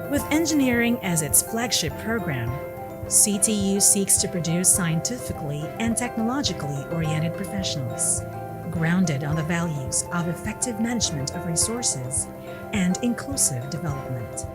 With engineering as its flagship program, CTU seeks to produce scientifically and technologically oriented professionals, grounded on the values of effective management of resources and inclusive development.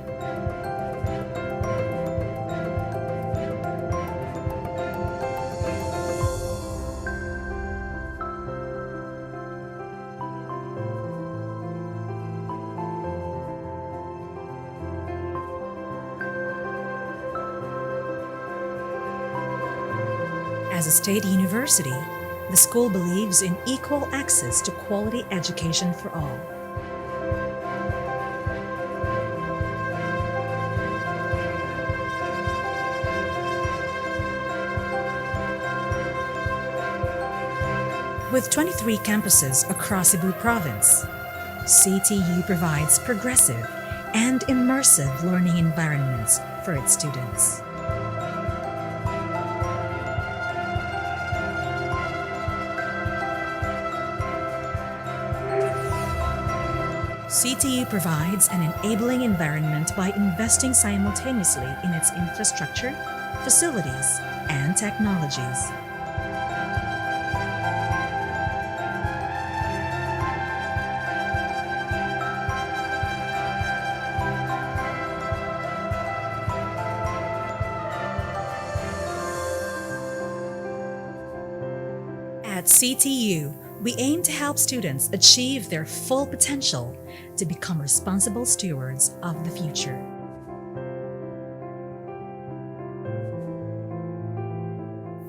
As a state university, the school believes in equal access to quality education for all. With 23 campuses across Cebu province, CTU provides progressive and immersive learning environments for its students. CTU provides an enabling environment by investing simultaneously in its infrastructure, facilities, and technologies. At CTU, we aim to help students achieve their full potential to become responsible stewards of the future.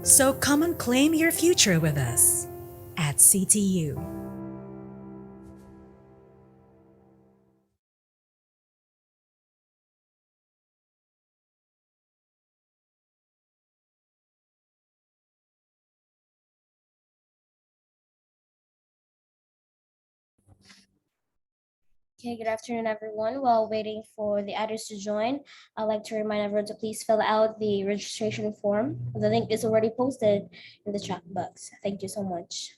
So come and claim your future with us at CTU. Okay, good afternoon, everyone. While waiting for the others to join, I'd like to remind everyone to please fill out the registration form. The link is already posted in the chat box. Thank you so much.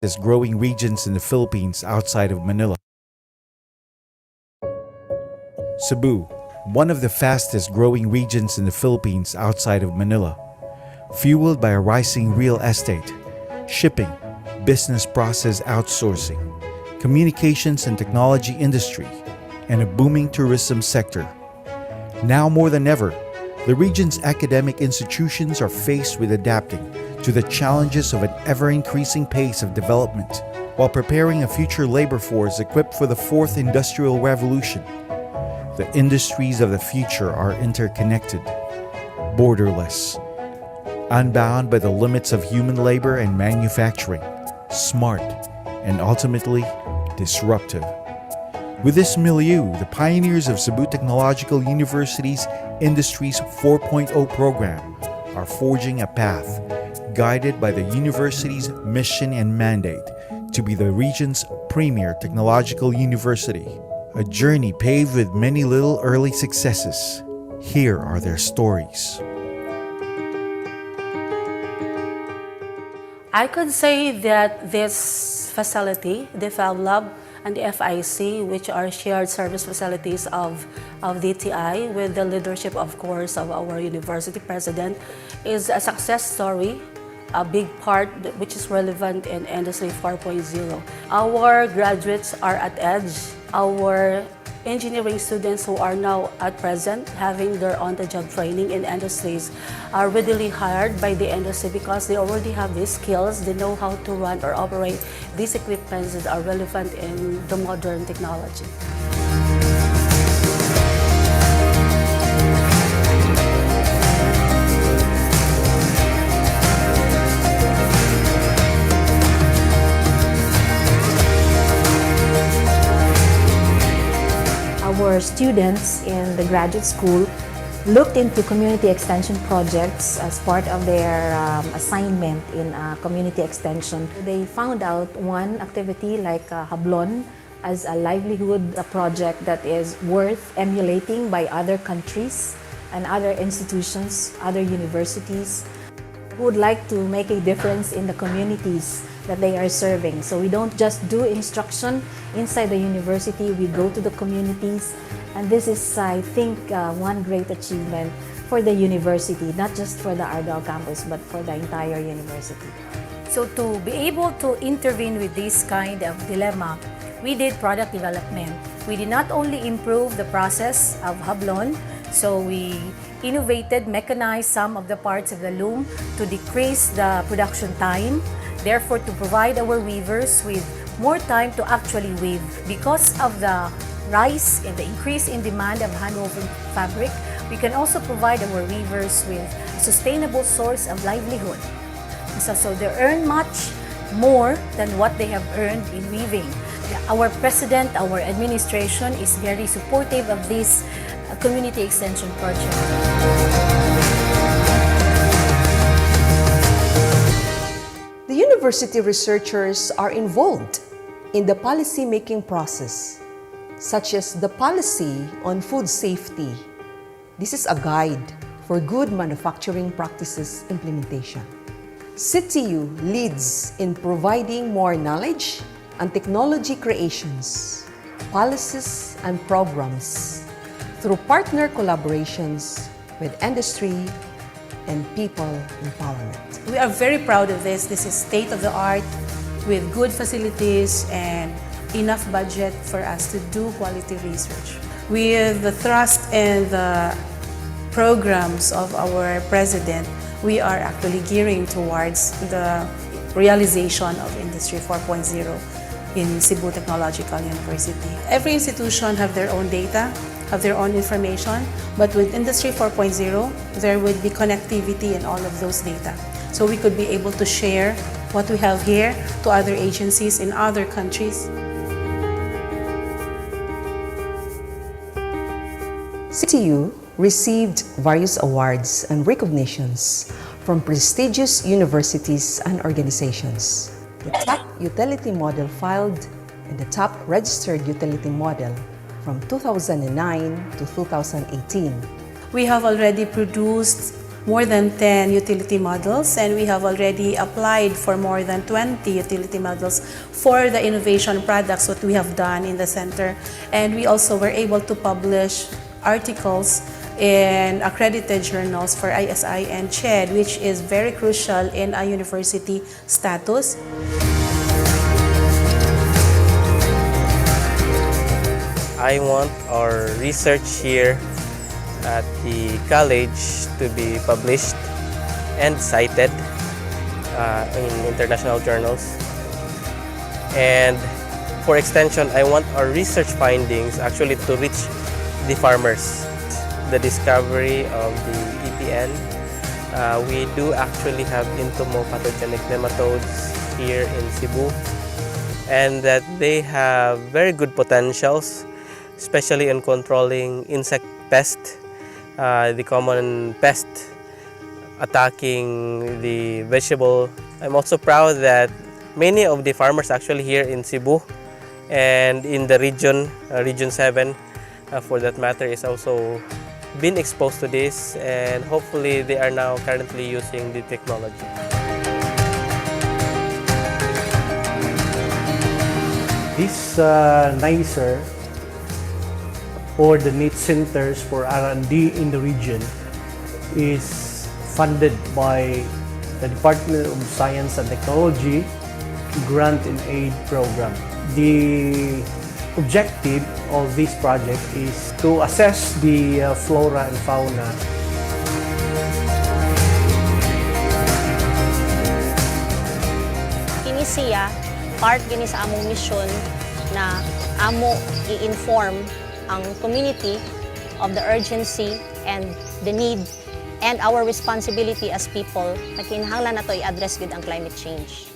As growing regions in the Philippines outside of Manila. Cebu, one of the fastest growing regions in the Philippines outside of Manila, fueled by a rising real estate, shipping, business process outsourcing, communications and technology industry, and a booming tourism sector. Now more than ever, the region's academic institutions are faced with adapting to the challenges of an ever-increasing pace of development while preparing a future labor force equipped for the fourth industrial revolution. The industries of the future are interconnected, borderless, unbound by the limits of human labor and manufacturing, smart, and ultimately disruptive. With this milieu, the pioneers of Cebu Technological University's Industries 4.0 program are forging a path guided by the university's mission and mandate to be the region's premier technological university. A journey paved with many little early successes. Here are their stories. I could say that this facility, the Fab Lab and the FIC, which are shared service facilities of DTI with the leadership, of course, of our university president, is a success story a big part which is relevant in Industry 4.0. Our graduates are at edge. Our engineering students who are now at present having their on-the-job training in industries are readily hired by the industry because they already have these skills. They know how to run or operate these equipments that are relevant in the modern technology. Our students in the graduate school looked into community extension projects as part of their assignment in community extension. They found out one activity like Hablon as a livelihood project that is worth emulating by other countries and other institutions, other universities who would like to make a difference in the communities that they are serving. So we don't just do instruction inside the university, we go to the communities, and this is, I think, one great achievement for the university, not just for the Argao campus, but for the entire university. So to be able to intervene with this kind of dilemma, we did product development. We did not only improve the process of Hablon, so we innovated, mechanized some of the parts of the loom to decrease the production time, therefore to provide our weavers with more time to actually weave. Because of the rise and the increase in demand of handwoven fabric, we can also provide our weavers with a sustainable source of livelihood. So they earn much more than what they have earned in weaving. Our president, our administration is very supportive of this community extension project. The university researchers are involved in the policy-making process, such as the policy on food safety. This is a guide for good manufacturing practices implementation. CTU leads in providing more knowledge and technology creations, policies and programs through partner collaborations with industry and people empowerment. We are very proud of this. This is state-of-the-art with good facilities and enough budget for us to do quality research. With the thrust and the programs of our president, we are actually gearing towards the realization of Industry 4.0 in Cebu Technological University. Every institution have their own data, have their own information, but with Industry 4.0, there would be connectivity in all of those data. So we could be able to share what we have here to other agencies in other countries. CTU received various awards and recognitions from prestigious universities and organizations. The top utility model filed and the top registered utility model from 2009 to 2018. We have already produced more than 10 utility models, and we have already applied for more than 20 utility models for the innovation products that we have done in the center. And we also were able to publish articles in accredited journals for ISI and CHED, which is very crucial in a university status. I want our research here at the college to be published and cited in international journals. And for extension, I want our research findings actually to reach the farmers. The discovery of the EPN, we do actually have entomopathogenic nematodes here in Cebu, and that they have very good potentials, especially in controlling insect pest, the common pest attacking the vegetable. I'm also proud that many of the farmers actually here in Cebu and in the region, Region 7 for that matter, is also been exposed to this, and hopefully they are now currently using the technology. This NICER, or the NIT Centers for R&D in the region, is funded by the Department of Science and Technology Grant and Aid Program. The objective of this project is to assess the flora and fauna. Kini siya part gini sa among mission na amo i-inform ang community of the urgency and the need and our responsibility as people na kinahanglan nato i-address gid ang climate change.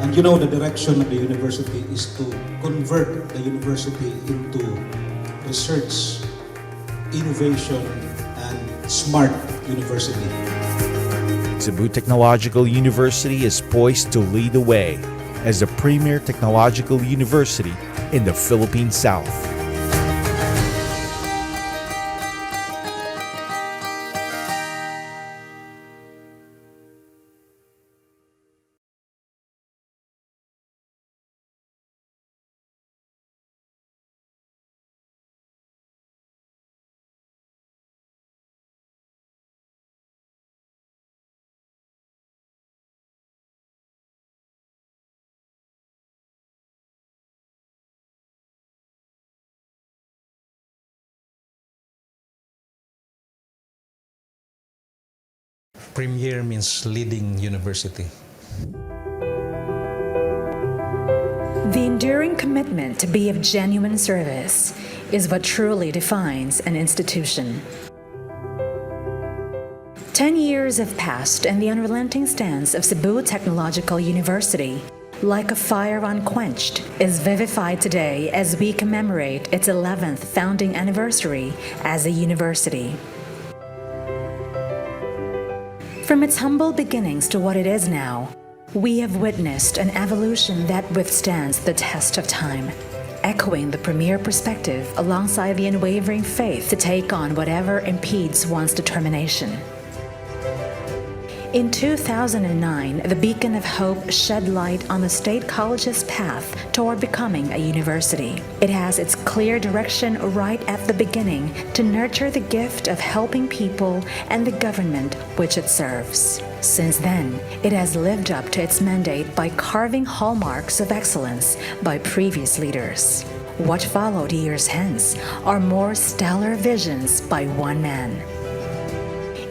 And you know, the direction of the university is to convert the university into research, innovation, and smart university. Cebu Technological University is poised to lead the way as the premier technological university in the Philippine South. Premier means leading university. The enduring commitment to be of genuine service is what truly defines an institution. 10 years have passed, and the unrelenting stance of Cebu Technological University, like a fire unquenched, is vivified today as we commemorate its 11th founding anniversary as a university. From its humble beginnings to what it is now, we have witnessed an evolution that withstands the test of time, echoing the premier perspective alongside the unwavering faith to take on whatever impedes one's determination. In 2009, the beacon of hope shed light on the State College's path toward becoming a university. It has its clear direction right at the beginning to nurture the gift of helping people and the government which it serves. Since then, it has lived up to its mandate by carving hallmarks of excellence by previous leaders. What followed years hence are more stellar visions by one man.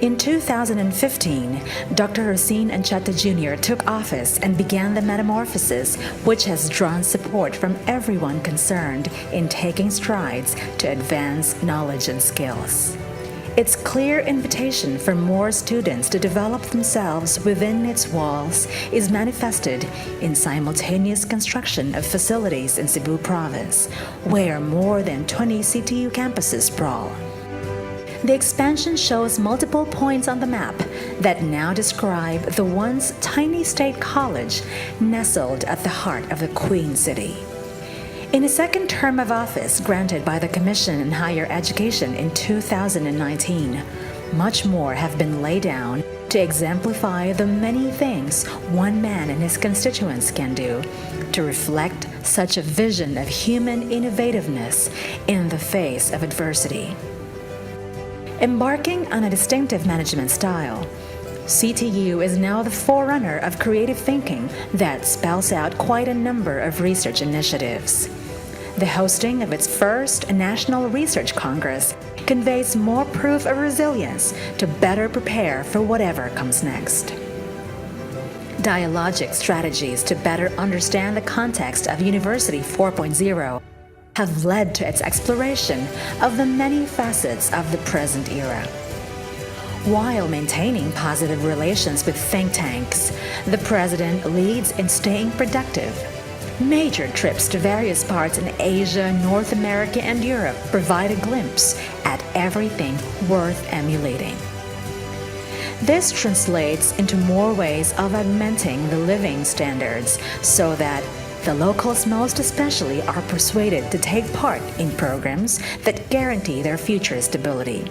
In 2015, Dr. Rosine Ancheta Jr. took office and began the metamorphosis which has drawn support from everyone concerned in taking strides to advance knowledge and skills. Its clear invitation for more students to develop themselves within its walls is manifested in simultaneous construction of facilities in Cebu Province, where more than 20 CTU campuses sprawl. The expansion shows multiple points on the map that now describe the once tiny state college nestled at the heart of the Queen City. In a second term of office granted by the Commission on Higher Education in 2019, much more have been laid down to exemplify the many things one man and his constituents can do to reflect such a vision of human innovativeness in the face of adversity. Embarking on a distinctive management style, CTU is now the forerunner of creative thinking that spells out quite a number of research initiatives. The hosting of its first National Research Congress conveys more proof of resilience to better prepare for whatever comes next. Dialogic strategies to better understand the context of University 4.0 have led to its exploration of the many facets of the present era. While maintaining positive relations with think tanks, the President leads in staying productive. Major trips to various parts in Asia, North America, and Europe provide a glimpse at everything worth emulating. This translates into more ways of augmenting the living standards so that the locals most especially are persuaded to take part in programs that guarantee their future stability.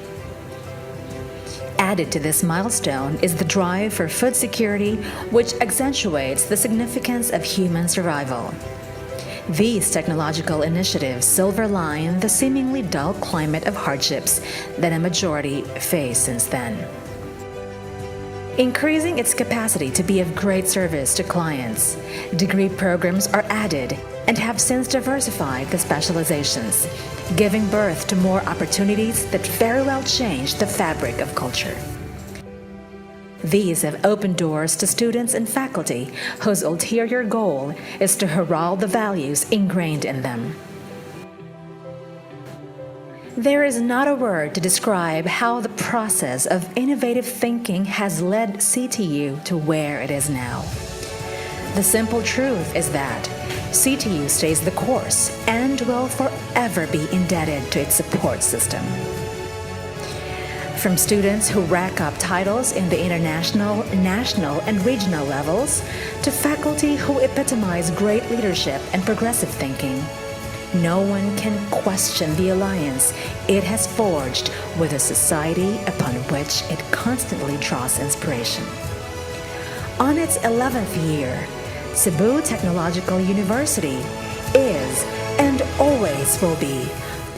Added to this milestone is the drive for food security, which accentuates the significance of human survival. These technological initiatives silver line the seemingly dull climate of hardships that a majority face since then. increasing its capacity to be of great service to clients. Degree programs are added and have since diversified the specializations, giving birth to more opportunities that very well change the fabric of culture. These have opened doors to students and faculty whose ulterior goal is to herald the values ingrained in them. There is not a word to describe how the process of innovative thinking has led CTU to where it is now. The simple truth is that CTU stays the course and will forever be indebted to its support system. From students who rack up titles in the international, national, and regional levels, to faculty who epitomize great leadership and progressive thinking, no one can question the alliance it has forged with a society upon which it constantly draws inspiration. On its 11th year, Cebu Technological University is and always will be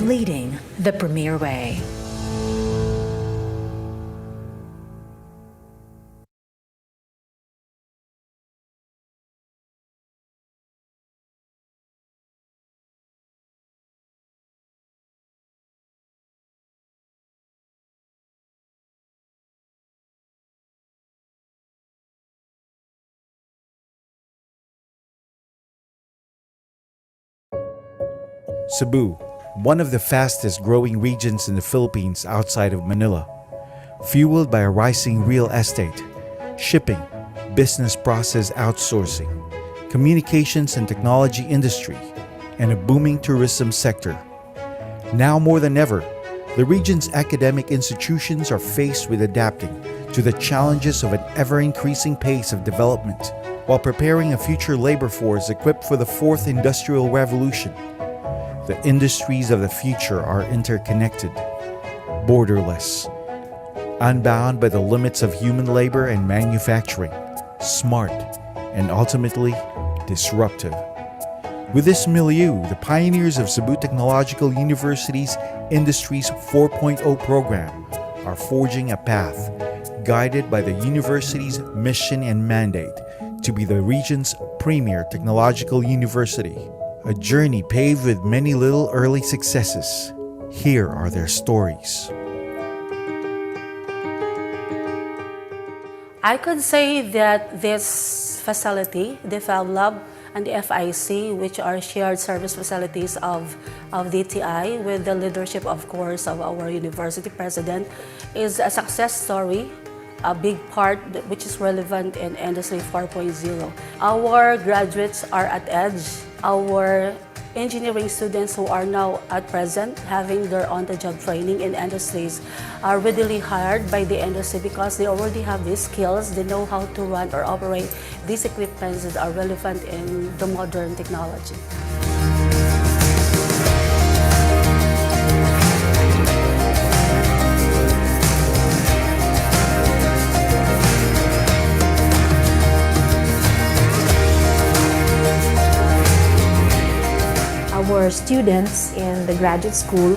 leading the premier way. Cebu, one of the fastest growing regions in the Philippines outside of Manila, fueled by a rising real estate, shipping, business process outsourcing, communications and technology industry, and a booming tourism sector. Now more than ever, the region's academic institutions are faced with adapting to the challenges of an ever-increasing pace of development while preparing a future labor force equipped for the fourth industrial revolution. The industries of the future are interconnected, borderless, unbound by the limits of human labor and manufacturing, smart, and ultimately disruptive. With this milieu, the pioneers of Cebu Technological University's Industries 4.0 program are forging a path guided by the university's mission and mandate to be the region's premier technological university. A journey paved with many little early successes. Here are their stories. I could say that this facility, the Fab Lab and the FIC, which are shared service facilities of DTI with the leadership, of course, of our university president, is a success story, a big part which is relevant in Industry 4.0. Our graduates are at edge. Our engineering students who are now at present having their on-the-job training in industries are readily hired by the industry because they already have these skills. They know how to run or operate these equipments that are relevant in the modern technology. Our students in the graduate school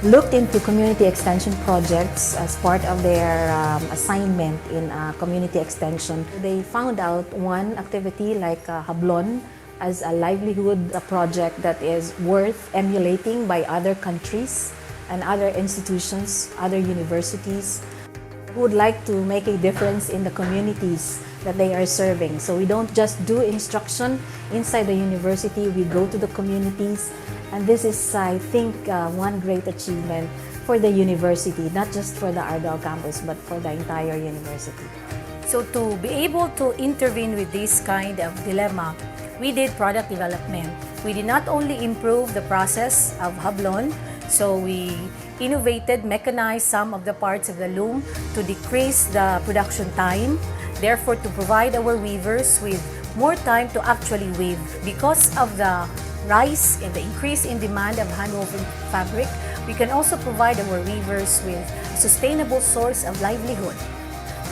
looked into community extension projects as part of their assignment in community extension. They found out one activity like Hablon as a livelihood project that is worth emulating by other countries and other institutions, other universities who would like to make a difference in the communities that they are serving. So we don't just do instruction inside the university, we go to the communities, and this is, I think, one great achievement for the university, not just for the Ardao campus, but for the entire university. So to be able to intervene with this kind of dilemma, we did product development. We did not only improve the process of Hablon, so we innovated, mechanized some of the parts of the loom to decrease the production time, therefore to provide our weavers with more time to actually weave. Because of the rise and the increase in demand of handwoven fabric, we can also provide our weavers with a sustainable source of livelihood.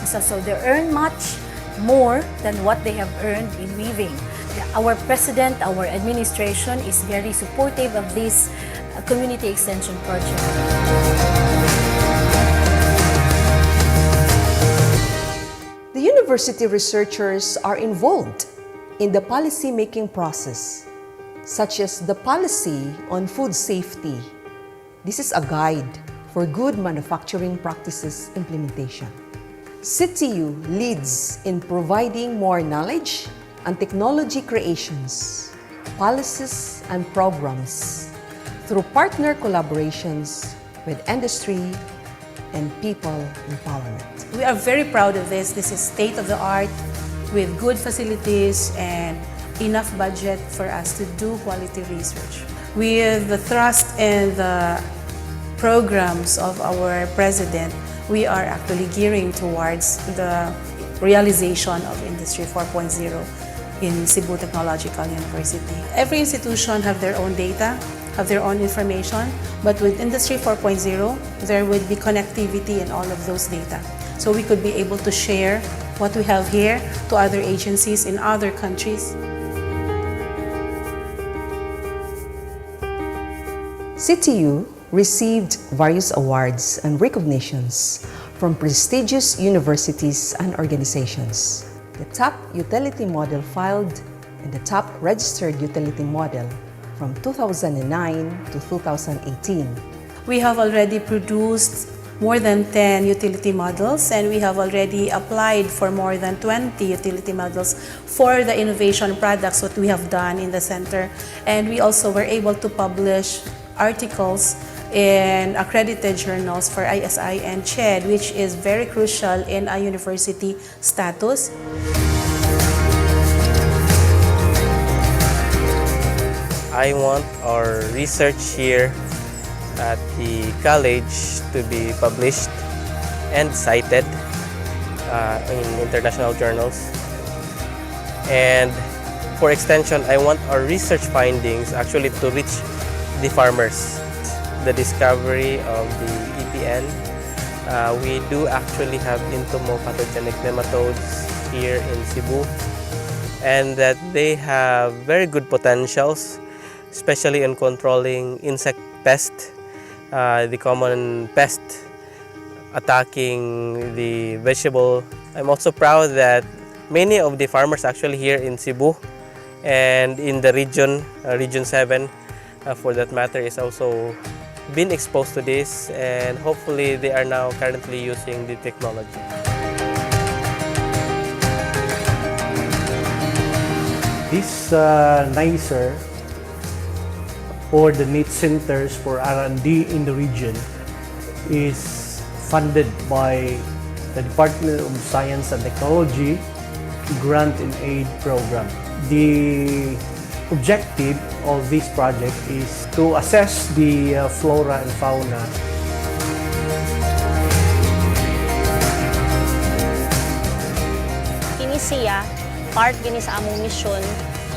So they earn much more than what they have earned in weaving. Our president, our administration is very supportive of this community extension project. university researchers are involved in the policy-making process, such as the policy on food safety. This is a guide for good manufacturing practices implementation. CTU leads in providing more knowledge and technology creations, policies and programs through partner collaborations with industry and people empowerment. We are very proud of this. This is state-of-the-art with good facilities and enough budget for us to do quality research. With the thrust and the programs of our president, we are actually gearing towards the realization of Industry 4.0 in Cebu Technological University. Every institution have their own data, have their own information, but with Industry 4.0, there would be connectivity in all of those data. So we could be able to share what we have here to other agencies in other countries. CTU received various awards and recognitions from prestigious universities and organizations. The top utility model filed and the top registered utility model from 2009 to 2018. We have already produced more than 10 utility models, and we have already applied for more than 20 utility models for the innovation products that we have done in the center. And we also were able to publish articles in accredited journals for ISI and CHED, which is very crucial in a university status. I want our research here at the college to be published and cited in international journals. And for extension, I want our research findings actually to reach the farmers. The discovery of the EPN, we do actually have entomopathogenic nematodes here in Cebu, and that they have very good potentials, especially in controlling insect pests, the common pest attacking the vegetable. I'm also proud that many of the farmers actually here in Cebu and in the region, Region 7 for that matter, is also been exposed to this, and hopefully they are now currently using the technology. This NICER, or the NEET Centers for R&D in the region, is funded by the Department of Science and Technology Grant and Aid Program. The objective of this project is to assess the flora and fauna. Kini siya, part gini sa among mission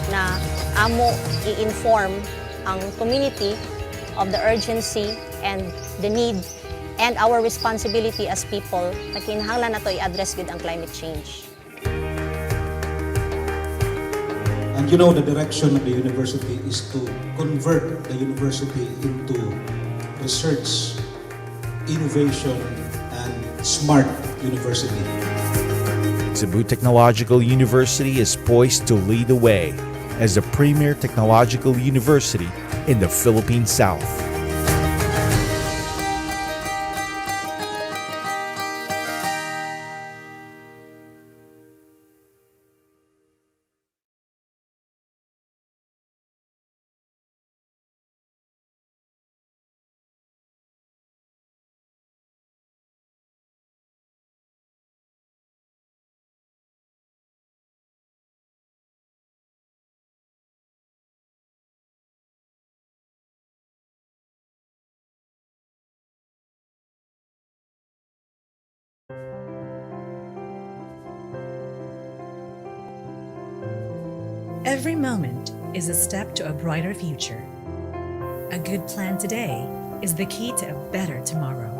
na amo i-inform ang community of the urgency and the need and our responsibility as people na kinahanglan nato i-address gud ang climate change. And you know, the direction of the university is to convert the university into research, innovation, and smart university. Cebu Technological University is poised to lead the way as the premier technological university in the Philippine South. Every moment is a step to a brighter future. A good plan today is the key to a better tomorrow.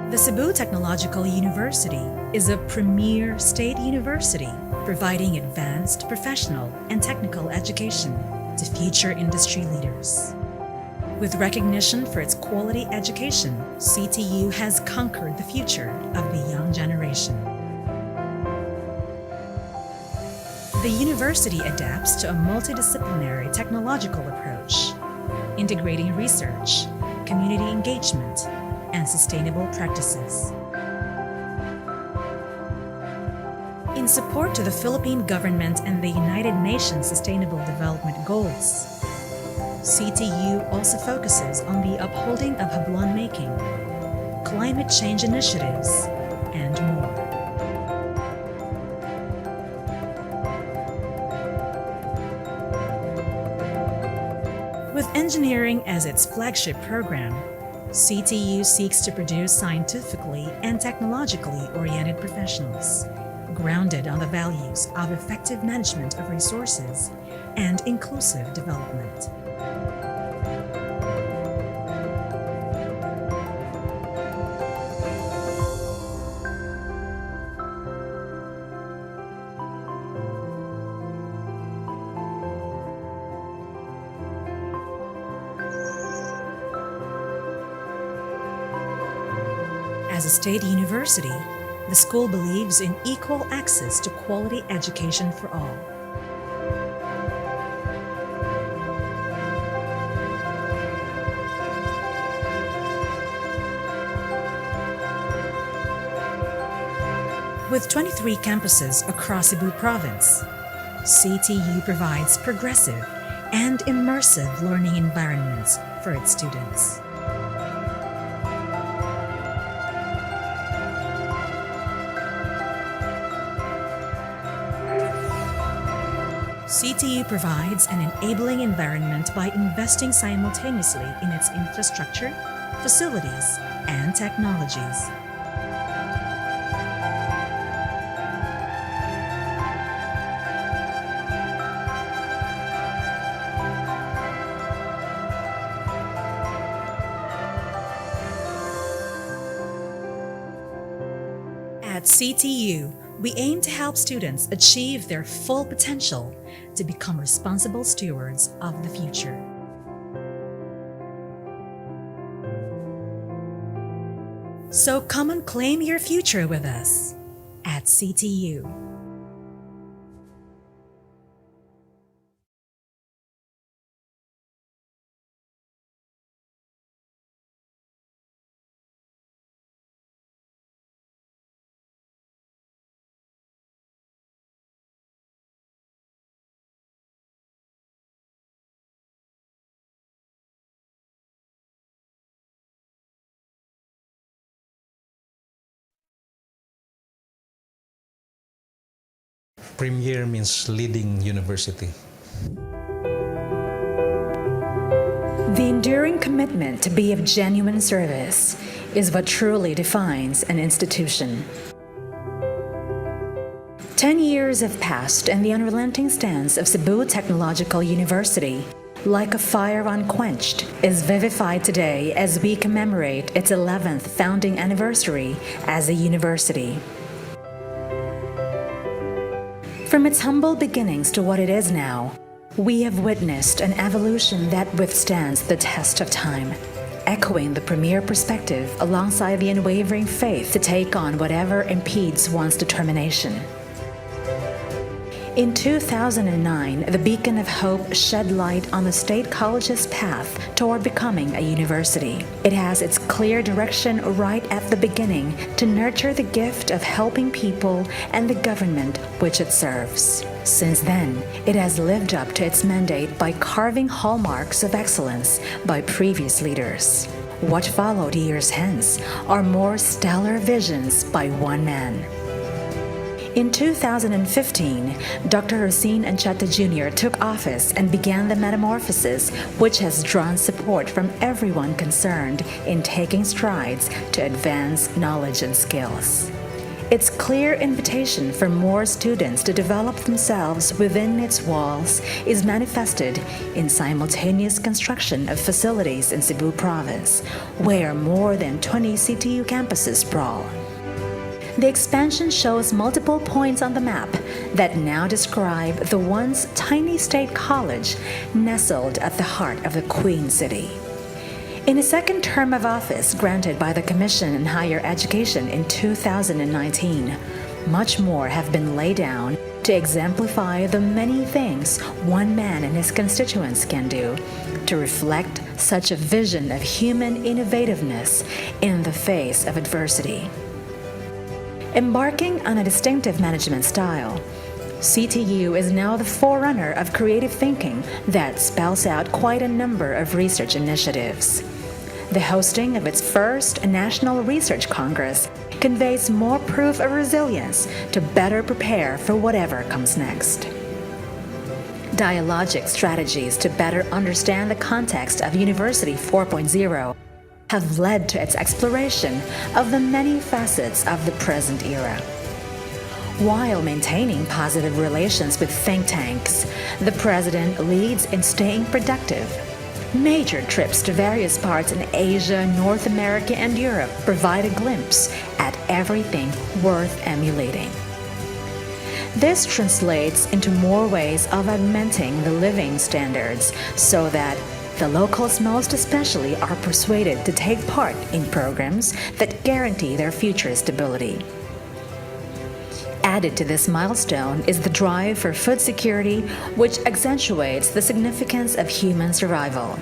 The Cebu Technological University is a premier state university providing advanced professional and technical education to future industry leaders. With recognition for its quality education, CTU has conquered the future of the young generation. The university adapts to a multidisciplinary technological approach, integrating research, community engagement, and sustainable practices. In support to the Philippine government and the United Nations Sustainable Development Goals, CTU also focuses on the upholding of hablon making, climate change initiatives, and more. With engineering as its flagship program, CTU seeks to produce scientifically and technologically oriented professionals, grounded on the values of effective management of resources and inclusive development. As a state university, the school believes in equal access to quality education for all. With 23 campuses across Cebu province, CTU provides progressive and immersive learning environments for its students. CTU provides an enabling environment by investing simultaneously in its infrastructure, facilities, and technologies. At CTU, we aim to help students achieve their full potential to become responsible stewards of the future. So come and claim your future with us at CTU. Premier means leading university. The enduring commitment to be of genuine service is what truly defines an institution. 10 years have passed, and the unrelenting stance of Cebu Technological University, like a fire unquenched, is vivified today as we commemorate its 11th founding anniversary as a university. From its humble beginnings to what it is now, we have witnessed an evolution that withstands the test of time, echoing the premier perspective alongside the unwavering faith to take on whatever impedes one's determination. In 2009, the beacon of hope shed light on the State College's path toward becoming a university. It has its clear direction right at the beginning to nurture the gift of helping people and the government which it serves. Since then, it has lived up to its mandate by carving hallmarks of excellence by previous leaders. What followed years hence are more stellar visions by one man. In 2015, Dr. Rosine Ancheta Jr. took office and began the metamorphosis which has drawn support from everyone concerned in taking strides to advance knowledge and skills. Its clear invitation for more students to develop themselves within its walls is manifested in simultaneous construction of facilities in Cebu province, where more than 20 CTU campuses sprawl. The expansion shows multiple points on the map that now describe the once tiny state college nestled at the heart of the Queen City. In a second term of office granted by the Commission on Higher Education in 2019, much more have been laid down to exemplify the many things one man and his constituents can do to reflect such a vision of human innovativeness in the face of adversity. Embarking on a distinctive management style, CTU is now the forerunner of creative thinking that spells out quite a number of research initiatives. The hosting of its first National Research Congress conveys more proof of resilience to better prepare for whatever comes next. Dialogic strategies to better understand the context of University 4.0 have led to its exploration of the many facets of the present era. While maintaining positive relations with think tanks, the President leads in staying productive. Major trips to various parts in Asia, North America, and Europe provide a glimpse at everything worth emulating. This translates into more ways of augmenting the living standards so that the locals most especially are persuaded to take part in programs that guarantee their future stability. Added to this milestone is the drive for food security, which accentuates the significance of human survival.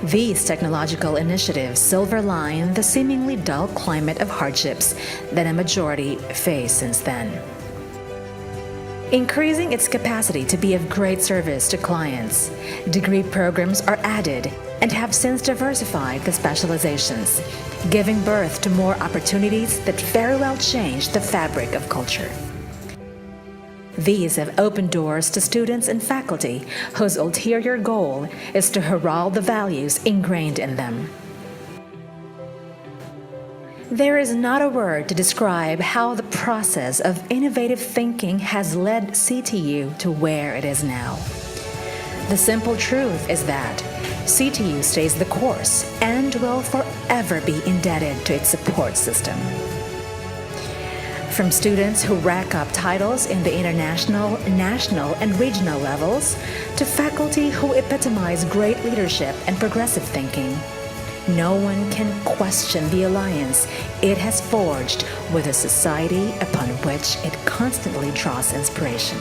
These technological initiatives silver-line the seemingly dull climate of hardships that a majority face since then. Increasing its capacity to be of great service to clients, degree programs are added and have since diversified the specializations, giving birth to more opportunities that very well change the fabric of culture. These have opened doors to students and faculty whose ulterior goal is to herald the values ingrained in them. There is not a word to describe how the process of innovative thinking has led CTU to where it is now. The simple truth is that CTU stays the course and will forever be indebted to its support system. From students who rack up titles in the international, national, and regional levels, to faculty who epitomize great leadership and progressive thinking, no one can question the alliance it has forged with a society upon which it constantly draws inspiration.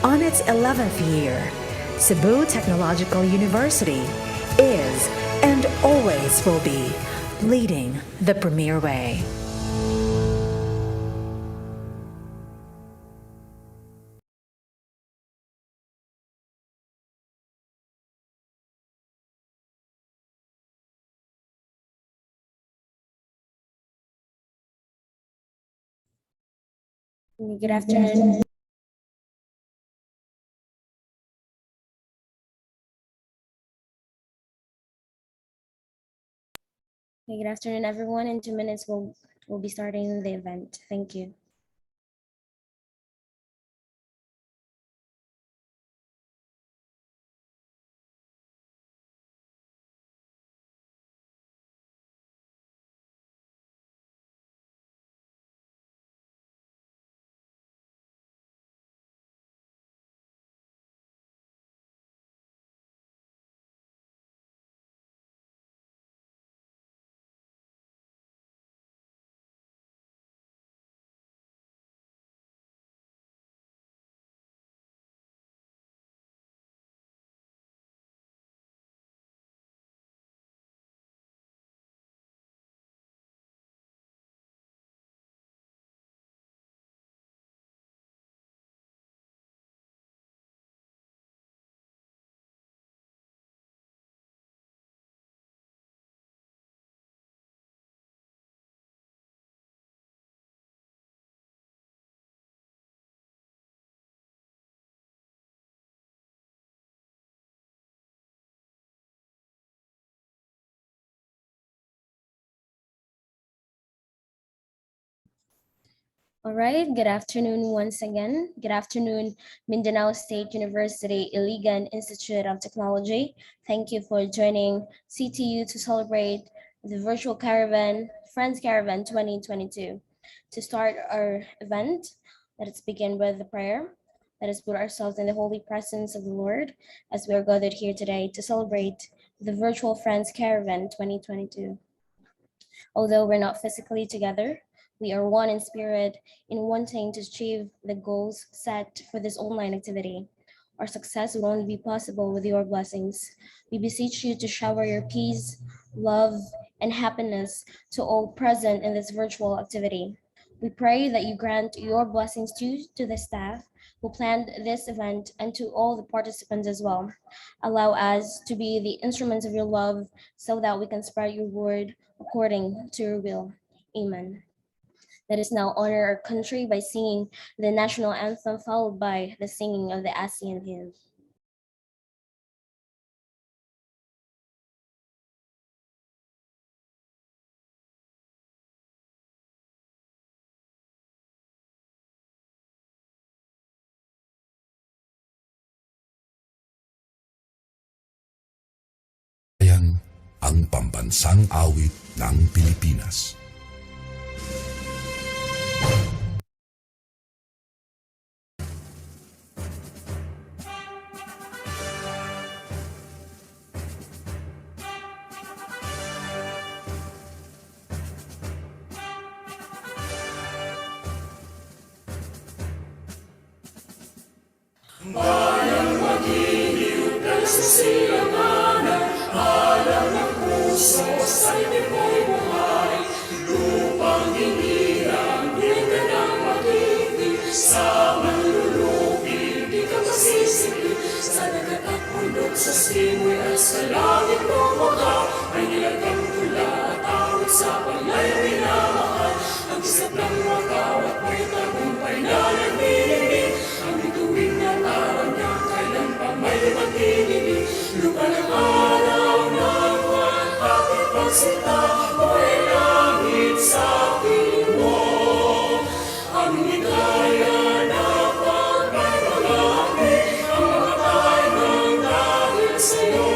On its 11th year, Cebu Technological University is and always will be leading the premier way. Good afternoon. Good afternoon, everyone. In 2 minutes, we'll be starting the event. Thank you. All right, good afternoon once again. Good afternoon, Mindanao State University ILIGAN Institute of Technology. Thank you for joining CTU to celebrate the virtual caravan, Friends Caravan 2022. To start our event, let us begin with the prayer. Let us put ourselves in the holy presence of the Lord as we are gathered here today to celebrate the Virtual Friends Caravan 2022. Although we're not physically together, we are one in spirit in wanting to achieve the goals set for this online activity. Our success will only be possible with your blessings. We beseech you to shower your peace, love, and happiness to all present in this virtual activity. We pray that you grant your blessings to the staff who planned this event and to all the participants as well. Allow us to be the instruments of your love so that we can spread your word according to your will. Amen. Let us now honor our country by singing the national anthem, followed by the singing of the ASEAN hymn. Yan ang pambansang awit ng Pilipinas. Bayang magiliw nagsisilanganan, alam ng puso sa'y di mo'y buhay. Lupang hinirang, di ka nang magiging, sa manlulupi, di ka masisipin. Sa dagat at bundok, sa simoy at sa langit bumaka, ay nilagang tula at awit sa palay minamahal. Ang isip ng wakaw at may tagumpay na nagbibigay, ang bituin ng araw niya kailan pa may magdidilig. Lupa ng araw ng buwan, bakit pagsita mo'y langit sa piling mo? Ang higaya na pagbabalaki, ang makatay ng dahil sa'yo.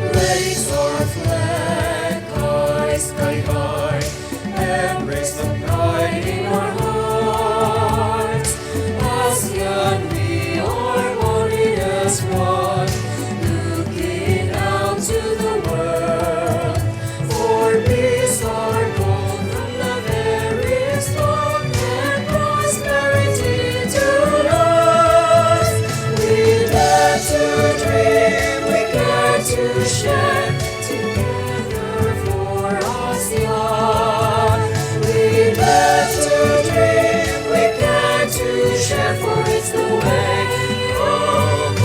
Raise our flag high, sky high, embrace the pride in our hearts. ASEAN, we are one as one, looking out to the world. For peace our goal, from the very start, and prosperity to last. We dare to dream, we care to share, together for ASEAN. We dare to dream, we care to share, for it's the way of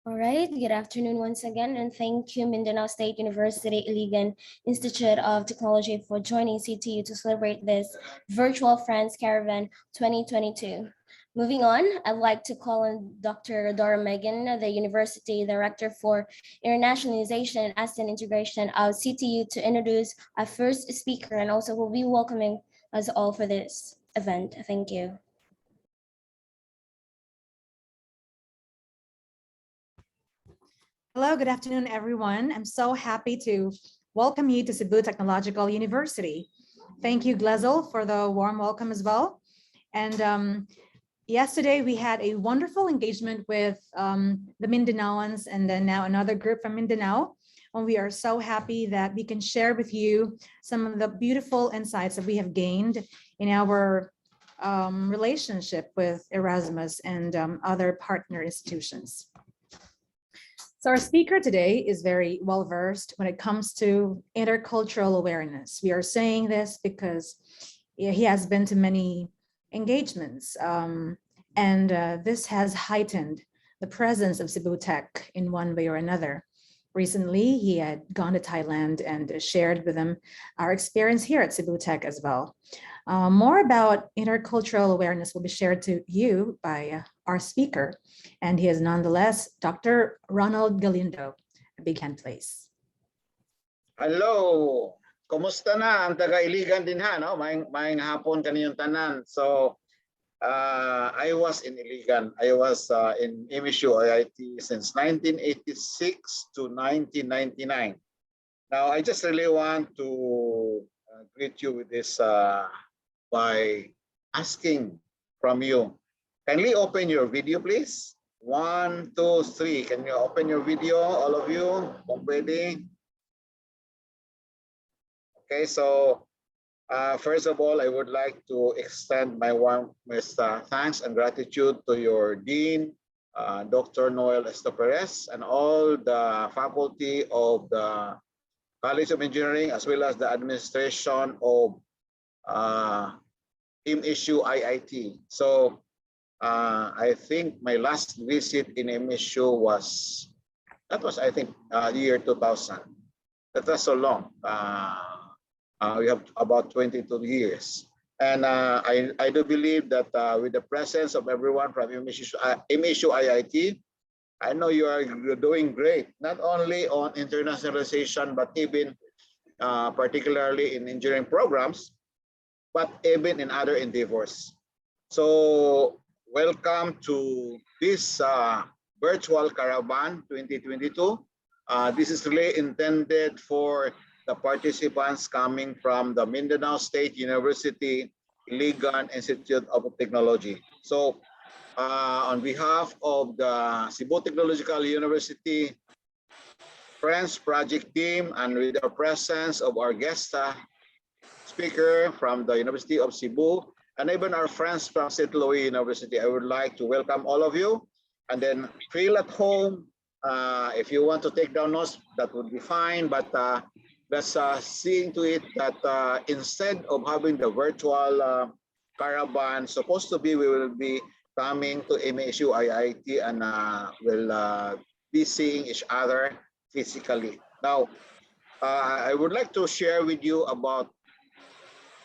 All right, good afternoon once again, and thank you, Mindanao State University ILIGAN Institute of Technology, for joining CTU to celebrate this Virtual Friends Caravan 2022. Moving on, I'd like to call on Dr. Dora Megan, the University Director for Internationalization and ASEAN Integration of CTU, to introduce our first speaker, and also will be welcoming us all for this event. Thank you. Hello, good afternoon, everyone. I'm so happy to welcome you to Cebu Technological University. Thank you, Glezel, for the warm welcome as well. And yesterday we had a wonderful engagement with the Mindanaoans, and then now another group from Mindanao. And we are so happy that we can share with you some of the beautiful insights that we have gained in our relationship with Erasmus and other partner institutions. So our speaker today is very well versed when it comes to intercultural awareness. We are saying this because he has been to many engagements, and this has heightened the presence of Cebu Tech in one way or another. Recently, he had gone to Thailand and shared with them our experience here at Cebu Tech as well. More about intercultural awareness will be shared to you by our speaker, and he is nonetheless Dr. Ronald Galindo. A big hand, please. Hello! Kumusta na ang taga-Iligan din ha? No? Maayong hapon kaniyong tanan. So, I was in Iligan. I was in MSU IIT since 1986 to 1999. Now, I just really want to greet you with this by asking from you. Kindly open your video, please. 1, 2, 3. Can you open your video, all of you? Kung pwede. Okay, so first of all, I would like to extend my warmest thanks and gratitude to your Dean, Dr. Noel Estoperez, and all the faculty of the College of Engineering, as well as the administration of MSU IIT. So I think my last visit in MSU was, I think, the year 2000. That was so long. We have about 22 years. And I do believe that with the presence of everyone from MSU IIT, I know you are doing great, not only on internationalization, but even particularly in engineering programs, but even in other endeavors. So welcome to this virtual Caravan 2022. This is really intended for the participants coming from the Mindanao State University, ILIGAN Institute of Technology. So on behalf of the Cebu Technological University Friends Project team, and with the presence of our guest speaker from the University of Cebu, and even our friends from St. Louis University, I would like to welcome all of you, and then feel at home. If you want to take down notes, that would be fine, but let's see to it that instead of having the virtual caravan, supposed to be, we will be coming to MSU IIT and will be seeing each other physically. Now, I would like to share with you about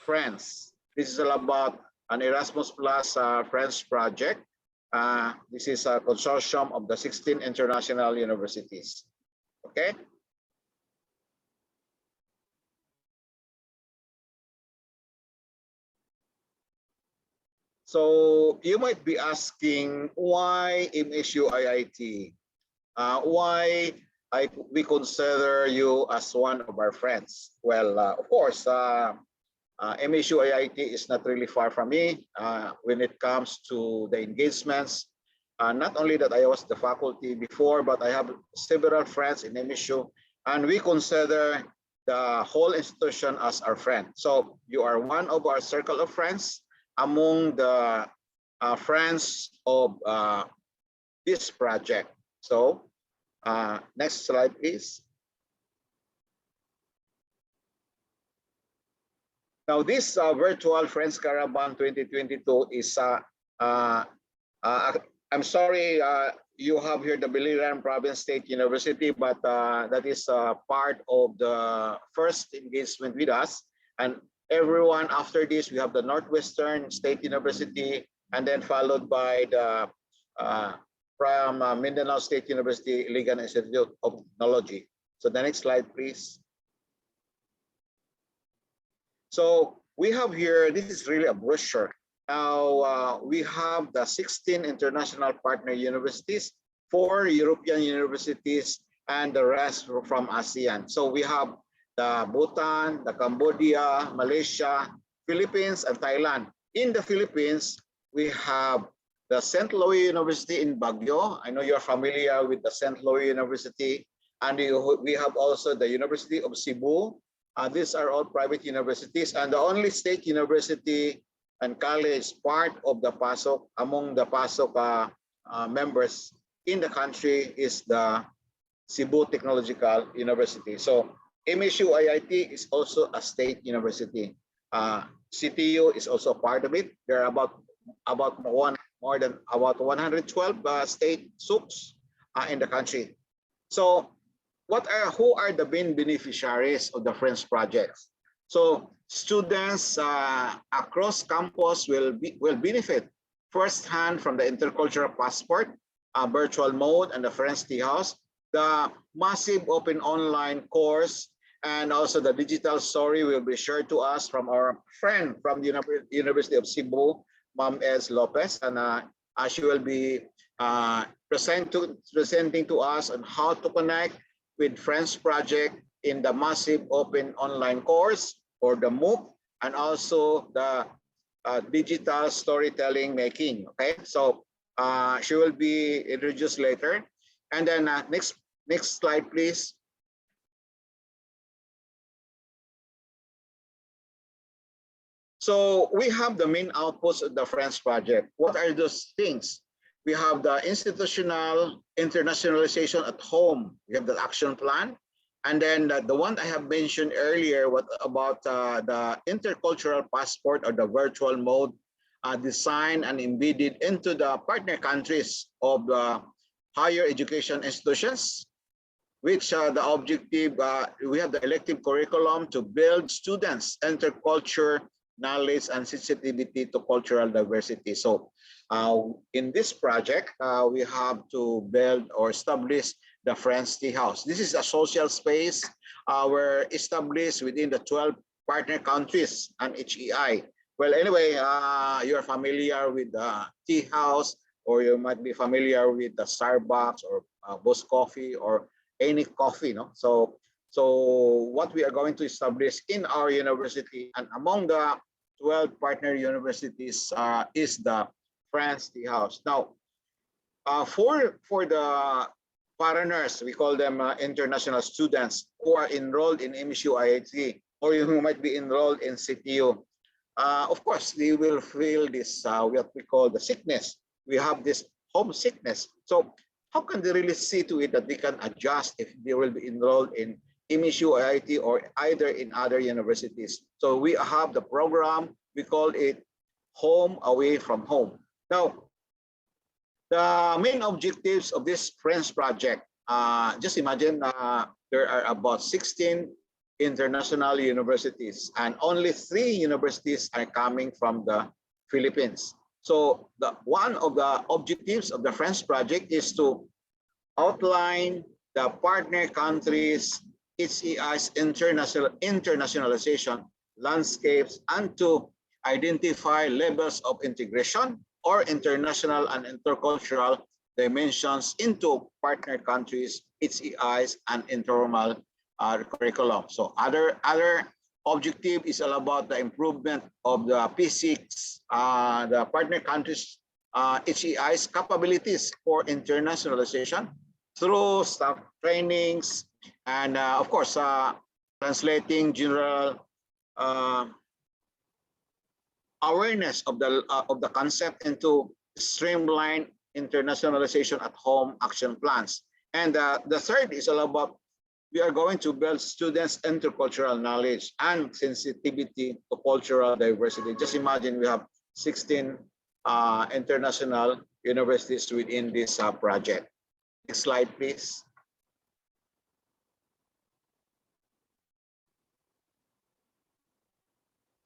Friends. This is all about an Erasmus Plus Friends project. This is a consortium of the 16 international universities. Okay. So you might be asking, why MSU IIT? Why we consider you as one of our friends? Well, of course, MSU IIT is not really far from me when it comes to the engagements. Not only that I was the faculty before, but I have several friends in MSU, and we consider the whole institution as our friend. So you are one of our circle of friends among the friends of this project. So next slide, please. Now this virtual Friends Caravan 2022 is, I'm sorry, you have here the Biliran Province State University, but that is part of the first engagement with us. And everyone after this, we have the Northwestern State University, and then followed by the from Mindanao State University, ILIGAN Institute of Technology. So the next slide, please. So we have here, this is really a brochure. Now we have the 16 international partner universities, 4 European universities, and the rest from ASEAN. So we have the Bhutan, the Cambodia, Malaysia, Philippines, and Thailand. In the Philippines, we have the St. Louis University in Baguio. I know you're familiar with the St. Louis University. And we have also the University of Cebu. These are all private universities. And the only state university and college part of the PASOK, among the PASOK members in the country, is the Cebu Technological University. So MSU IIT is also a state university. CTU is also part of it. There are about about more than about 112 state SUCs in the country. So who are the main beneficiaries of the Friends project? So students across campus will benefit firsthand from the intercultural passport, virtual mode, and the Friends Tea House, the massive open online course, and also the digital story will be shared to us from our friend from the University of Cebu, Ma'am S. Lopez, and she will be presenting to us on how to connect with Friends Project in the massive open online course, or the MOOC, and also the digital storytelling making. Okay, so she will be introduced later. And then next slide, please. So we have the main outputs of the Friends project. What are those things? We have the institutional internationalization at home. We have the action plan. And then the one I have mentioned earlier, what about the intercultural passport, or the virtual mode, designed and embedded into the partner countries of the higher education institutions, which the objective, we have the elective curriculum to build students' interculture knowledge and sensitivity to cultural diversity. So in this project, we have to build or establish the Friends Tea House. This is a social space where established within the 12 partner countries and HEI. Well, anyway, you're familiar with the tea house, or you might be familiar with the Starbucks or Boss Coffee or any coffee, no? So what we are going to establish in our university and among the 12 partner universities is the Friends Tea House. Now, for the foreigners, we call them international students who are enrolled in MSU IIT, or who might be enrolled in CTU. Of course, they will feel this, what we call the sickness. We have this homesickness. So how can they really see to it that they can adjust if they will be enrolled in MSU IIT or either in other universities? So we have the program, we call it Home Away from Home. Now, the main objectives of this Friends project, just imagine there are about 16 international universities, and only 3 universities are coming from the Philippines. So one of the objectives of the Friends project is to outline the partner countries' HEI's internationalization landscapes, and to identify levels of integration or international and intercultural dimensions into partner countries, HEIs, and informal curriculum. So other objective is all about the improvement of the P6, the partner countries' HEI's capabilities for internationalization through staff trainings, and of course, translating general awareness of the concept into streamlined internationalization at home action plans. And the third is all about, we are going to build students' intercultural knowledge and sensitivity to cultural diversity. Just imagine we have 16 international universities within this project. Next slide, please.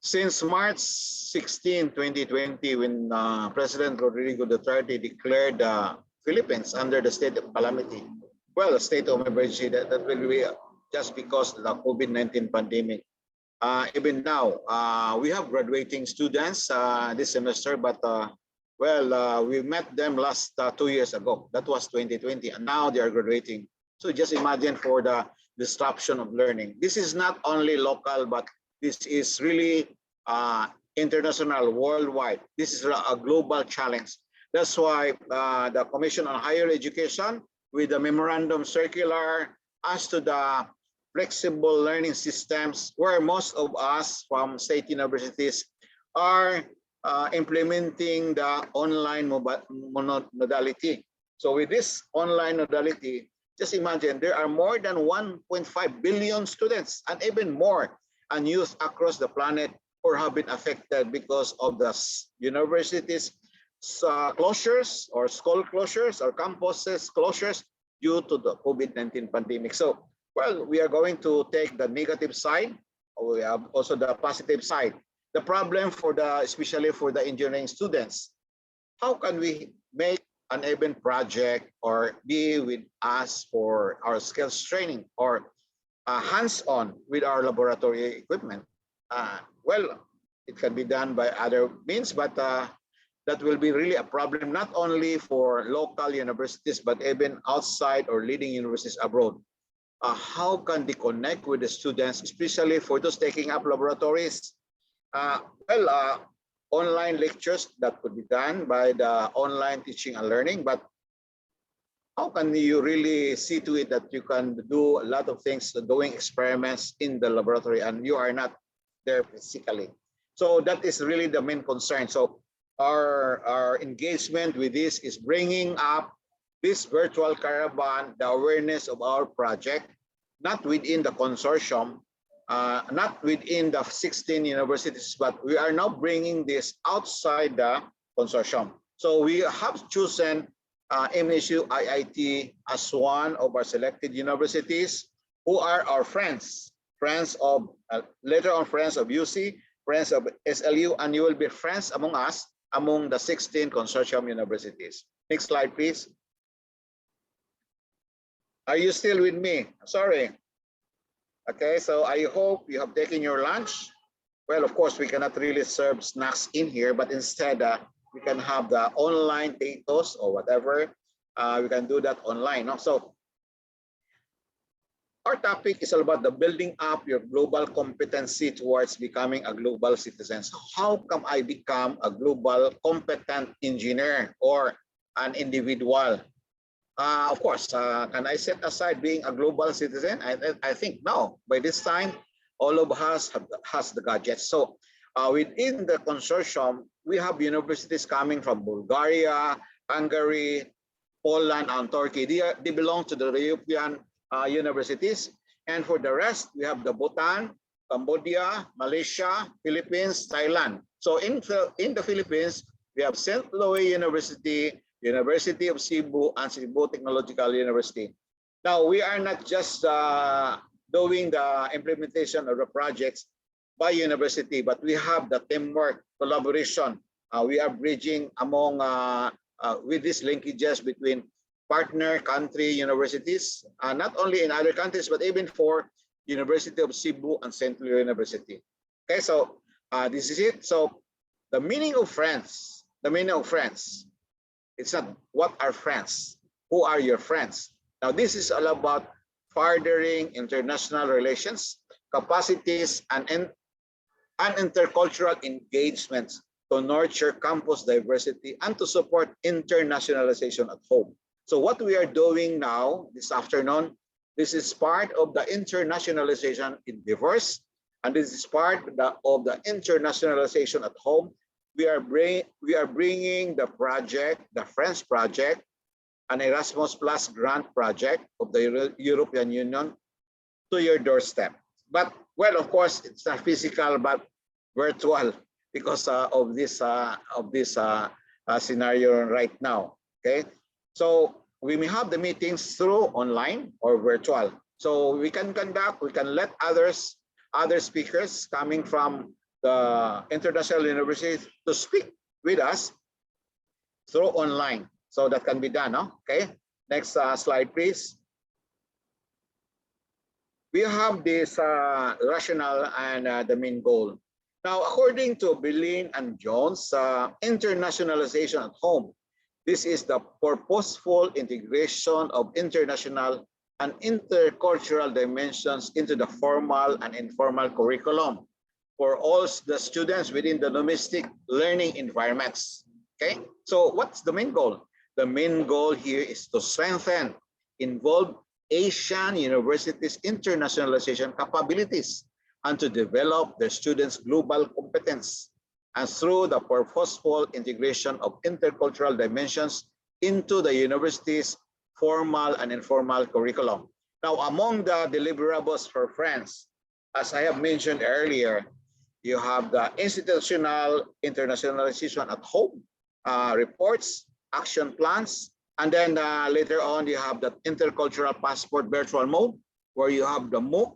Since March 16, 2020, when President Rodrigo Duterte declared the Philippines under the state of calamity, well, a state of emergency, that will be just because of the COVID-19 pandemic. Even now, we have graduating students this semester, but we met them last 2 years ago. That was 2020, and now they are graduating. So just imagine for the disruption of learning. This is not only local, but this is really international, worldwide. This is a global challenge. That's why the Commission on Higher Education, with the memorandum circular as to the flexible learning systems, where most of us from state universities are implementing the online modality. So with this online modality, just imagine there are more than 1.5 billion students and even more and youth across the planet or have been affected because of the universities closures or school closures or campuses closures due to the COVID-19 pandemic. So, well, we are going to take the negative side. We have also the positive side. The problem for especially for the engineering students, how can we make an event project or be with us for our skills training or hands-on with our laboratory equipment? Well, it can be done by other means, but that will be really a problem, not only for local universities, but even outside or leading universities abroad. How can they connect with the students, especially for those taking up laboratories? Online lectures that could be done by the online teaching and learning, but how can you really see to it that you can do a lot of things, doing experiments in the laboratory and you are not there physically? So that is really the main concern. So our engagement with this is bringing up this virtual caravan, the awareness of our project, not within the consortium, not within the 16 universities, but we are now bringing this outside the consortium. So we have chosen MSU IIT as one of our selected universities who are our friends of, later on friends of UC, friends of SLU, and you will be friends among us, among the 16 consortium universities. Next slide, please. Are you still with me? Sorry. Okay, so I hope you have taken your lunch. Well, of course, we cannot really serve snacks in here, but instead we can have the online TATOs or whatever. We can do that online. No? So our topic is all about the building up your global competency towards becoming a global citizen. So how come I become a global competent engineer or an individual? Of course, can I set aside being a global citizen? I think no. By this time, all of us has the gadgets. So within the consortium, we have universities coming from Bulgaria, Hungary, Poland, and Turkey. They belong to the European universities. And for the rest, we have the Bhutan, Cambodia, Malaysia, Philippines, Thailand. So in the Philippines, we have St. Louis University, University of Cebu, and Cebu Technological University. Now, we are not just doing the implementation of the projects by university, but we have the teamwork, collaboration. We are bridging among, with these linkages between partner country universities, not only in other countries, but even for University of Cebu and St. Louis University. Okay, so this is it. So the meaning of friends, it's not what are friends, who are your friends. Now this is all about furthering international relations, capacities, and intercultural engagements to nurture campus diversity and to support internationalization at home. So what we are doing now this afternoon, this is part of the internationalization in diverse, and this is part of the internationalization at home. We are bringing the project, the French project, an Erasmus Plus grant project of the European Union to your doorstep. But, well, of course, it's not physical, but virtual because of this scenario right now, okay? So we may have the meetings through online or virtual. So we can let other speakers coming from the international universities to speak with us through online. So that can be done, no? Okay, next slide, please. We have this rationale and the main goal. Now, according to Berlin and Jones, internationalization at home, this is the purposeful integration of international and intercultural dimensions into the formal and informal curriculum for all the students within the domestic learning environments. Okay, so what's the main goal? The main goal here is to strengthen, involve Asian universities' internationalization capabilities and to develop their students' global competence, and through the purposeful integration of intercultural dimensions into the university's formal and informal curriculum. Now, among the deliverables for France, as I have mentioned earlier, You have the institutional internationalization at home, reports, action plans, and then later on you have the intercultural passport virtual mode, where you have the MOOC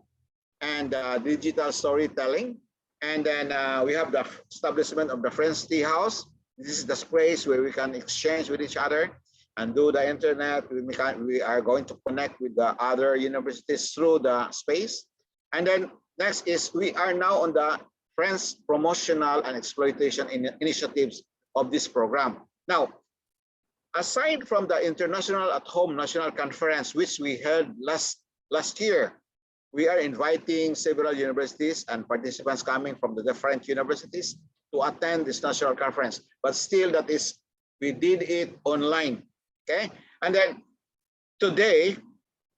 and digital storytelling. And then we have the establishment of the Friends Tea House. This is the space where we can exchange with each other and do the internet. We are going to connect with the other universities through the space. And then next is we are now on the Friends promotional and exploitation initiatives of this program. Now, aside from the International at Home National Conference, which we held last year, we are inviting several universities and participants coming from the different universities to attend this national conference. But still, that is, we did it online. Okay, and then today,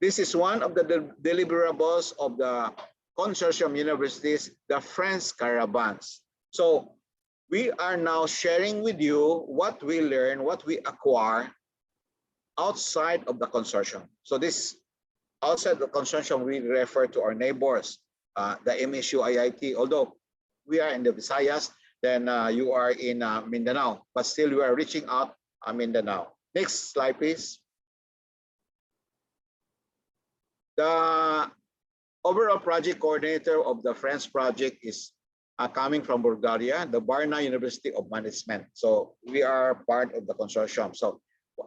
this is one of the deliverables of the consortium universities, the Friends Caravans. So we are now sharing with you what we learn, what we acquire outside of the consortium. So this outside the consortium, we refer to our neighbors, the MSU IIT. Although we are in the Visayas, then you are in Mindanao, but still we are reaching out Mindanao. Next slide, please. The overall project coordinator of the Friends project is coming from Bulgaria, the Varna University of Management. So we are part of the consortium. So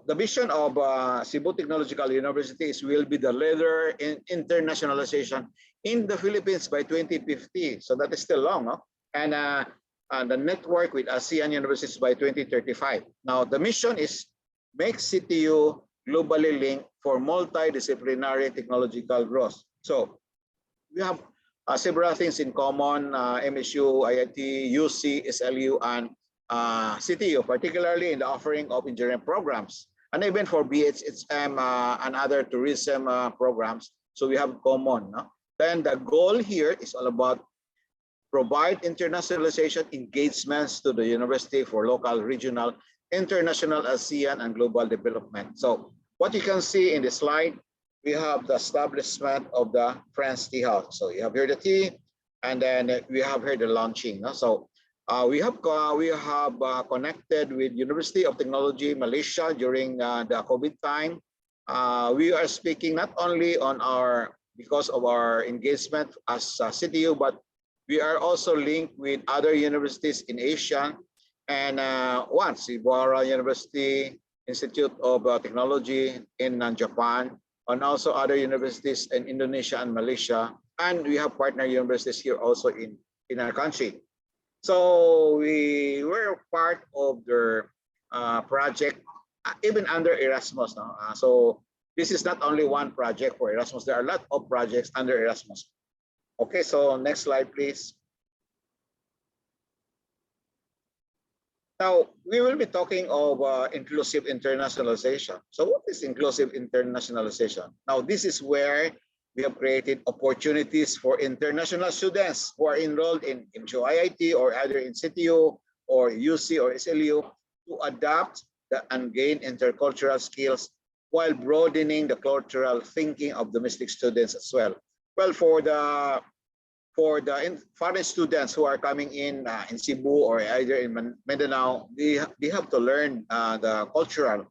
the vision of Cebu Technological University is will be the leader in internationalization in the Philippines by 2050. So that is still long, no? And the network with ASEAN universities by 2035. Now the mission is make CTU globally linked for multidisciplinary technological growth. So we have several things in common, MSU, IIT, UC, SLU, and CTU, particularly in the offering of engineering programs, and even for BHSM and other tourism programs. So we have common. No? Then the goal here is all about provide internationalization engagements to the university for local, regional, international, ASEAN, and global development. So what you can see in the slide, we have the establishment of the Friends Tea House. So you have here the tea, and then we have here the launching. No? So we have connected with University of Technology Malaysia during the COVID time. We are speaking not only on because of our engagement as CTU, but we are also linked with other universities in Asia, and one, Cebu University, Institute of Technology in Japan, and also other universities in Indonesia and Malaysia. And we have partner universities here also in our country. So we were part of their project, even under Erasmus. No? So this is not only one project for Erasmus. There are a lot of projects under Erasmus. Okay, so next slide, please. Now, we will be talking of inclusive internationalization. So what is inclusive internationalization? Now, this is where we have created opportunities for international students who are enrolled in MSU IIT or either in CTU or UC or SLU to adapt and gain intercultural skills while broadening the cultural thinking of domestic students as well. Well, for the foreign students who are coming in Cebu or either in Mindanao, they have to learn the cultural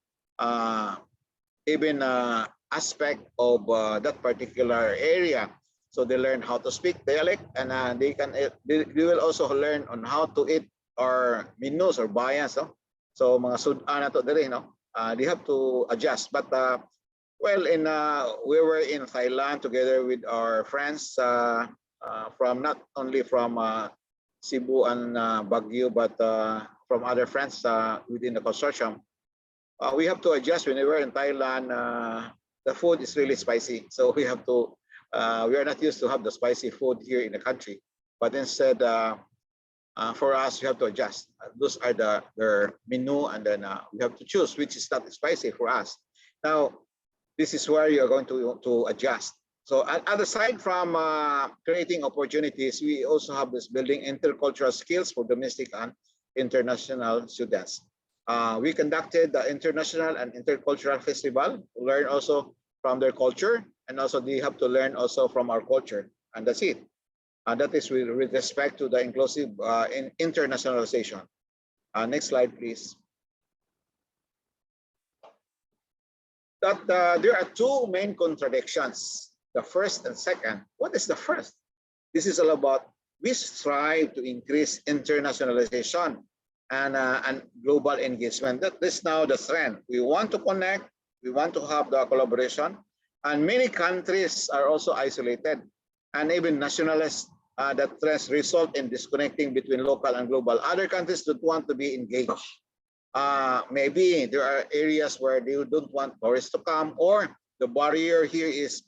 aspect of that particular area. So they learn how to speak dialect, and they will also learn on how to eat our menus or bayans. No? So mga sudan na to diri, no? They have to adjust. But well, we were in Thailand together with our friends from not only from Cebu and Baguio, but from other friends within the consortium. We have to adjust when we were in Thailand. The food is really spicy, so we have to. We are not used to have the spicy food here in the country, but instead, for us, we have to adjust. Those are their menu, and then we have to choose which is not spicy for us. Now, this is where you are going to adjust. So, aside from creating opportunities, we also have this building intercultural skills for domestic and international students. We conducted the international and intercultural festival to learn also from their culture, and also they have to learn also from our culture, and that's it. That is with respect to the inclusive internationalization. Next slide, please. That there are two main contradictions, the first and second. What is the first? This is all about we strive to increase internationalization and global engagement. That is now the trend. We want to connect, we want to have the collaboration, and many countries are also isolated, and even nationalists that trends result in disconnecting between local and global. Other countries don't want to be engaged. Maybe there are areas where they don't want tourists to come, or the barrier here is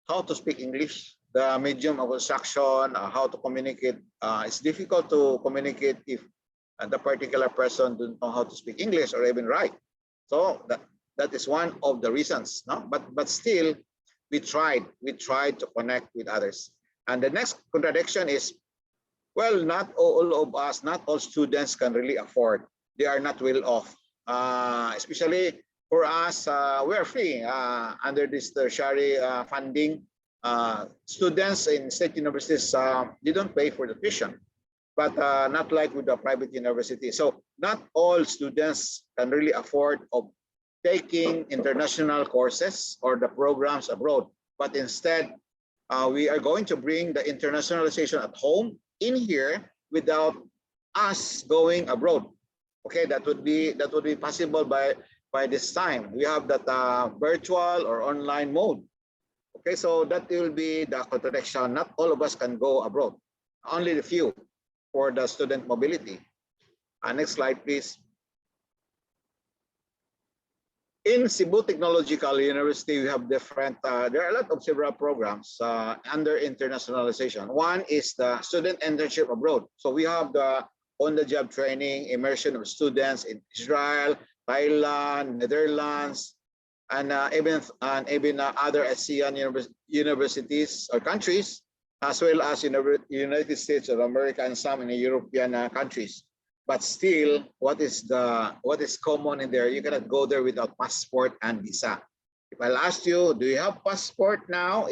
how to speak English, the medium of instruction, how to communicate. It's difficult to communicate if the particular person doesn't know how to speak English or even write. So that is one of the reasons. No, but still, we tried to connect with others. And the next contradiction is, well, not all of us, not all students can really afford. They are not well off. Especially for us, we are free under this tertiary funding. Students in state universities, they don't pay for the tuition, but not like with the private university. So not all students can really afford of taking international courses or the programs abroad, but instead, we are going to bring the internationalization at home in here without us going abroad. Okay, that would be possible by this time. We have that virtual or online mode. Okay, so that will be the contradiction. Not all of us can go abroad. Only the few for the student mobility. Next slide, please. In Cebu Technological University, we have different, there are a lot of several programs under internationalization. One is the student internship abroad. So we have the on-the-job training, immersion of students in Israel, Thailand, Netherlands, and even other ASEAN universities or countries, as well as United States of America and some in the European countries. But still, what is common in there? You cannot go there without passport and visa. If I'll ask you, do you have passport now?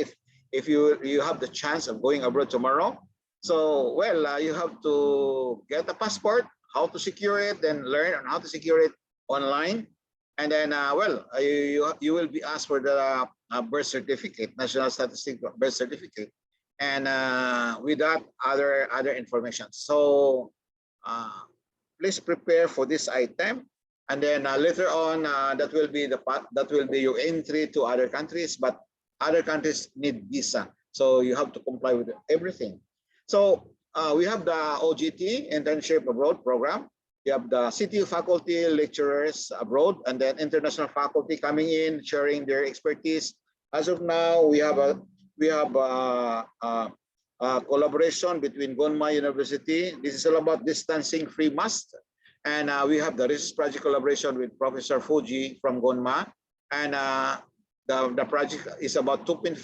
If you have the chance of going abroad tomorrow, so well, you have to get a passport, how to secure it, then learn on how to secure it online, and then well, you will be asked for the birth certificate, national statistic birth certificate, and with that other information. So. Please prepare for this item, and then later on, that will be your entry to other countries. But other countries need visa, so you have to comply with everything. So we have the OGT, Internship Abroad program. You have the CTU faculty, lecturers abroad, and then international faculty coming in, sharing their expertise. As of now, we have collaboration between Gonma University. This is all about distancing free masks. And we have the research project collaboration with Professor Fuji from Gonma. And the project is about 2.5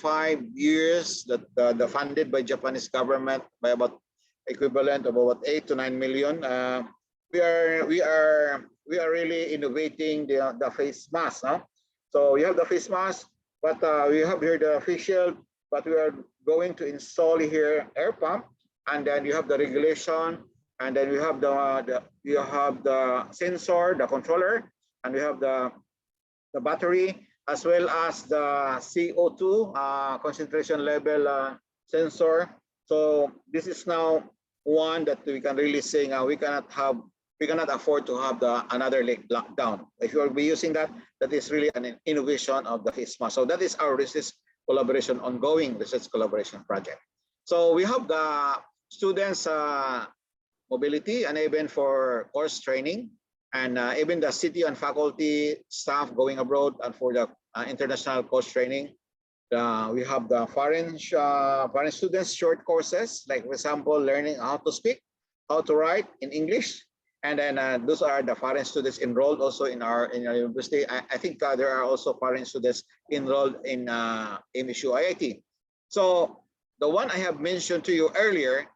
years that funded by Japanese government by about equivalent of about 8 to 9 million. We are really innovating the face mask. Huh? So you have the face mask, but we have here the face shield, but we are going to install here air pump, and then you have the regulation, and then you have the sensor, the controller, and we have the battery, as well as the CO2 concentration level sensor. So this is now one that we can really say we cannot afford to have another lockdown. If you will be using that, that is really an innovation of the face mask. So that is our research collaboration, ongoing research collaboration project. So we have the students mobility and even for course training, and even the city and faculty staff going abroad, and for the international course training. We have the foreign students short courses, like for example, learning how to speak, how to write in English. And then those are the foreign students enrolled also in our university. I think there are also foreign students enrolled in MSU IIT. So the one I have mentioned to you earlier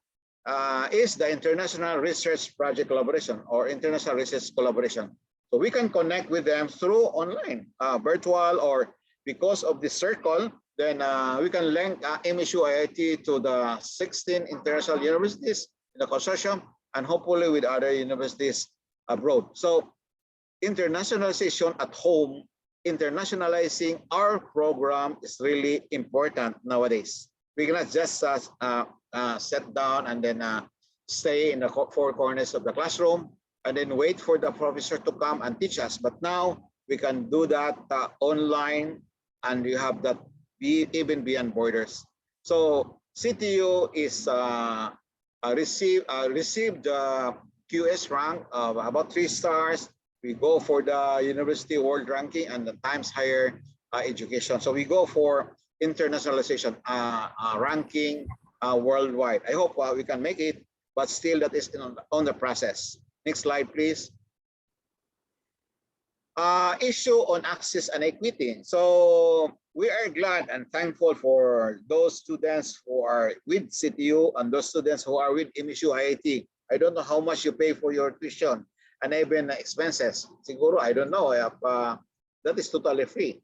is the International Research Project Collaboration or International Research Collaboration. So we can connect with them through online, virtual, or because of the circle, Then we can link MSU IIT to the 16 international universities in the consortium, and hopefully with other universities abroad. So internationalization at home, internationalizing our program is really important nowadays. We cannot just sit down and then stay in the four corners of the classroom and then wait for the professor to come and teach us. But now we can do that online, and you have that even beyond borders. So CTU is received QS rank of about 3 stars. We go for the University World Ranking and the Times Higher Education. So we go for internationalization ranking worldwide. I hope we can make it, but still that is on the process. Next slide, please. Issue on access and equity. So we are glad and thankful for those students who are with CTU and those students who are with MSU IIT. I don't know how much you pay for your tuition and even expenses. Siguro, I don't know. That is totally free.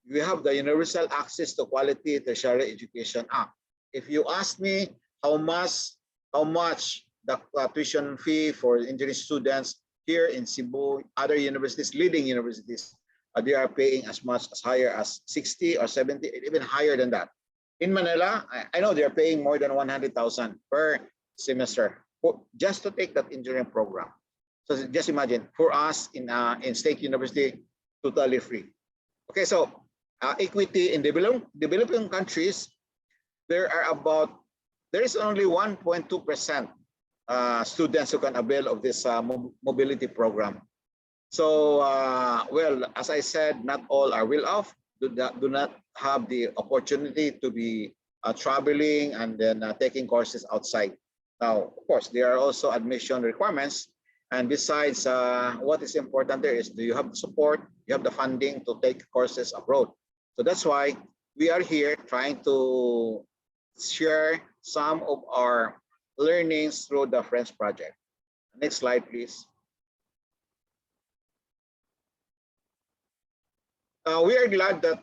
We have the Universal Access to Quality Tertiary Education Act. If you ask me how much the tuition fee for engineering students here in Cebu, other universities, leading universities, they are paying as much as higher as 60 or 70, even higher than that. In Manila, I know they're paying more than 100,000 per semester just to take that engineering program. So just imagine, for us in State University, totally free. Okay, so equity in developing countries, there is only 1.2% students who can avail of this mobility program. So, well, as I said, not all are well off, do not have the opportunity to be traveling and then taking courses outside. Now, of course, there are also admission requirements. And besides, what is important there is, do you have the support, you have the funding to take courses abroad. So that's why we are here trying to share some of our learnings through the French project. Next slide, please. We are glad that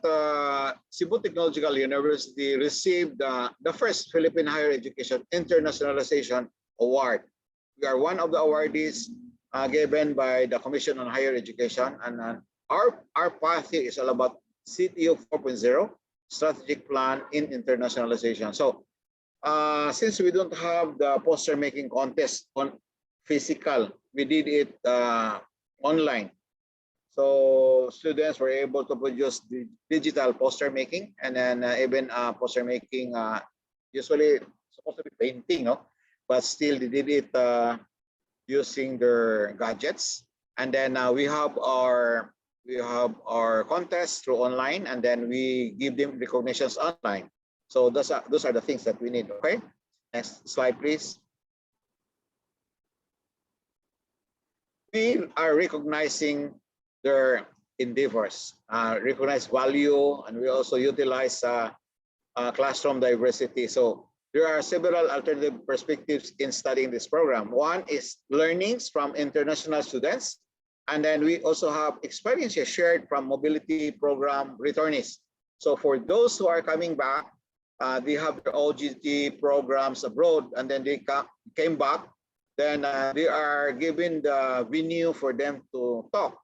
Cebu Technological University received the first Philippine Higher Education Internationalization Award. We are one of the awardees given by the Commission on Higher Education, and our path here is all about CTU 4.0, Strategic Plan in Internationalization. So since we don't have the poster making contest on physical, we did it online. So students were able to produce the digital poster making, and then even poster making, usually supposed to be painting, no? But still they did it using their gadgets. And then we have our contest through online, and then we give them recognitions online. So those are the things that we need. Okay, next slide, please. We are recognizing their endeavors, recognize value, and we also utilize classroom diversity. So there are several alternative perspectives in studying this program. One is learnings from international students, and then we also have experiences shared from mobility program returnees. So for those who are coming back, they have their OGT programs abroad, and then they came back, then they are given the venue for them to talk,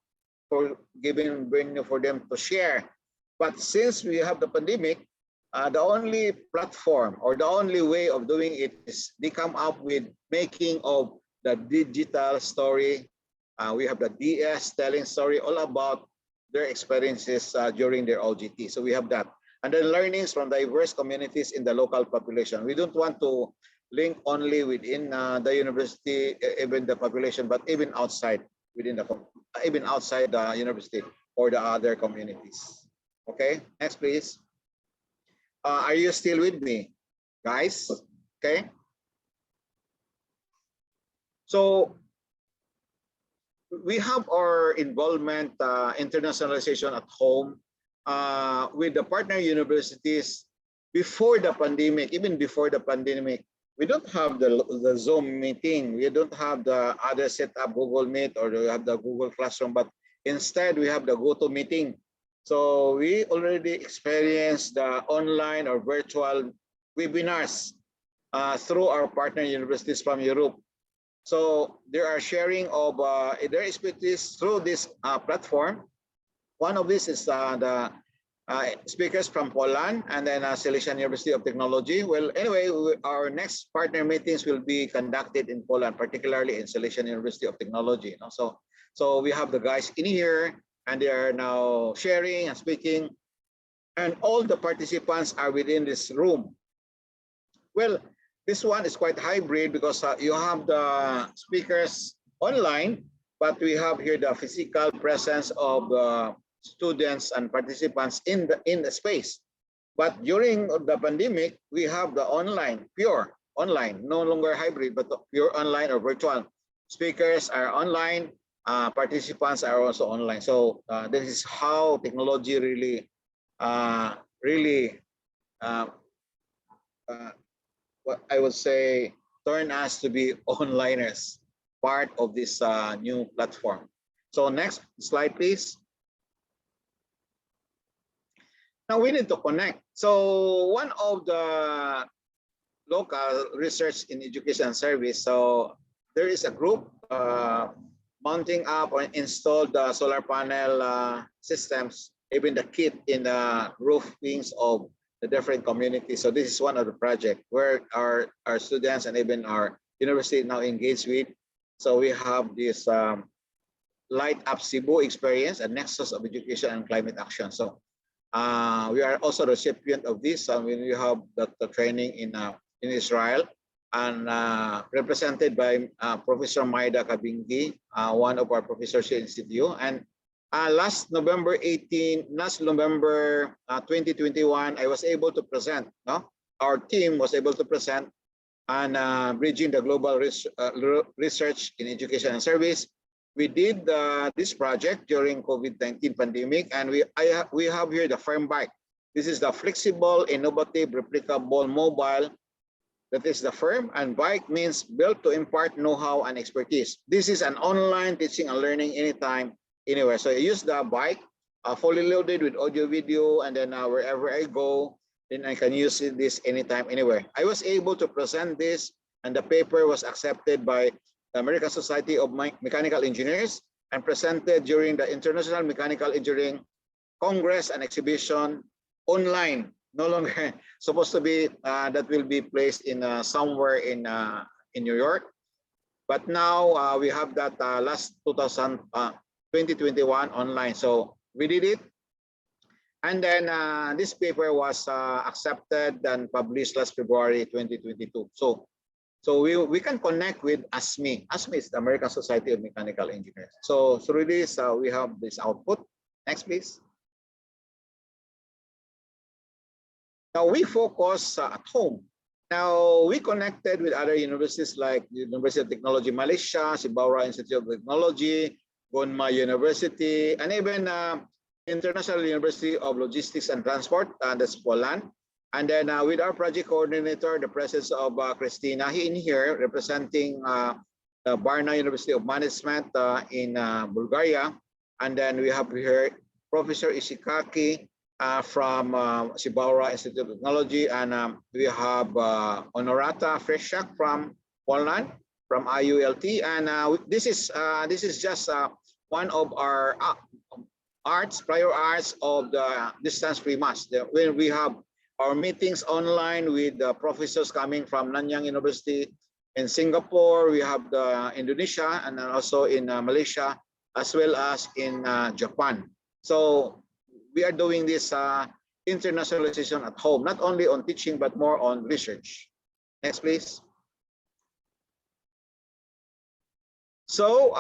for giving venue for them to share. But since we have the pandemic, the only platform or the only way of doing it is they come up with making of the digital story. We have the DS telling story all about their experiences during their OGT. So we have that. And then learnings from diverse communities in the local population. We don't want to link only within the university, even the population, but even outside outside the university or the other communities. Okay, next please. Are you still with me, guys? Okay. So we have our involvement, internationalization at home with the partner universities before the pandemic, even before the pandemic. We don't have the Zoom meeting. We don't have the other setup, Google Meet, or we have the Google Classroom, but instead we have the GoToMeeting. So we already experienced the online or virtual webinars through our partner universities from Europe. So there are sharing of their expertise through this platform. One of these is the speakers from Poland and then Silesian University of Technology. Well, anyway, our next partner meetings will be conducted in Poland, particularly in Silesian University of Technology. You know? So we have the guys in here and they are now sharing and speaking, and all the participants are within this room. Well, this one is quite hybrid because you have the speakers online, but we have here the physical presence of students and participants in the space. But during the pandemic, we have the online, pure online, no longer hybrid, but pure online or virtual. Speakers are online, participants are also online. So this is how technology really, what I would say, turn us to be onliners, part of this new platform. So next slide, please. Now we need to connect. So one of the local research in education service, so there is a group mounting up or install the solar panel systems, even the kit in the roofings of the different communities. So this is one of the projects where our students and even our university now engaged with. So we have this Light Up Cebu experience, a nexus of education and climate action. So we are also recipient of this. When we have the training in Israel and represented by Professor Maida Kabingi, one of our professors here in CTU. And last November 2021, I was able to present. No, our team was able to present on bridging the global research in education and service. We did this project during COVID-19 pandemic, and we have here the firm bike. This is the flexible, innovative, replicable, mobile. That is the firm, and bike means built to impart know-how and expertise. This is an online teaching and learning anytime, anywhere. So I use the bike, fully loaded with audio, video, and then wherever I go, then I can use this anytime, anywhere. I was able to present this, and the paper was accepted by the American Society of Mechanical Engineers and presented during the International Mechanical Engineering Congress and Exhibition online. No longer supposed to be that will be placed in somewhere in New York, but now we have that last 2021 online. So we did it, and then this paper was accepted and published last February 2022. So we can connect with ASME. ASME is the American Society of Mechanical Engineers. So through this, we have this output. Next, please. Now we focus at home. Now we connected with other universities like the University of Technology Malaysia, Cebu Institute of Technology, Gonma University, and even International University of Logistics and Transport, that's Poland. And then with our project coordinator, the presence of Christina in here, representing the Varna University of Management in Bulgaria. And then we have here Professor Ishikaki from Cebu Institute of Technology, and we have Honorata Freshak from Poland, from IULT. And this is just one of our prior arts of the distance-free mass. When we have our meetings online with the professors coming from Nanyang University in Singapore, we have the Indonesia, and then also in Malaysia, as well as in Japan. So we are doing this internationalization at home, not only on teaching, but more on research. Next, please. So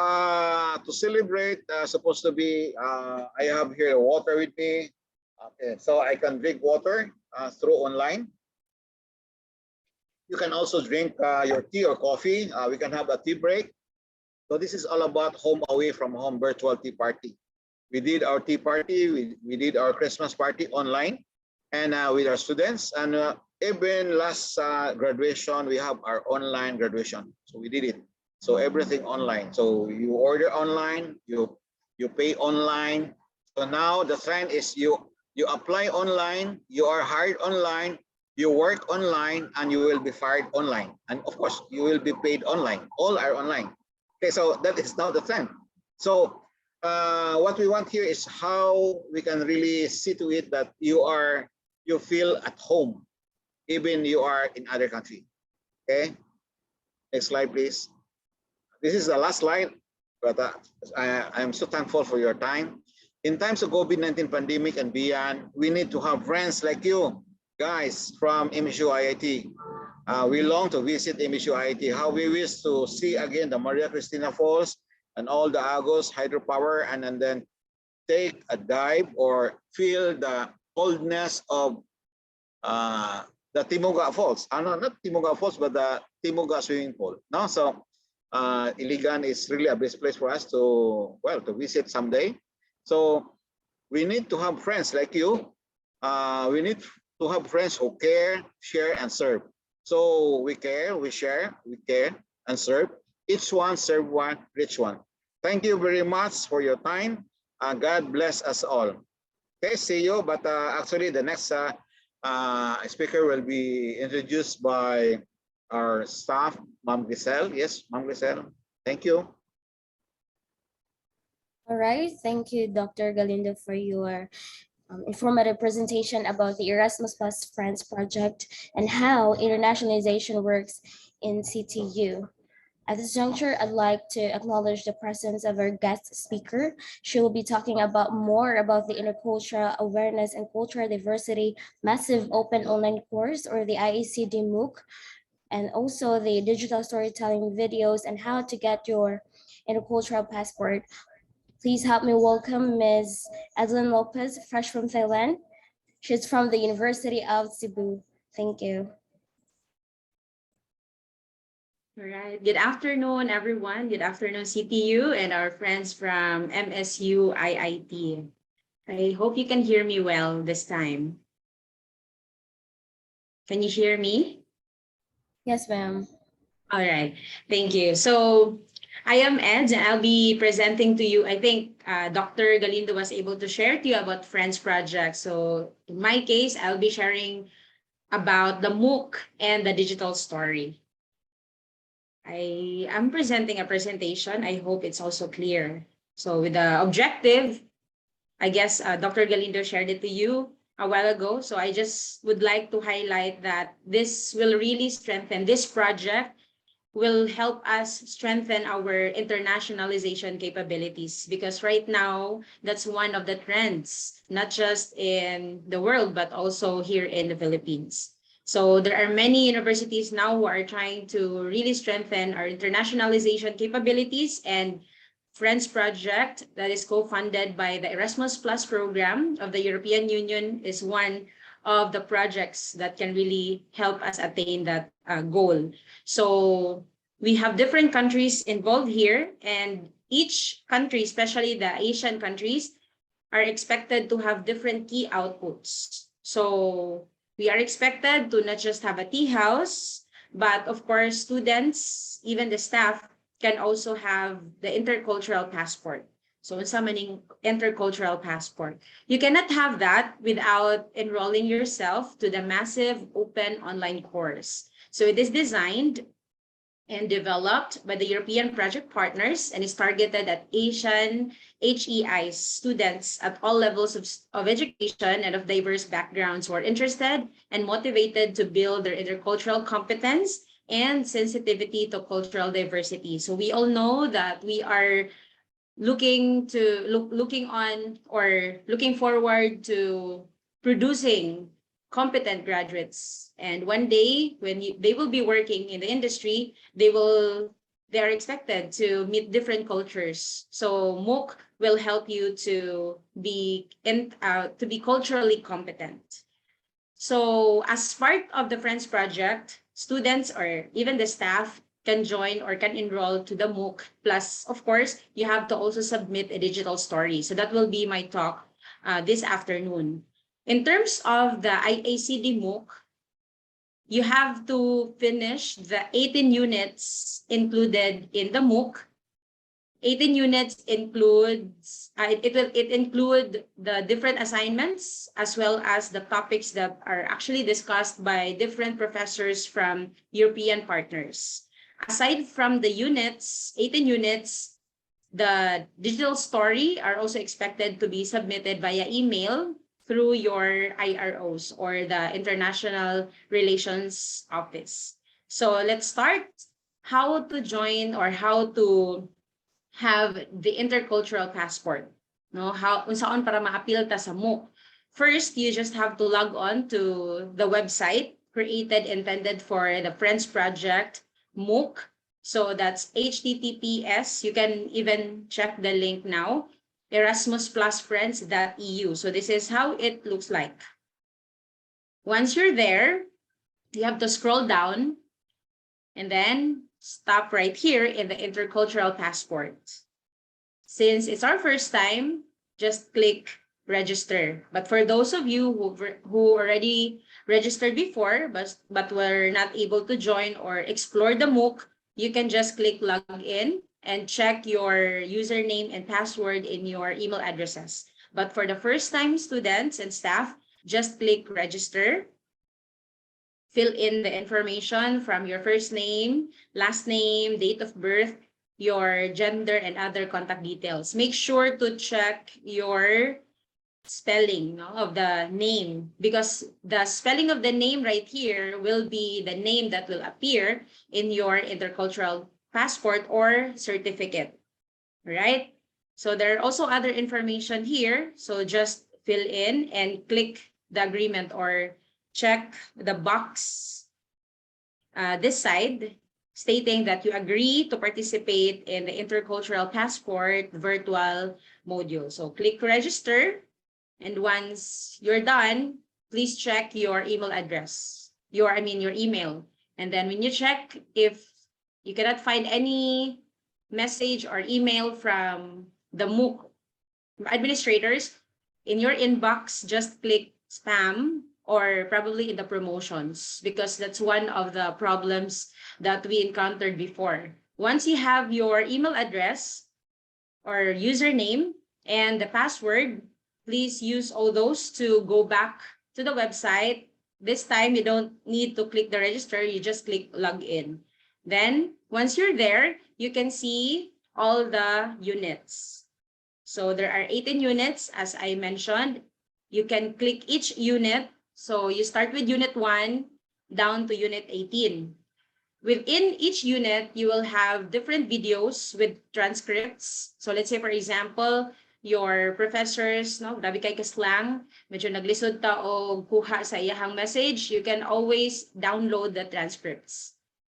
to celebrate, supposed to be, I have here water with me. Okay, so I can drink water through online. You can also drink your tea or coffee. We can have a tea break. So this is all about home away from home virtual tea party. We did our tea party, we did our Christmas party online, and with our students. And even last graduation, we have our online graduation. So we did it. So everything online. So you order online, you pay online. So now the trend is you apply online, you are hired online, you work online, and you will be fired online. And of course, you will be paid online. All are online. Okay, so that is now the trend. So what we want here is how we can really see to it that you feel at home, even you are in other country. Okay, next slide, please. This is the last slide, but I am so thankful for your time. In times of COVID-19 pandemic and beyond, we need to have friends like you guys from MSU IIT. We long to visit MSU IIT. How we wish to see again the Maria Cristina Falls and all the Agos hydropower, and then take a dive or feel the coldness of the Timuga Falls. No, not Timuga Falls, but the Timuga swimming pool. No, so Iligan is really a best place for us to visit someday. So we need to have friends like you. We need to have friends who care, share, and serve. So we care, we share, we care, and serve. Each one serve one, reach one. Thank you very much for your time. God bless us all. Okay, see you. But actually, the next speaker will be introduced by our staff, Ma'am Grisel. Yes, Ma'am Grisel. Thank you. All right, thank you, Dr. Galindo, for your informative presentation about the Erasmus Plus Friends project and how internationalization works in CTU. At this juncture, I'd like to acknowledge the presence of our guest speaker. She will be talking about more about the Intercultural Awareness and Cultural Diversity Massive Open Online Course, or the IACD MOOC, and also the digital storytelling videos and how to get your intercultural passport. Please help me welcome Ms. Evelyn Lopez, fresh from Thailand. She's from the University of Cebu. Thank you. All right. Good afternoon, everyone. Good afternoon, CTU and our friends from MSU IIT. I hope you can hear me well this time. Can you hear me? Yes, ma'am. All right. Thank you. So I am Ed, and I'll be presenting to you. I think Dr. Galindo was able to share to you about Friends Project. So in my case, I'll be sharing about the MOOC and the digital story. I am presenting a presentation. I hope it's also clear. So with the objective, I guess Dr. Galindo shared it to you a while ago. So I just would like to highlight that this will really strengthen, this project will help us strengthen our internationalization capabilities, because right now that's one of the trends, not just in the world, but also here in the Philippines. So there are many universities now who are trying to really strengthen our internationalization capabilities, and Friends Project that is co-funded by the Erasmus Plus program of the European Union is one of the projects that can really help us attain that goal. So we have different countries involved here, and each country, especially the Asian countries, are expected to have different key outputs. So we are expected to not just have a tea house, but of course, students, even the staff, can also have the intercultural passport. So summoning intercultural passport. You cannot have that without enrolling yourself to the massive open online course. So it is designed and developed by the European project partners and is targeted at Asian HEI students at all levels of education and of diverse backgrounds who are interested and motivated to build their intercultural competence and sensitivity to cultural diversity. So we all know that we are looking forward to producing competent graduates. And one day when they will be working in the industry, they are expected to meet different cultures. So MOOC will help you to be culturally competent. So as part of the Friends Project, students or even the staff can join or can enroll to the MOOC. Plus, of course, you have to also submit a digital story. So that will be my talk this afternoon. In terms of the IACD MOOC, you have to finish the 18 units included in the MOOC 18 units includes, it include the different assignments as well as the topics that are actually discussed by different professors from European partners. Aside from the units, 18 units, the digital story are also expected to be submitted via email through your IROs or the International Relations Office. So let's start how to join or how to have the intercultural passport. No, how unsaon para ma-appeal ta sa MOOC. First, you just have to log on to the website created intended for the Friends Project MOOC. So that's https. You can even check the link now. erasmusplusfriends.eu. So this is how it looks like. Once you're there, you have to scroll down and then stop right here in the intercultural passport. Since it's our first time, just click register. But for those of you who already registered before but were not able to join or explore the MOOC, you can just click login and check your username and password in your email addresses. But for the first time students and staff, just click register. Fill in the information from your first name, last name, date of birth, your gender, and other contact details. Make sure to check your spelling of the name, because the spelling of the name right here will be the name that will appear in your intercultural passport or certificate, right? So there are also other information here. So just fill in and click the agreement or check the box this side stating that you agree to participate in the intercultural passport virtual module. So click register, and once you're done, please check your email address, your email. And then when you check, if you cannot find any message or email from the MOOC administrators in your inbox, just click spam or probably in the promotions, because that's one of the problems that we encountered before. Once you have your email address or username and the password, please use all those to go back to the website. This time, you don't need to click the register, you just click login. Then, once you're there, you can see all the units. So there are 18 units, as I mentioned. You can click each unit. So you start with unit 1 down to unit 18. Within each unit, you will have different videos with transcripts. So let's say, for example, your professors, no, grabe kay kaslang, medyo naglisod ta o kuha sa iyahang message, you can always download the transcripts.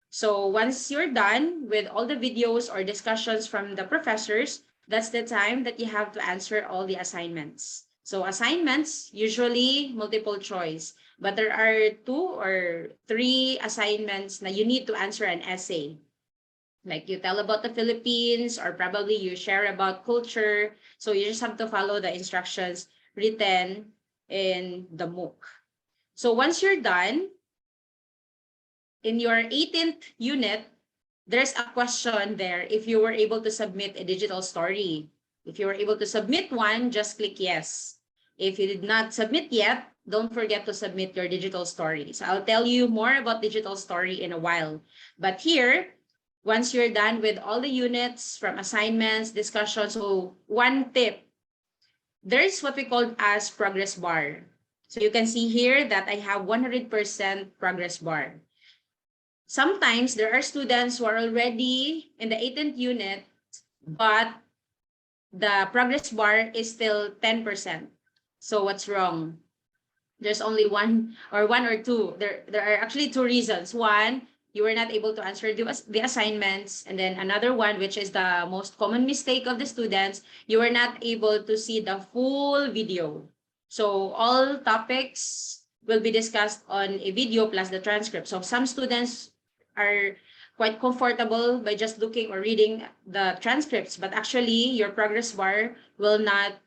So once you're done with all the videos or discussions from the professors, that's the time that you have to answer all the assignments. So assignments, usually multiple choice, but there are 2 or 3 assignments na you need to answer an essay. Like you tell about the Philippines, or probably you share about culture. So you just have to follow the instructions written in the MOOC. So once you're done, in your 18th unit, there's a question there if you were able to submit a digital story. If you were able to submit one, just click yes. If you did not submit yet, don't forget to submit your digital story. So I'll tell you more about digital story in a while. But here, once you're done with all the units from assignments, discussions, so one tip, there's what we call as progress bar. So you can see here that I have 100% progress bar. Sometimes there are students who are already in the 18th unit, but the progress bar is still 10%. So what's wrong? There's only one or 2. There are actually 2 reasons. One, you were not able to answer the assignments. And then another one, which is the most common mistake of the students, you were not able to see the full video. So all topics will be discussed on a video plus the transcript. So some students are quite comfortable by just looking or reading the transcripts, but actually your progress bar will not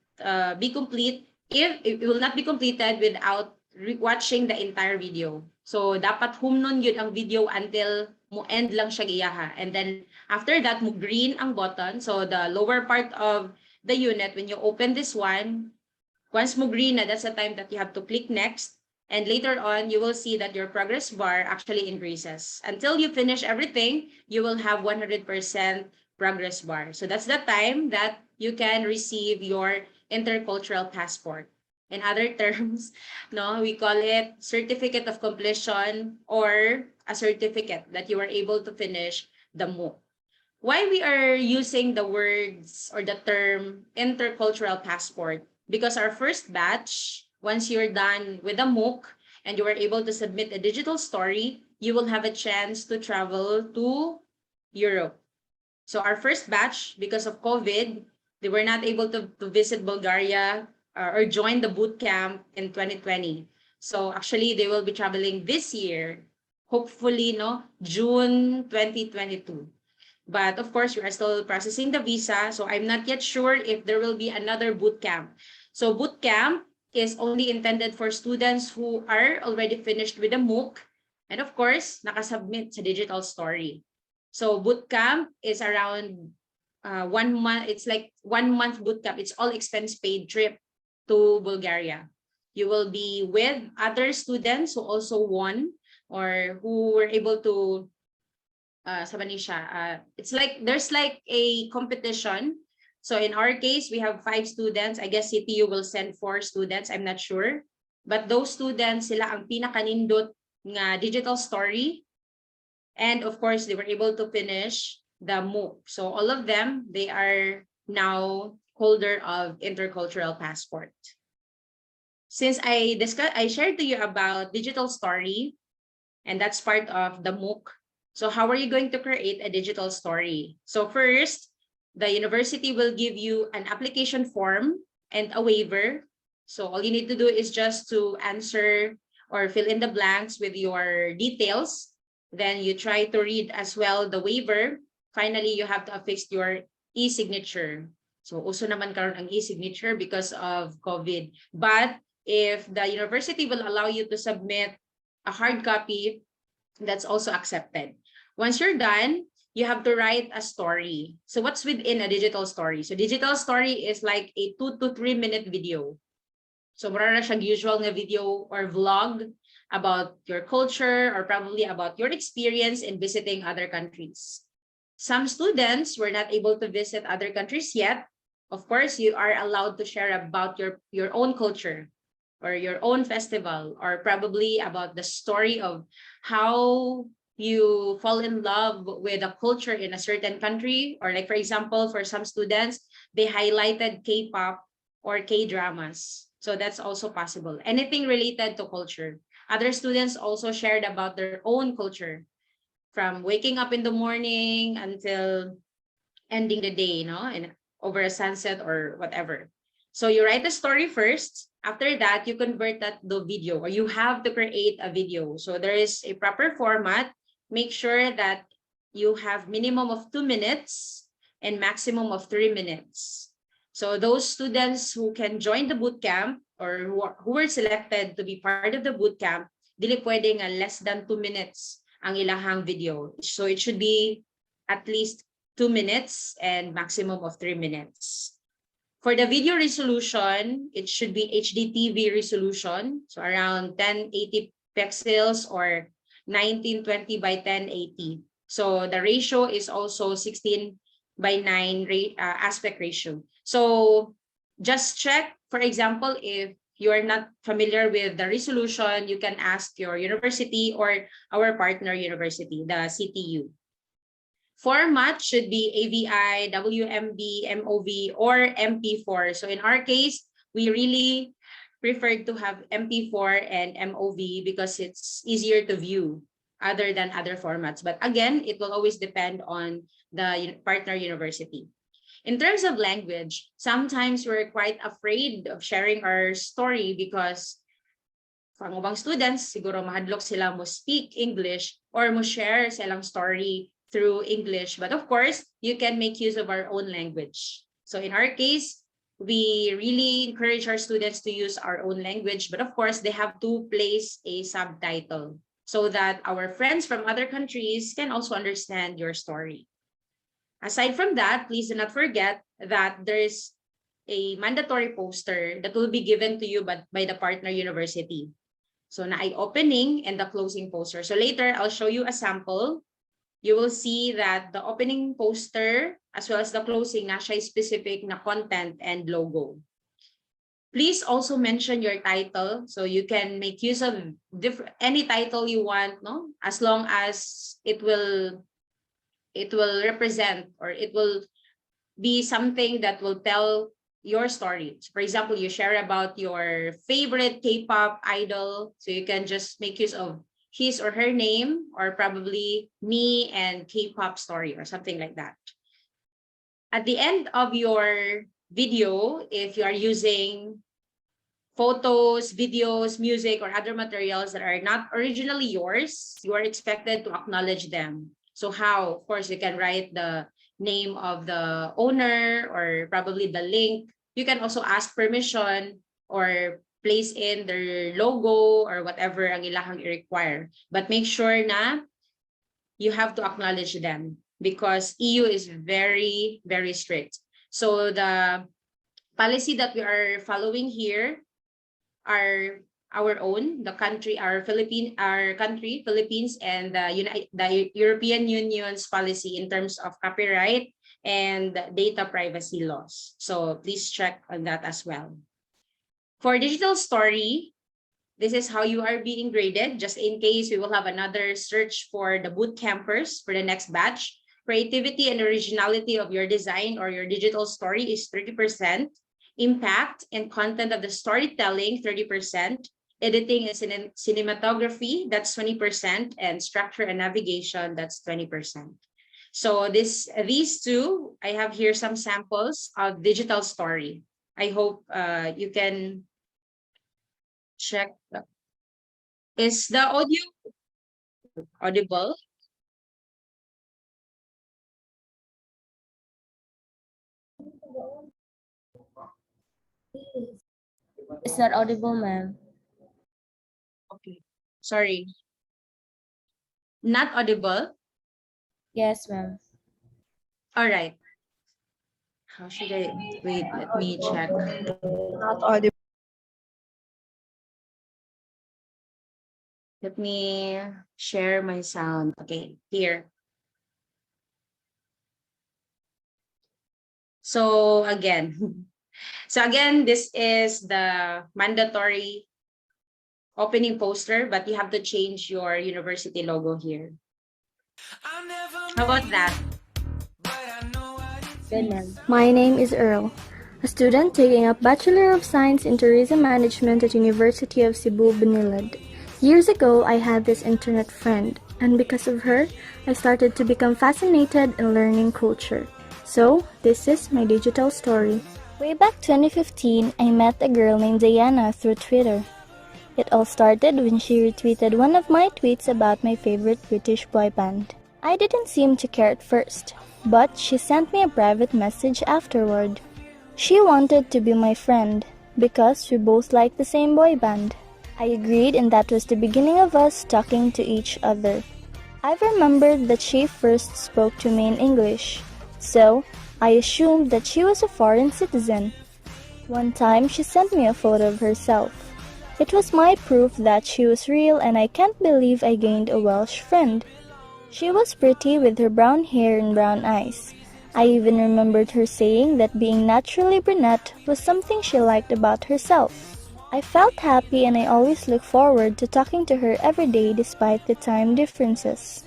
be complete if it will not be completed without watching the entire video. So dapat humnon yun ang video until mo end lang siya giyaha. And then after that, mo green ang button. So the lower part of the unit, when you open this one, once mo green na, that's the time that you have to click next. And later on, you will see that your progress bar actually increases. Until you finish everything, you will have 100% progress bar. So that's the time that you can receive your intercultural passport. In other terms, no, we call it certificate of completion or a certificate that you were able to finish the MOOC. Why we are using the words or the term intercultural passport? Because our first batch, once you're done with the MOOC and you were able to submit a digital story, you will have a chance to travel to Europe. So our first batch, because of COVID, they were not able to visit Bulgaria or join the boot camp in 2020. So actually, they will be traveling this year, hopefully, no, June 2022. But of course, we are still processing the visa. So I'm not yet sure if there will be another boot camp. So boot camp is only intended for students who are already finished with the MOOC. And of course, nakasubmit sa digital story. So boot camp is around 1 month. It's like 1 month boot camp. It's all expense paid trip to Bulgaria. You will be with other students who also won or who were able to it's like there's like a competition. So in our case, we have 5 students. I guess CTU will send 4 students. I'm not sure. But those students, sila ang pinakanindot nga digital story. And of course, they were able to finish the MOOC. So all of them, they are now holder of intercultural passport. Since I shared to you about digital story, and that's part of the MOOC. So how are you going to create a digital story? So first, the university will give you an application form and a waiver. So all you need to do is just to answer or fill in the blanks with your details. Then you try to read as well the waiver. Finally, you have to affix your e-signature. So uso naman karon ang e-signature because of COVID. But if the university will allow you to submit a hard copy, that's also accepted. Once you're done, you have to write a story. So what's within a digital story? So digital story is like a 2 to 3 minute video. So mura na siyang usual na video or vlog about your culture or probably about your experience in visiting other countries. Some students were not able to visit other countries yet. Of course, you are allowed to share about your own culture or your own festival or probably about the story of how you fall in love with a culture in a certain country, or like for example, for some students, they highlighted K-pop or K-dramas. So that's also possible. Anything related to culture. Other students also shared about their own culture from waking up in the morning until ending the day, and over a sunset or whatever. So you write the story first. After that, you convert that to video, or you have to create a video. So there is a proper format. Make sure that you have minimum of 2 minutes and maximum of 3 minutes. So those students who can join the bootcamp or who were selected to be part of the bootcamp, dili pwede nga less than 2 minutes ang ilahang video. So it should be at least 2 minutes and maximum of 3 minutes. For the video resolution, it should be HDTV resolution, so around 1080 pixels or 1920 by 1080. So the ratio is also 16 by 9 aspect ratio. So just check, for example, if you are not familiar with the resolution, you can ask your university or our partner university, the CTU. Format should be AVI, WMV, MOV, or MP4. So in our case, we really prefer to have MP4 and MOV because it's easier to view other than other formats. But again, it will always depend on the partner university. In terms of language, sometimes we're quite afraid of sharing our story because ang ubang students, siguro mahadlok sila mo speak English or mo share silang story through English. But of course, you can make use of our own language. So in our case, we really encourage our students to use our own language, but of course, they have to place a subtitle. so that our friends from other countries can also understand your story. Aside from that, please do not forget that there is a mandatory poster that will be given to you by the partner university. So na opening and the closing poster. So later, I'll show you a sample. You will see that the opening poster as well as the closing na siya specific na content and logo. Please also mention your title, so you can make use of any title you want, no? As long as it will represent, or it will be something that will tell your story. So for example, you share about your favorite K-pop idol, so you can just make use of his or her name, or probably me and K-pop story or something like that. At the end of your video, if you are using photos, videos, music, or other materials that are not originally yours, you are expected to acknowledge them. So how? Of course, you can write the name of the owner or probably the link. You can also ask permission or place in their logo or whatever ang ilahang i-require. But make sure na you have to acknowledge them, because EU is very, very strict. So the policy that we are following here are our own, the country, Philippines, and the European Union's policy in terms of copyright and data privacy laws. So please check on that as well. For digital story, this is how you are being graded. Just in case, we will have another search for the boot campers for the next batch. Creativity and originality of your design or your digital story is 30%. Impact and content of the storytelling, 30%. Editing and cinematography, that's 20%. And structure and navigation, that's 20%. So these two, I have here some samples of digital story. I hope you can check. Is the audio audible? It's not audible, ma'am. Okay, sorry. Not audible? Yes, ma'am. All right. How should I wait? Let me check. Not audible. Let me share my sound. Okay, here. So again, this is the mandatory opening poster, but you have to change your university logo here. How about that? Good, ma'am. My name is Earl, a student taking up Bachelor of Science in Tourism Management at University of Cebu, Benilad. Years ago, I had this internet friend, and because of her, I started to become fascinated in learning culture. So, this is my digital story. Way back 2015, I met a girl named Diana through Twitter. It all started when she retweeted one of my tweets about my favorite British boy band. I didn't seem to care at first, but she sent me a private message afterward. She wanted to be my friend because we both liked the same boy band. I agreed, and that was the beginning of us talking to each other. I've remembered that she first spoke to me in English, so I assumed that she was a foreign citizen. One time, she sent me a photo of herself. It was my proof that she was real, and I can't believe I gained a Welsh friend. She was pretty with her brown hair and brown eyes. I even remembered her saying that being naturally brunette was something she liked about herself. I felt happy, and I always look forward to talking to her every day despite the time differences.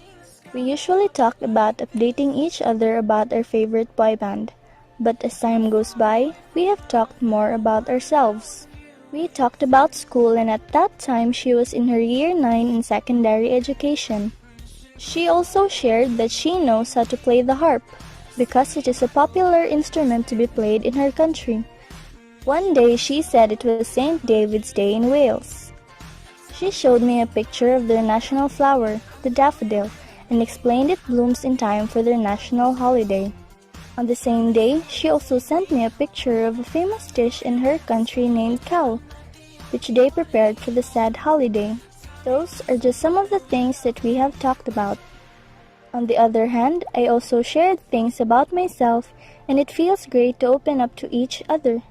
We usually talk about updating each other about our favorite boy band, but as time goes by, we have talked more about ourselves. We talked about school, and at that time she was in her year 9 in secondary education. She also shared that she knows how to play the harp because it is a popular instrument to be played in her country. One day she said it was St. David's Day in Wales. She showed me a picture of their national flower, the daffodil, and explained it blooms in time for their national holiday. On the same day, she also sent me a picture of a famous dish in her country named cow, which they prepared for the said holiday. Those are just some of the things that we have talked about. On the other hand, I also shared things about myself, and it feels great to open up to each other.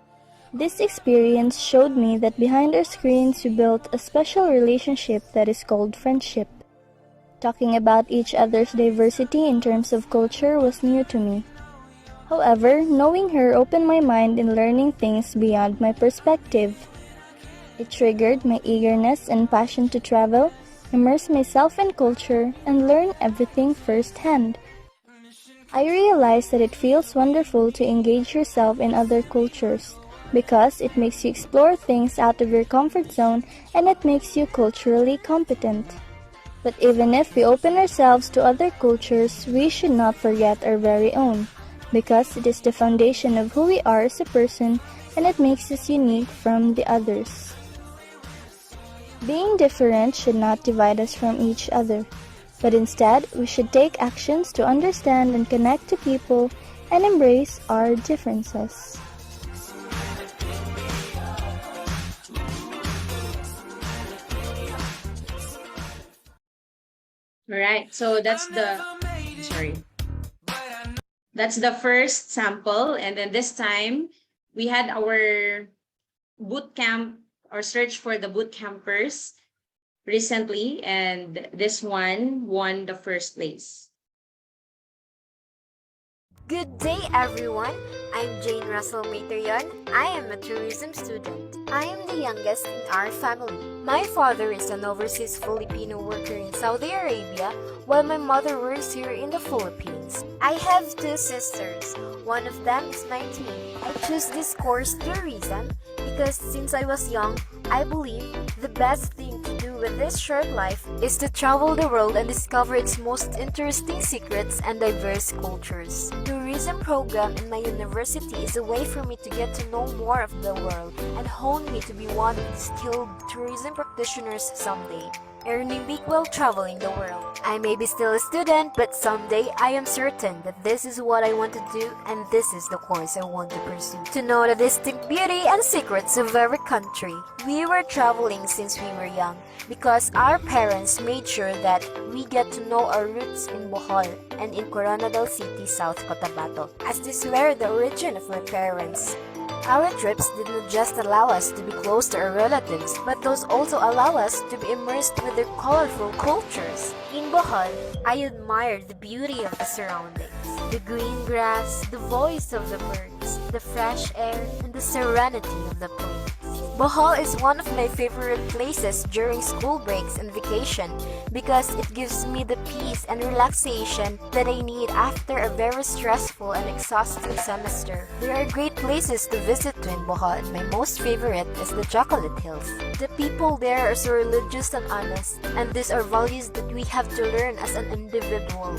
This experience showed me that behind our screens we built a special relationship that is called friendship. Talking about each other's diversity in terms of culture was new to me. However, knowing her opened my mind in learning things beyond my perspective. It triggered my eagerness and passion to travel, immerse myself in culture, and learn everything firsthand. I realized that it feels wonderful to engage yourself in other cultures because it makes you explore things out of your comfort zone and it makes you culturally competent. But even if we open ourselves to other cultures, we should not forget our very own, because it is the foundation of who we are as a person and it makes us unique from the others. Being different should not divide us from each other, but instead we should take actions to understand and connect to people and embrace our differences. All right, so that's the first sample, and then this time we had our boot camp or search for the boot campers recently, and this one won the first place. Good day, everyone. I'm Jane Russell Materion. I am a tourism student. I am the youngest in our family. My father is an overseas Filipino worker in Saudi Arabia, while my mother works here in the Philippines. I have two sisters. One of them is 19. I chose this course tourism because since I was young, I believe the best thing to do with this short life is to travel the world and discover its most interesting secrets and diverse cultures. Tourism program in my university is a way for me to get to know more of the world and hone me to be one of the skilled tourism practitioners someday, earning big while traveling the world. I may be still a student, but someday I am certain that this is what I want to do and this is the course I want to pursue. To know the distinct beauty and secrets of every country. We were traveling since we were young because our parents made sure that we get to know our roots in Bohol and in Coronadal City, South Cotabato, as this were the origin of my parents. Our trips did not just allow us to be close to our relatives, but those also allow us to be immersed with their colorful cultures. In Bohol, I admired the beauty of the surroundings, the green grass, the voice of the birds, the fresh air, and the serenity of the place. Bohol is one of my favorite places during school breaks and vacation because it gives me the peace and relaxation that I need after a very stressful and exhausting semester. There are great places to visit in Bohol, and my most favorite is the Chocolate Hills. The people there are so religious and honest, and these are values that we have to learn as an individual.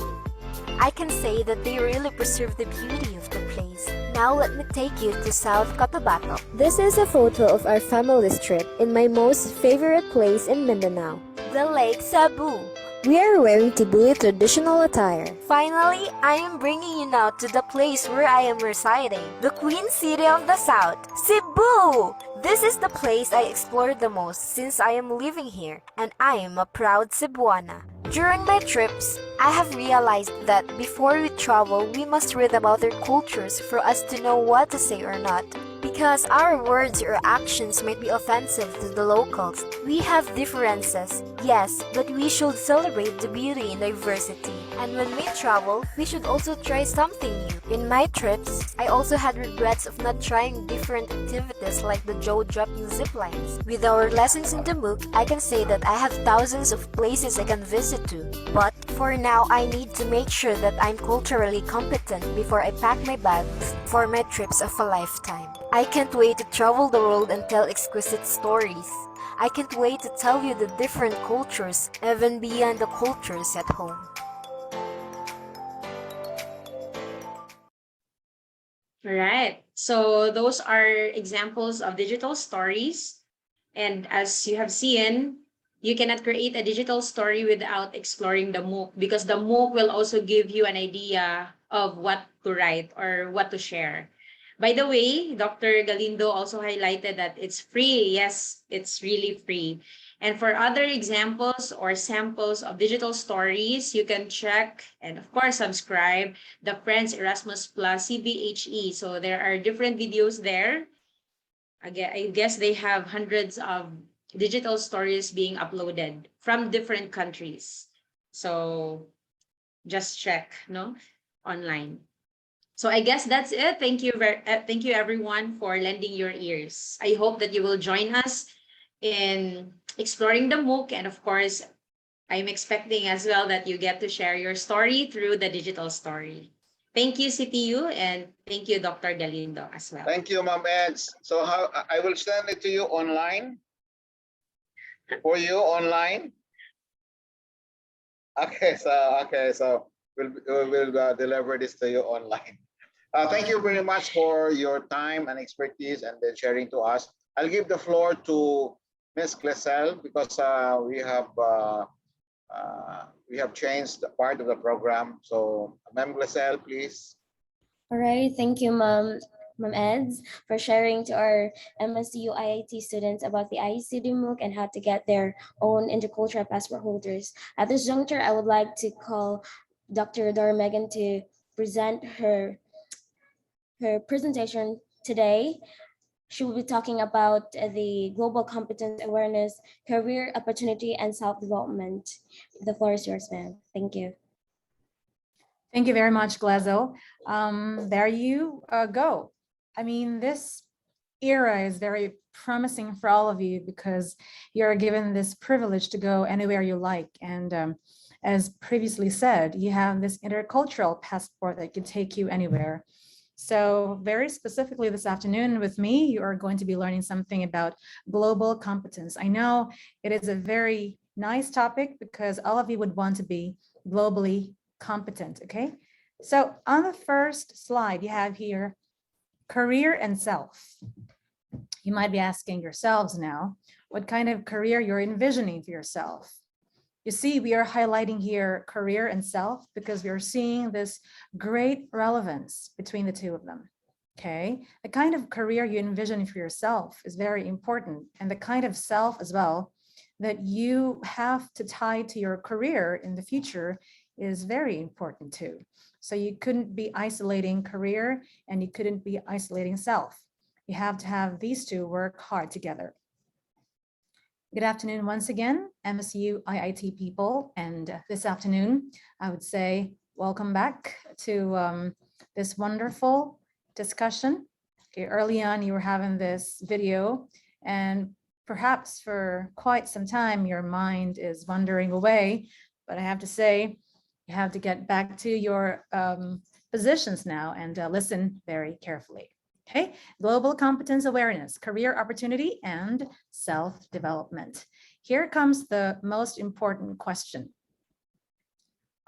I can say that they really preserve the beauty of the place. Now let me take you to South Cotabato. This is a photo of our family's trip in my most favorite place in Mindanao, the Lake Cebu. We are wearing Tibuli traditional attire. Finally, I am bringing you now to the place where I am residing, the Queen City of the South, Cebu! This is the place I explored the most since I am living here, and I am a proud Cebuana. During my trips, I have realized that before we travel, we must read about their cultures for us to know what to say or not. Because our words or actions might be offensive to the locals. We have differences, yes, but we should celebrate the beauty in diversity. And when we travel, we should also try something new. In my trips, I also had regrets of not trying different activities like the jaw-dropping zip lines. With our lessons in the MOOC, I can say that I have thousands of places I can visit to. But for now, I need to make sure that I'm culturally competent before I pack my bags for my trips of a lifetime. I can't wait to travel the world and tell exquisite stories. I can't wait to tell you the different cultures, even beyond the cultures at home. All right, so those are examples of digital stories. And as you have seen, you cannot create a digital story without exploring the MOOC, because the MOOC will also give you an idea of what to write or what to share. By the way, Dr. Galindo also highlighted that it's free. Yes, it's really free. And for other examples or samples of digital stories, you can check and of course subscribe the Friends Erasmus Plus CBHE. So there are different videos there. Again, I guess they have hundreds of digital stories being uploaded from different countries. So just check, no, online. So I guess that's it. Thank you everyone for lending your ears. I hope that you will join us in exploring the MOOC, and of course, I'm expecting as well that you get to share your story through the digital story. Thank you, CTU, and thank you, Dr. Galindo, as well. Thank you, Ma'am Eds. So how I will send it to you online. For you online. Okay, so we'll deliver this to you online. Thank you very much for your time and expertise and then sharing to us. I'll give the floor to Ms. Glessel because we have changed the part of the program. So, Ma'am Glessel, please. All right, thank you, Ma'am Eds, for sharing to our MSU IIT students about the IECD MOOC and how to get their own intercultural passport holders. At this juncture, I would like to call Dr. Dora Megan to present her presentation today. She will be talking about the global competence awareness, career opportunity, and self-development. The floor is yours, ma'am. Thank you. Thank you very much, Glezel. There you go. I mean, this era is very promising for all of you because you're given this privilege to go anywhere you like. And as previously said, you have this intercultural passport that can take you anywhere. So very specifically this afternoon with me, you are going to be learning something about global competence. I know it is a very nice topic because all of you would want to be globally competent, okay? So on the first slide, you have here career and self. You might be asking yourselves now, what kind of career you're envisioning for yourself? You see, we are highlighting here career and self because we are seeing this great relevance between the two of them, okay? The kind of career you envision for yourself is very important, and the kind of self as well that you have to tie to your career in the future is very important too. So you couldn't be isolating career and you couldn't be isolating self. You have to have these two work hard together. Good afternoon once again, MSU IIT people. And this afternoon, I would say welcome back to this wonderful discussion. Okay, early on, you were having this video, and perhaps for quite some time, your mind is wandering away. But I have to say, you have to get back to your positions now and listen very carefully. Okay, global competence awareness, career opportunity, and self-development. Here comes the most important question.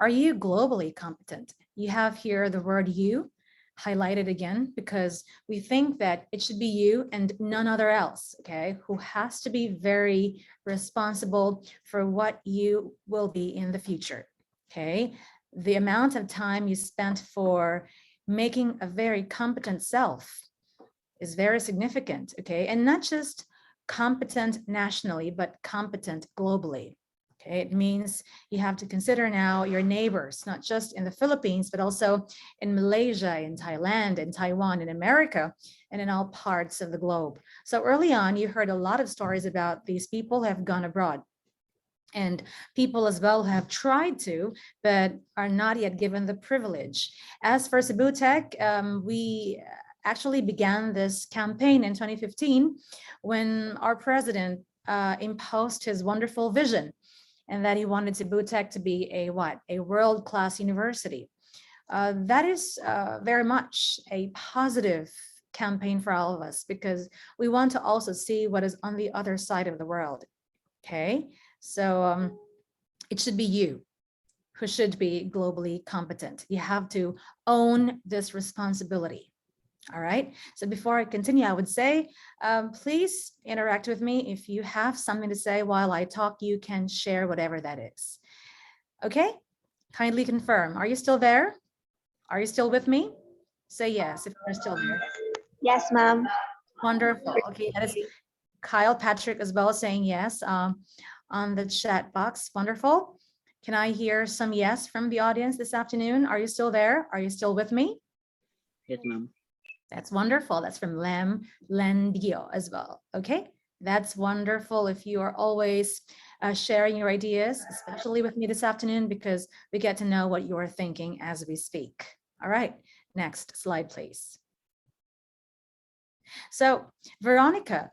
Are you globally competent? You have here the word you highlighted again because we think that it should be you and none other else, okay, who has to be very responsible for what you will be in the future, okay? The amount of time you spent for making a very competent self is very significant, okay? And not just competent nationally, but competent globally, okay? It means you have to consider now your neighbors, not just in the Philippines, but also in Malaysia, in Thailand, in Taiwan, in America, and in all parts of the globe. So early on, you heard a lot of stories about these people who have gone abroad, and people as well who have tried to, but are not yet given the privilege. As for Cebu Tech, we actually began this campaign in 2015 when our president imposed his wonderful vision, and that he wanted Cebu Tech to be a what? A world-class university. That is very much a positive campaign for all of us because we want to also see what is on the other side of the world, okay? So it should be you who should be globally competent. You have to own this responsibility. All right, so before I continue, I would say, please interact with me. If you have something to say while I talk, you can share whatever that is. Okay, kindly confirm. Are you still there? Are you still with me? Say yes if you're still there. Yes, ma'am. Wonderful. Okay, that is Kyle Patrick as well saying yes on the chat box. Wonderful. Can I hear some yes from the audience this afternoon? Are you still there? Are you still with me? Yes, ma'am. That's wonderful. That's from Lendio as well. Okay, that's wonderful if you are always sharing your ideas, especially with me this afternoon, because we get to know what you're thinking as we speak. All right, next slide, please. So Veronice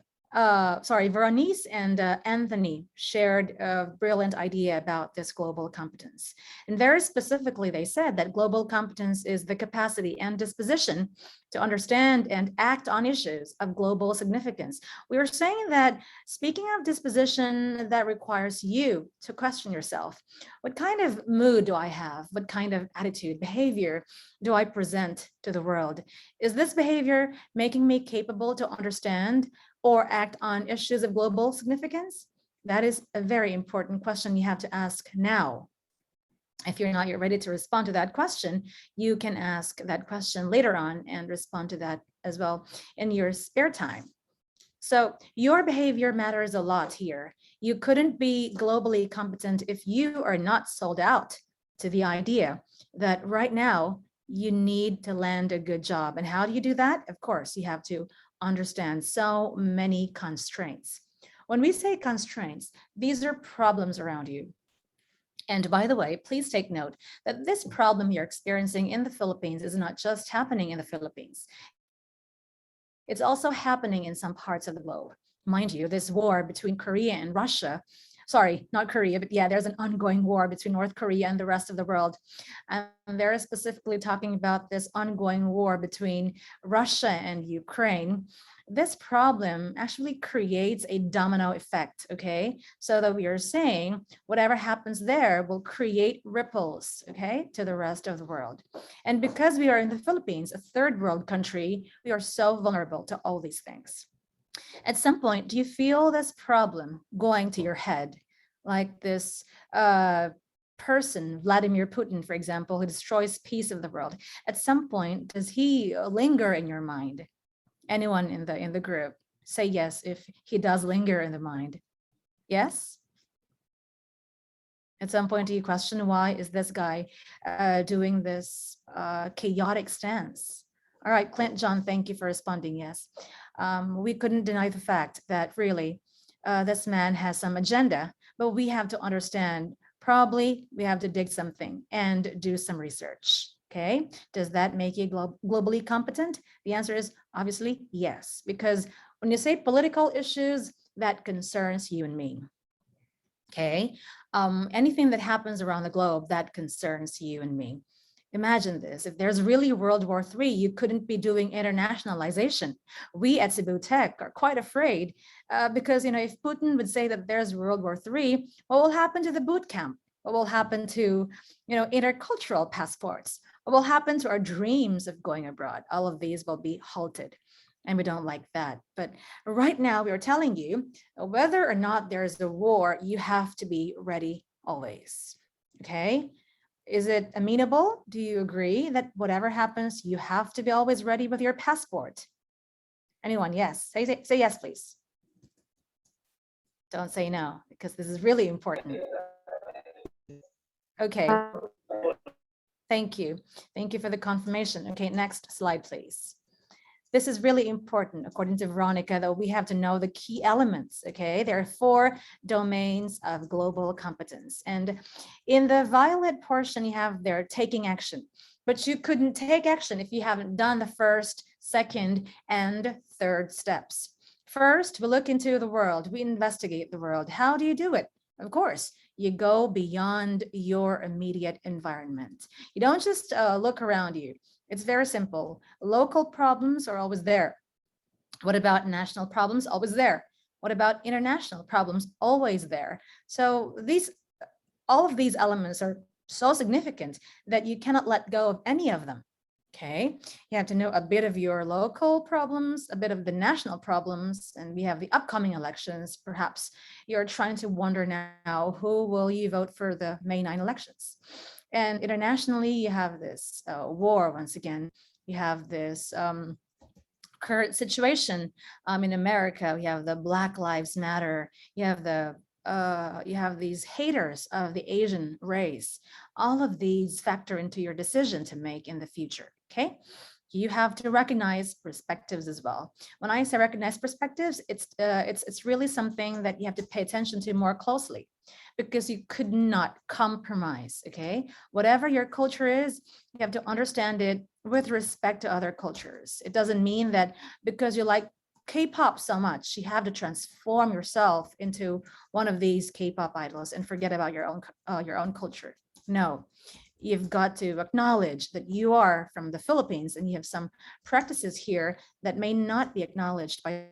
and Anthony shared a brilliant idea about this global competence. And very specifically, they said that global competence is the capacity and disposition to understand and act on issues of global significance. We were saying that, speaking of disposition, that requires you to question yourself. What kind of mood do I have? What kind of attitude, behavior do I present to the world? Is this behavior making me capable to understand or act on issues of global significance? That is a very important question you have to ask now. If you're not yet ready to respond to that question, you can ask that question later on and respond to that as well in your spare time. So your behavior matters a lot here. You couldn't be globally competent if you are not sold out to the idea that right now you need to land a good job. And how do you do that? Of course, you have to understand so many constraints. When we say constraints, these are problems around you. And by the way, please take note that this problem you're experiencing in the Philippines is not just happening in the Philippines. It's also happening in some parts of the globe. Mind you, this war between Korea and Russia, sorry, not Korea, but yeah, there's an ongoing war between North Korea and the rest of the world. And they're specifically talking about this ongoing war between Russia and Ukraine. This problem actually creates a domino effect, okay? So that we are saying whatever happens there will create ripples, okay, to the rest of the world. And because we are in the Philippines, a third world country, we are so vulnerable to all these things. At some point, do you feel this problem going to your head? Like this person, Vladimir Putin, for example, who destroys peace of the world. At some point, does he linger in your mind? Anyone in the group, say yes if he does linger in the mind. Yes? At some point, do you question why is this guy doing this chaotic stance? All right, Clint John, thank you for responding yes. We couldn't deny the fact that really this man has some agenda, but we have to understand, probably we have to dig something and do some research. Okay, does that make you globally competent? The answer is obviously yes, because when you say political issues, that concerns you and me. Okay, anything that happens around the globe, that concerns you and me. Imagine this, if there's really World War III, you couldn't be doing internationalization. We at Cebu Tech are quite afraid because, you know, if Putin would say that there's World War III, what will happen to the boot camp? What will happen to, you know, intercultural passports? What will happen to our dreams of going abroad? All of these will be halted, and we don't like that. But right now we are telling you, whether or not there's a war, you have to be ready always, okay? Is it amenable? Do you agree that whatever happens, you have to be always ready with your passport? Anyone? Yes, say yes, please. Don't say no, because this is really important. Okay. Thank you. Thank you for the confirmation. Okay, next slide, please. This is really important, according to Veronica, that we have to know the key elements, okay? There are 4 domains of global competence. And in the violet portion, you have there taking action, but you couldn't take action if you haven't done the first, second, and third steps. First, we look into the world, we investigate the world. How do you do it? Of course, you go beyond your immediate environment. You don't just look around you. It's very simple. Local problems are always there. What about national problems? Always there. What about international problems? Always there. So all of these elements are so significant that you cannot let go of any of them. Okay, you have to know a bit of your local problems, a bit of the national problems, and we have the upcoming elections. Perhaps you're trying to wonder now, who will you vote for the May 9 elections? And internationally, you have this war once again. You have this current situation in America. We have the Black Lives Matter. You have these haters of the Asian race. All of these factor into your decision to make in the future. Okay, you have to recognize perspectives as well. When I say recognize perspectives, it's really something that you have to pay attention to more closely, because you could not compromise. Okay, whatever your culture is, you have to understand it with respect to other cultures. It doesn't mean that because you like K-pop so much, you have to transform yourself into one of these K-pop idols and forget about your own culture. No, you've got to acknowledge that you are from the Philippines and you have some practices here that may not be acknowledged by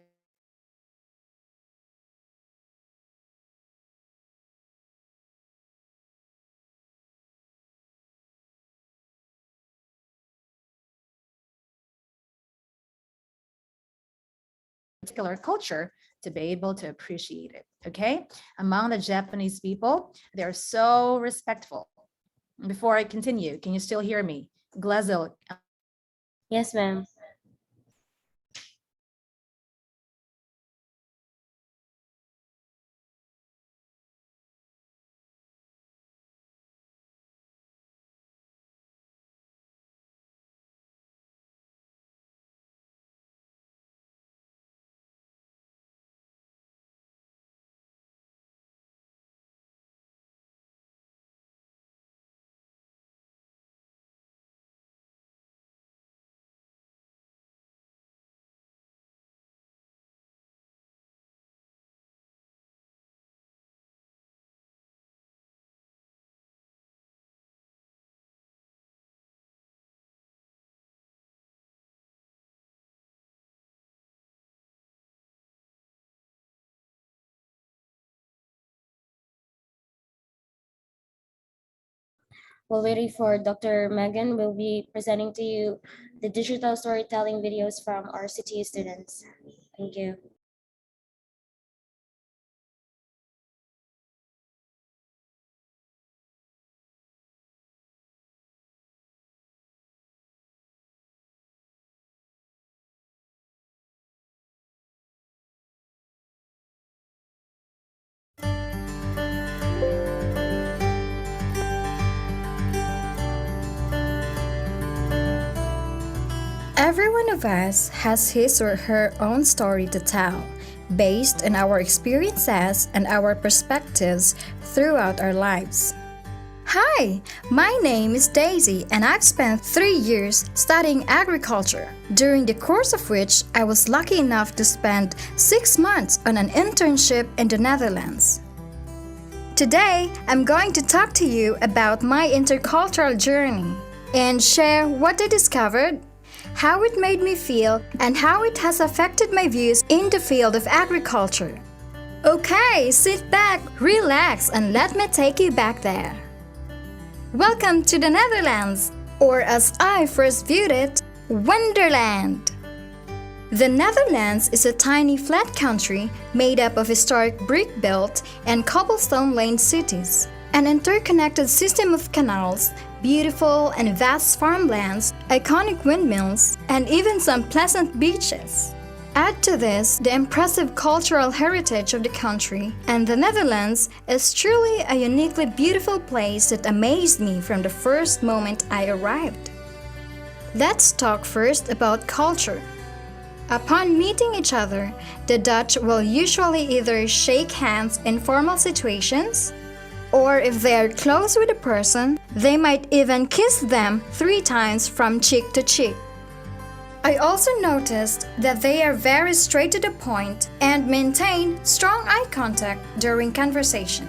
particular culture to be able to appreciate it. Okay, among the Japanese people, they're so respectful. Before I continue, can you still hear me? Glezel. Yes, ma'am. While waiting for Dr. Megan, we'll be presenting to you the digital storytelling videos from our CTU students. Thank you. Every one of us has his or her own story to tell, based on our experiences and our perspectives throughout our lives. Hi, my name is Daisy and I've spent 3 years studying agriculture, during the course of which I was lucky enough to spend 6 months on an internship in the Netherlands. Today, I'm going to talk to you about my intercultural journey and share what I discovered, how it made me feel, and how it has affected my views in the field of agriculture. Okay, sit back, relax, and let me take you back there. Welcome to the Netherlands, or as I first viewed it, Wonderland. The Netherlands is a tiny flat country made up of historic brick-built and cobblestone-laned cities, an interconnected system of canals, beautiful and vast farmlands, iconic windmills, and even some pleasant beaches. Add to this the impressive cultural heritage of the country, and the Netherlands is truly a uniquely beautiful place that amazed me from the first moment I arrived. Let's talk first about culture. Upon meeting each other, the Dutch will usually either shake hands in formal situations, or if they are close with a person, they might even kiss them 3 times from cheek to cheek. I also noticed that they are very straight to the point and maintain strong eye contact during conversation.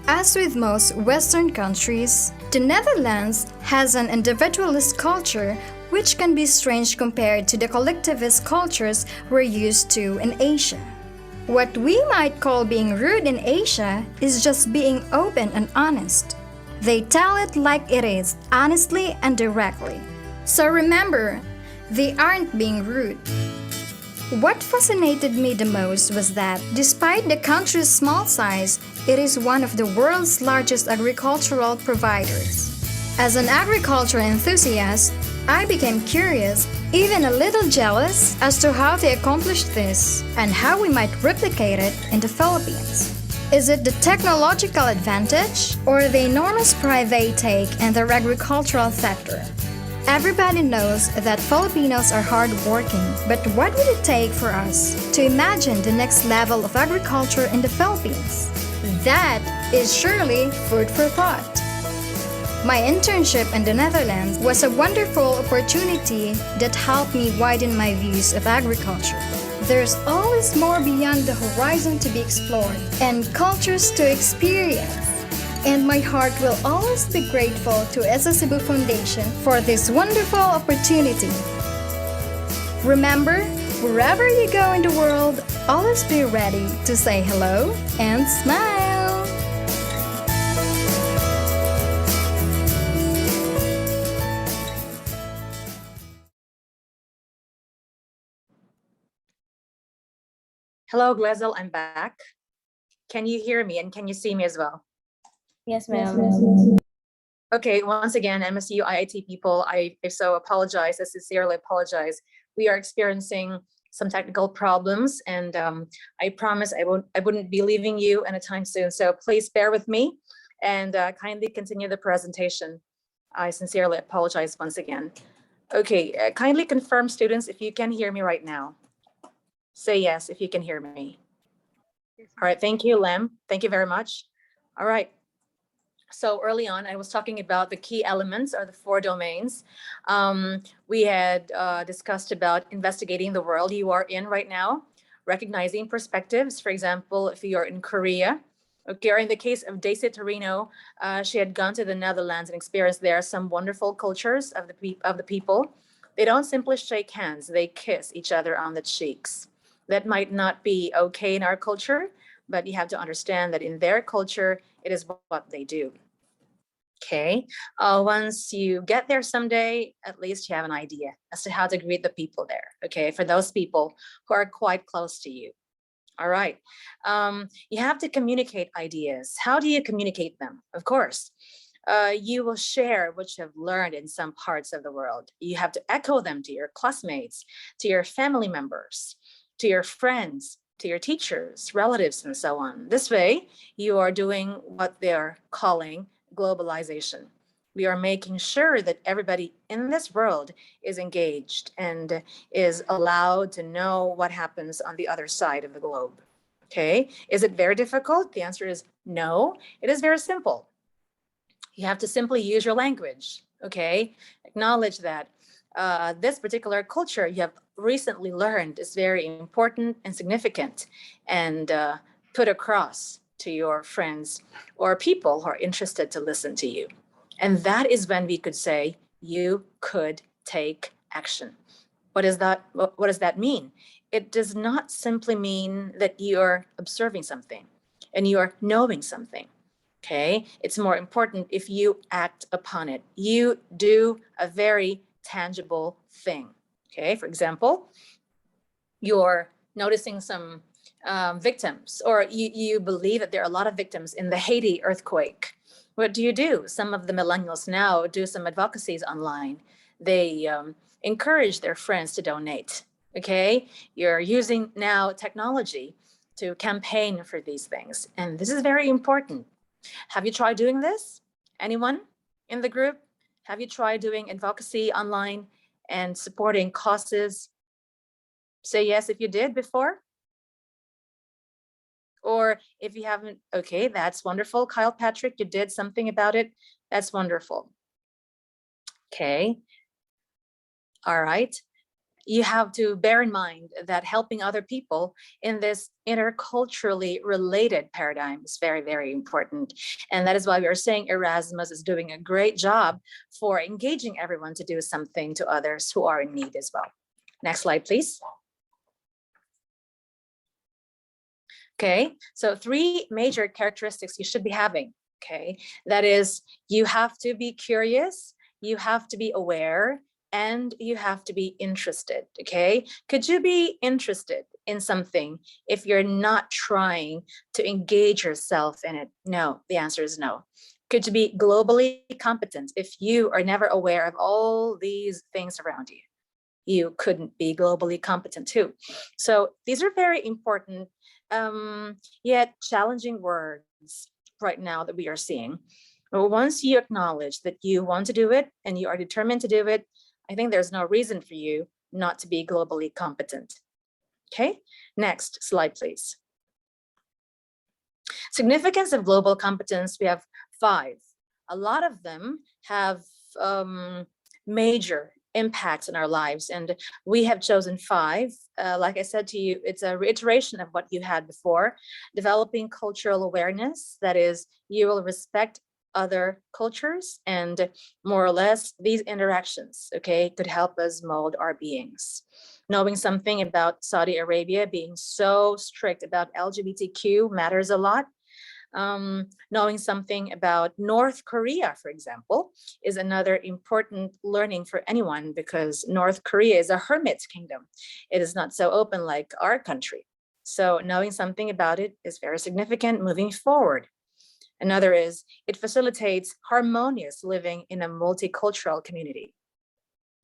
As with most Western countries, the Netherlands has an individualist culture which can be strange compared to the collectivist cultures we're used to in Asia. What we might call being rude in Asia is just being open and honest. They tell it like it is, honestly and directly. So remember, they aren't being rude. What fascinated me the most was that, despite the country's small size, it is one of the world's largest agricultural providers. As an agriculture enthusiast, I became curious, even a little jealous, as to how they accomplished this and how we might replicate it in the Philippines. Is it the technological advantage or the enormous pride they take in their agricultural sector? Everybody knows that Filipinos are hardworking, but what would it take for us to imagine the next level of agriculture in the Philippines? That is surely food for thought. My internship in the Netherlands was a wonderful opportunity that helped me widen my views of agriculture. There's always more beyond the horizon to be explored and cultures to experience. And my heart will always be grateful to ESA Cebu Foundation for this wonderful opportunity. Remember, wherever you go in the world, always be ready to say hello and smile. Hello, Glezel, I'm back. Can you hear me and can you see me as well? Yes, ma'am. Okay, once again, MSU IIT people, I so apologize, I sincerely apologize. We are experiencing some technical problems, and I promise I wouldn't be leaving you anytime soon. So please bear with me and kindly continue the presentation. I sincerely apologize once again. Okay, kindly confirm, students, if you can hear me right now. Say yes if you can hear me. All right, thank you, Lem. Thank you very much. All right. So early on, I was talking about the key elements or the 4 domains. We had discussed about investigating the world you are in right now, recognizing perspectives. For example, if you're in Korea, okay, or in the case of Daisy Torino, she had gone to the Netherlands and experienced there some wonderful cultures of the people. They don't simply shake hands, they kiss each other on the cheeks. That might not be okay in our culture, but you have to understand that in their culture, it is what they do. Okay, once you get there someday, at least you have an idea as to how to greet the people there, okay, for those people who are quite close to you. All right, you have to communicate ideas. How do you communicate them? Of course, you will share what you have learned in some parts of the world. You have to echo them to your classmates, to your family members, to your friends, to your teachers, relatives, and so on. This way, you are doing what they're calling globalization. We are making sure that everybody in this world is engaged and is allowed to know what happens on the other side of the globe. Okay, is it very difficult? The answer is no, it is very simple. You have to simply use your language, okay? Acknowledge that this particular culture you have recently learned is very important and significant, and put across to your friends or people who are interested to listen to you. And that is when we could say you could take action. What is that? What does that mean? It does not simply mean that you're observing something and you're knowing something. Okay, it's more important if you act upon it. You do a very tangible thing. Okay, for example, you're noticing some victims, or you believe that there are a lot of victims in the Haiti earthquake. What do? Some of the millennials now do some advocacies online. They encourage their friends to donate. Okay, you're using now technology to campaign for these things, and this is very important. Have you tried doing this? Anyone in the group? Have you tried doing advocacy online and supporting causes? Say yes if you did before. Or if you haven't, okay, that's wonderful. Kyle Patrick, you did something about it. That's wonderful. Okay. All right. You have to bear in mind that helping other people in this interculturally related paradigm is very, very important. And that is why we are saying Erasmus is doing a great job for engaging everyone to do something to others who are in need as well. Next slide, please. Okay, so 3 major characteristics you should be having. Okay, that is, you have to be curious, you have to be aware, and you have to be interested. Okay, could you be interested in something if you're not trying to engage yourself in it? No, the answer is no. Could you be globally competent if you are never aware of all these things around you? You couldn't be globally competent too. So these are very important, yet challenging words right now that we are seeing. But once you acknowledge that you want to do it and you are determined to do it, I think there's no reason for you not to be globally competent. Okay, next slide, please. Significance of global competence, we have 5. A lot of them have major impacts in our lives, and we have chosen 5. Like I said to you, it's a reiteration of what you had before. Developing cultural awareness, that is, you will respect other cultures, and more or less these interactions, okay, could help us mold our beings. Knowing something about Saudi Arabia being so strict about LGBTQ matters a lot. Knowing something about North Korea, for example, is another important learning for anyone, because North Korea is a hermit kingdom. It is not so open like our country. So knowing something about it is very significant moving forward. Another is it facilitates harmonious living in a multicultural community,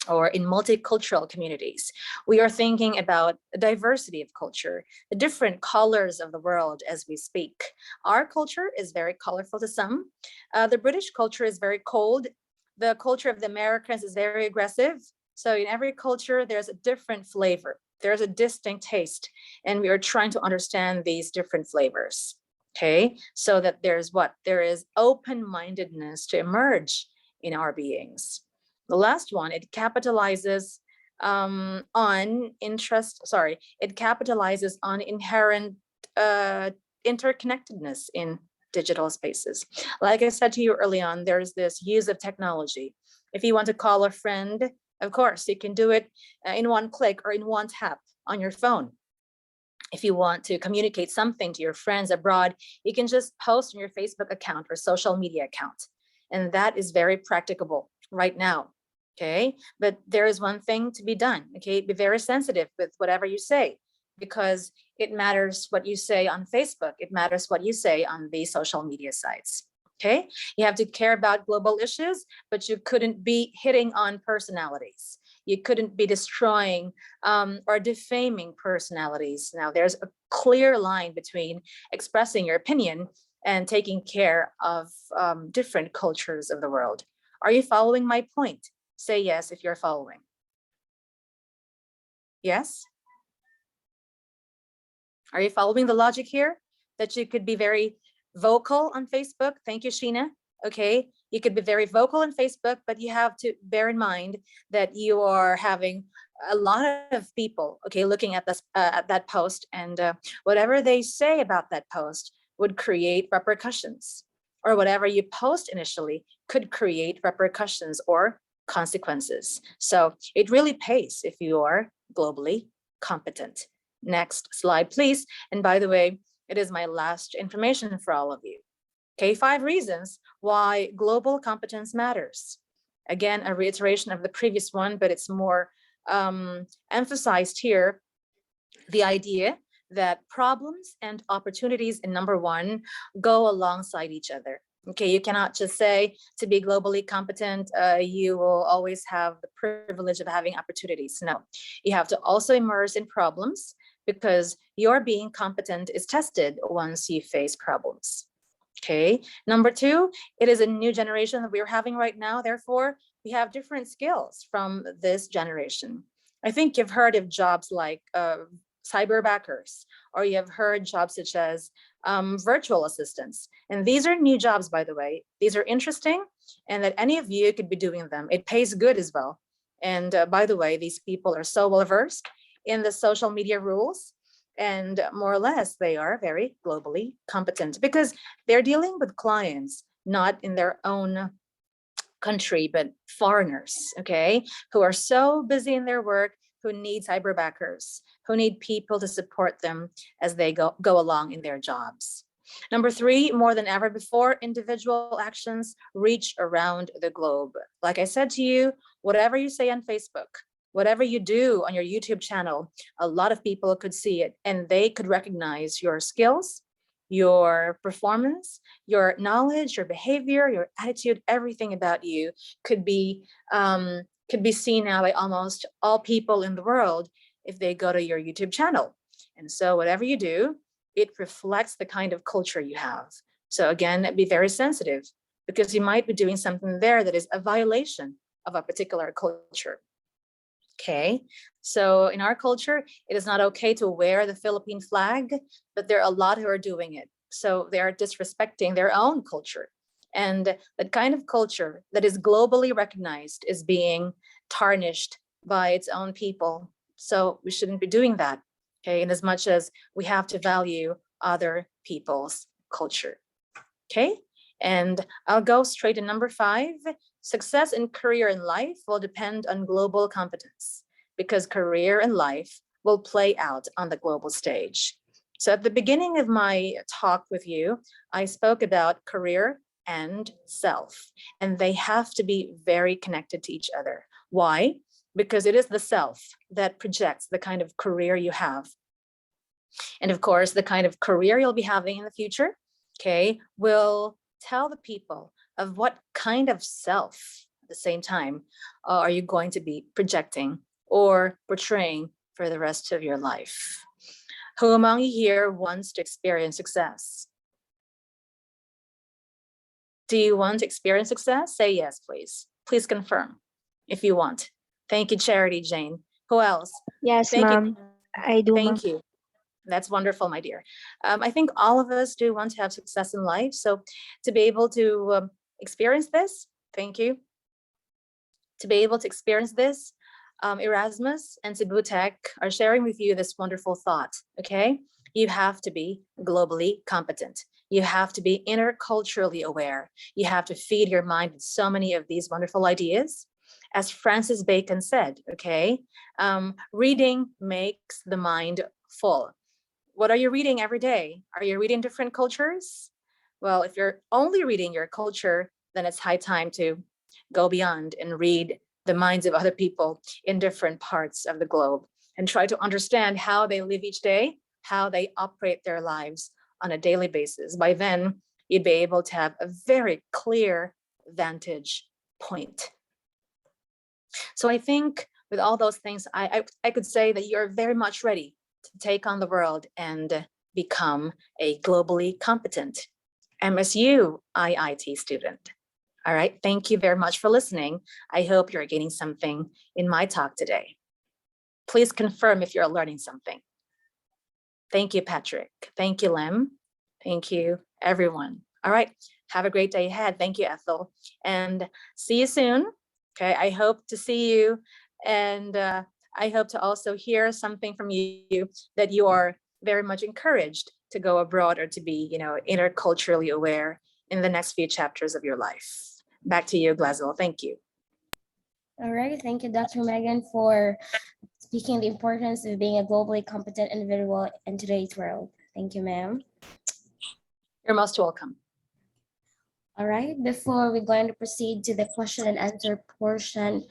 or in multicultural communities. We are thinking about a diversity of culture, the different colors of the world as we speak. Our culture is very colorful to some. The British culture is very cold. The culture of the Americans is very aggressive. So in every culture, there's a different flavor. There's a distinct taste, and we are trying to understand these different flavors. Okay, so that there's what? There is open-mindedness to emerge in our beings. The last one, it capitalizes on inherent interconnectedness in digital spaces. Like I said to you early on, there's this use of technology. If you want to call a friend, of course, you can do it in one click or in one tap on your phone. If you want to communicate something to your friends abroad, you can just post on your Facebook account or social media account. And that is very practicable right now. Okay, but there is one thing to be done. Okay, be very sensitive with whatever you say, because it matters what you say on Facebook. It matters what you say on the social media sites. Okay, you have to care about global issues, but you couldn't be hitting on personalities. You couldn't be destroying or defaming personalities. Now, there's a clear line between expressing your opinion and taking care of different cultures of the world. Are you following my point? Say yes if you're following. Yes? Are you following the logic here? That you could be very vocal on Facebook. Thank you, Sheena. Okay, you could be very vocal on Facebook, but you have to bear in mind that you are having a lot of people, okay, looking at this at that post, and whatever they say about that post would create repercussions, or whatever you post initially could create repercussions or consequences. So it really pays if you are globally competent. Next slide, please. And by the way, it is my last information for all of you. Okay, 5 reasons why global competence matters. Again, a reiteration of the previous one, but it's more emphasized here. The idea that problems and opportunities in number 1 go alongside each other. Okay, you cannot just say to be globally competent, you will always have the privilege of having opportunities. No, you have to also immerse in problems, because your being competent is tested once you face problems. Okay, number 2, it is a new generation that we're having right now. Therefore, we have different skills from this generation. I think you've heard of jobs like cyberbackers, or you have heard jobs such as virtual assistants. And these are new jobs, by the way. These are interesting, and that any of you could be doing them. It pays good as well. And by the way, these people are so well versed in the social media rules, and more or less they are very globally competent, because they're dealing with clients not in their own country, but foreigners, okay, who are so busy in their work, who need cyberbackers, who need people to support them as they go along in their jobs. Number 3, more than ever before, individual actions reach around the globe. Like I said to you, whatever you say on Facebook, whatever you do on your YouTube channel, a lot of people could see it, and they could recognize your skills, your performance, your knowledge, your behavior, your attitude, everything about you could be seen now by almost all people in the world if they go to your YouTube channel. And so whatever you do, it reflects the kind of culture you have. So again, be very sensitive, because you might be doing something there that is a violation of a particular culture. Okay, so in our culture, it is not okay to wear the Philippine flag, but there are a lot who are doing it. So they are disrespecting their own culture. And that kind of culture that is globally recognized is being tarnished by its own people. So we shouldn't be doing that. Okay, in as much as we have to value other people's culture. Okay, and I'll go straight to number 5. Success in career and life will depend on global competence, because career and life will play out on the global stage. So at the beginning of my talk with you, I spoke about career and self, and they have to be very connected to each other. Why? Because it is the self that projects the kind of career you have. And of course, the kind of career you'll be having in the future, okay, will tell the people of what kind of self at the same time are you going to be projecting or portraying for the rest of your life. Who among you here wants to experience success? Do you want to experience success? Say yes, please. Please confirm if you want. Thank you, Charity Jane. Who else? Yes, Thank ma'am. you. I do, ma'am. Thank you. That's wonderful, my dear. I think all of us do want to have success in life. So to be able to experience this, thank you. To be able to experience this, Erasmus and Cebu Tech are sharing with you this wonderful thought, okay? You have to be globally competent. You have to be interculturally aware. You have to feed your mind with so many of these wonderful ideas. As Francis Bacon said, okay, reading makes the mind full. What are you reading every day? Are you reading different cultures? Well, if you're only reading your culture, then it's high time to go beyond and read the minds of other people in different parts of the globe and try to understand how they live each day, how they operate their lives on a daily basis. By then, you'd be able to have a very clear vantage point. So I think with all those things, I could say that you're very much ready to take on the world and become a globally competent MSU IIT student. All right, thank you very much for listening. I hope you're gaining something in my talk today. Please confirm if you're learning something. Thank you, Patrick. Thank you, Lem. Thank you, everyone. All right, have a great day ahead. Thank you, Ethel. And see you soon. Okay, I hope to see you, and I hope to also hear something from you that you are very much encouraged to go abroad or to be, interculturally aware in the next few chapters of your life. Back to you, Glazel. Thank you. All right, thank you, Dr. Megan, for speaking the importance of being a globally competent individual in today's world. Thank you, ma'am. You're most welcome. All right, before we're going to proceed to the question and answer portion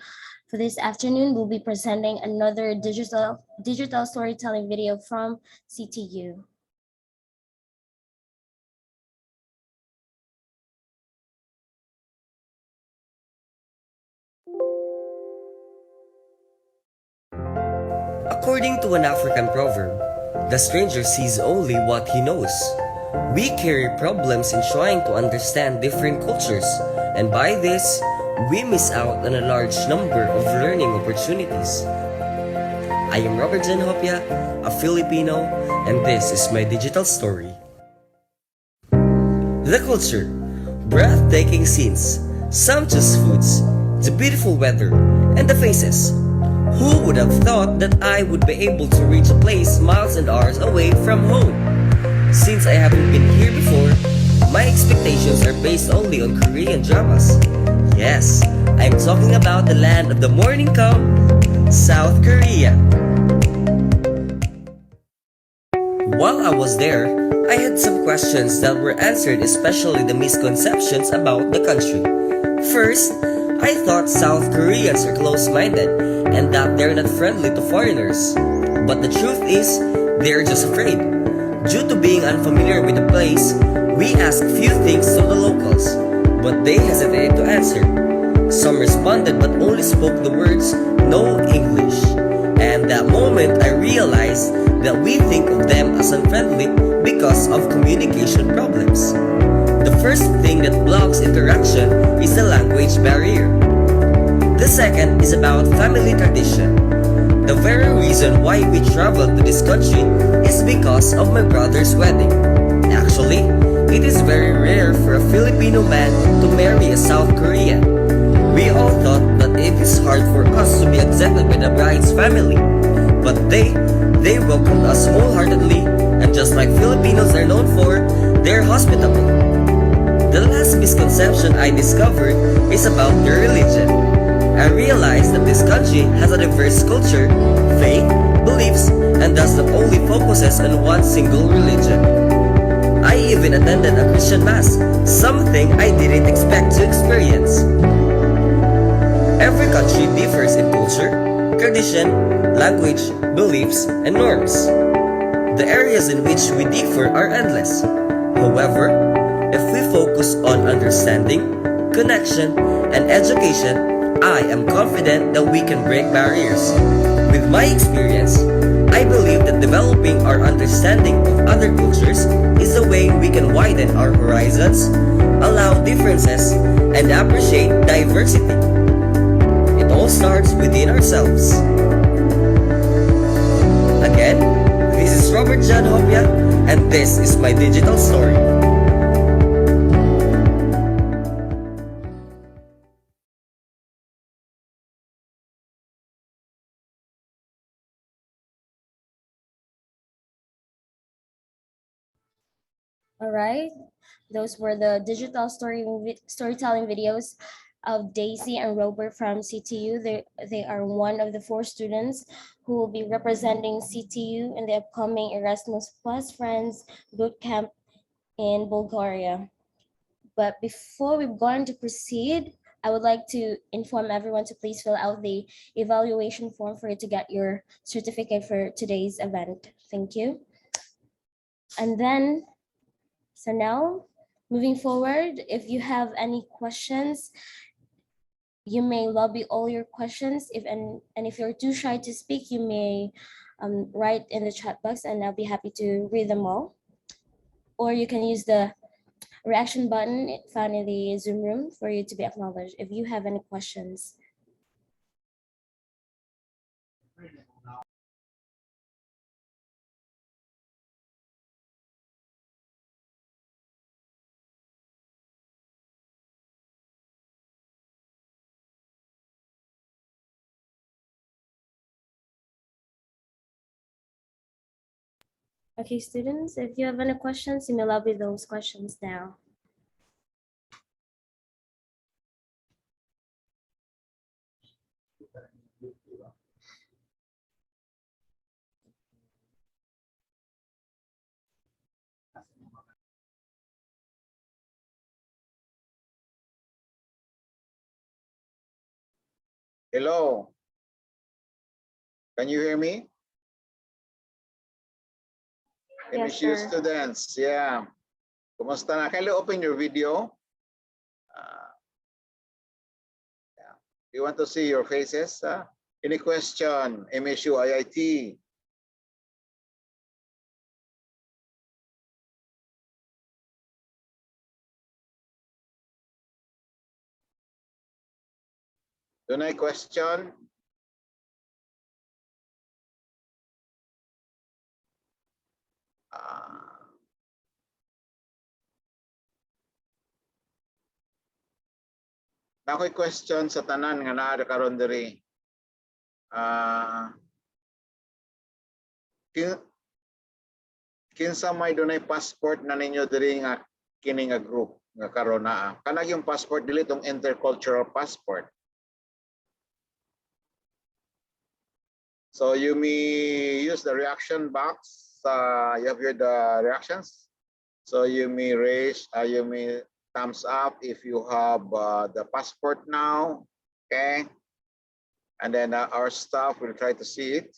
for this afternoon, we'll be presenting another digital storytelling video from CTU. According to an African proverb, the stranger sees only what he knows. We carry problems in trying to understand different cultures, and by this, we miss out on a large number of learning opportunities. I am Robert Jan Hopia, a Filipino, and this is my digital story. The culture, breathtaking scenes, sumptuous foods, the beautiful weather, and the faces. Who would have thought that I would be able to reach a place miles and hours away from home? Since I haven't been here before, my expectations are based only on Korean dramas. Yes, I'm talking about the land of the morning come, South Korea. While I was there, I had some questions that were answered, especially the misconceptions about the country. First, I thought South Koreans are close-minded and that they're not friendly to foreigners. But the truth is, they're just afraid. Due to being unfamiliar with the place, we asked few things to the locals, but they hesitated to answer. Some responded but only spoke the words, "No English." And that moment I realized that we think of them as unfriendly because of communication problems. The first thing that blocks interaction is the language barrier. The second is about family tradition. The very reason why we traveled to this country is because of my brother's wedding. Actually, it is very rare for a Filipino man to marry a South Korean. We all thought that it is hard for us to be accepted by the bride's family, but they welcomed us wholeheartedly, and just like Filipinos are known for, they're hospitable. The last misconception I discovered is about their religion. I realized that this country has a diverse culture, faith, beliefs, and thus not only focuses on one single religion. I even attended a Christian mass, something I didn't expect to experience. Every country differs in culture, tradition, language, beliefs, and norms. The areas in which we differ are endless. However, if we focus on understanding, connection, and education, I am confident that we can break barriers. With my experience, I believe that developing our understanding of other cultures is the way we can widen our horizons, allow differences, and appreciate diversity. It all starts within ourselves. Again, this is Robert John Hopia, and this is my digital story. All right, those were the digital storytelling videos of Daisy and Robert from CTU. They are one of the 4 students who will be representing CTU in the upcoming Erasmus Plus Friends boot camp in Bulgaria. But before we're going to proceed, I would like to inform everyone to please fill out the evaluation form for you to get your certificate for today's event. Thank you. And then, so now, moving forward, if you have any questions, you may lobby all your questions. And if you're too shy to speak, you may write in the chat box and I'll be happy to read them all. Or you can use the reaction button found in the Zoom room for you to be acknowledged if you have any questions. Okay, students, if you have any questions, you may lobby those questions now. Hello. Can you hear me? Yes, MSU sir. students, yeah. Kumusta na? Can you open your video? Yeah. You want to see your faces? Any question? MSU IIT? Dunay question? Nakoy question sa tanan nga naa karon diri. Kinsa may dunay passport na ninyo diri nga kini nga group nga karon naa. Kanang yung passport dili tong intercultural passport. So you may use the reaction box. You have here the reactions. So you may raise, you may thumbs up if you have the passport now. Okay. And then our staff will try to see it.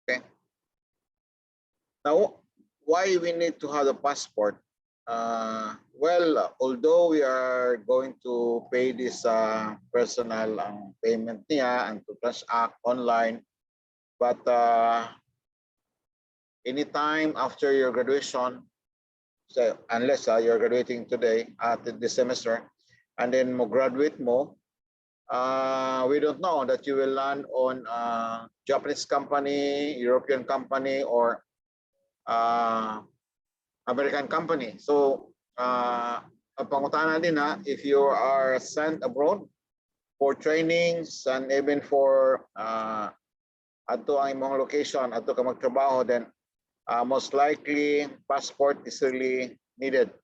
Okay. Now, why we need to have a passport? Well, although we are going to pay this personal payment niya and to transact online, but anytime after your graduation, so unless you're graduating today at this semester, and then mo graduate mo, we don't know that you will land on a Japanese company, European company, or American company. So, ang pangutana din if you are sent abroad for trainings and even for ato ang imong location, ato ka magtrabaho, then most likely passport is really needed.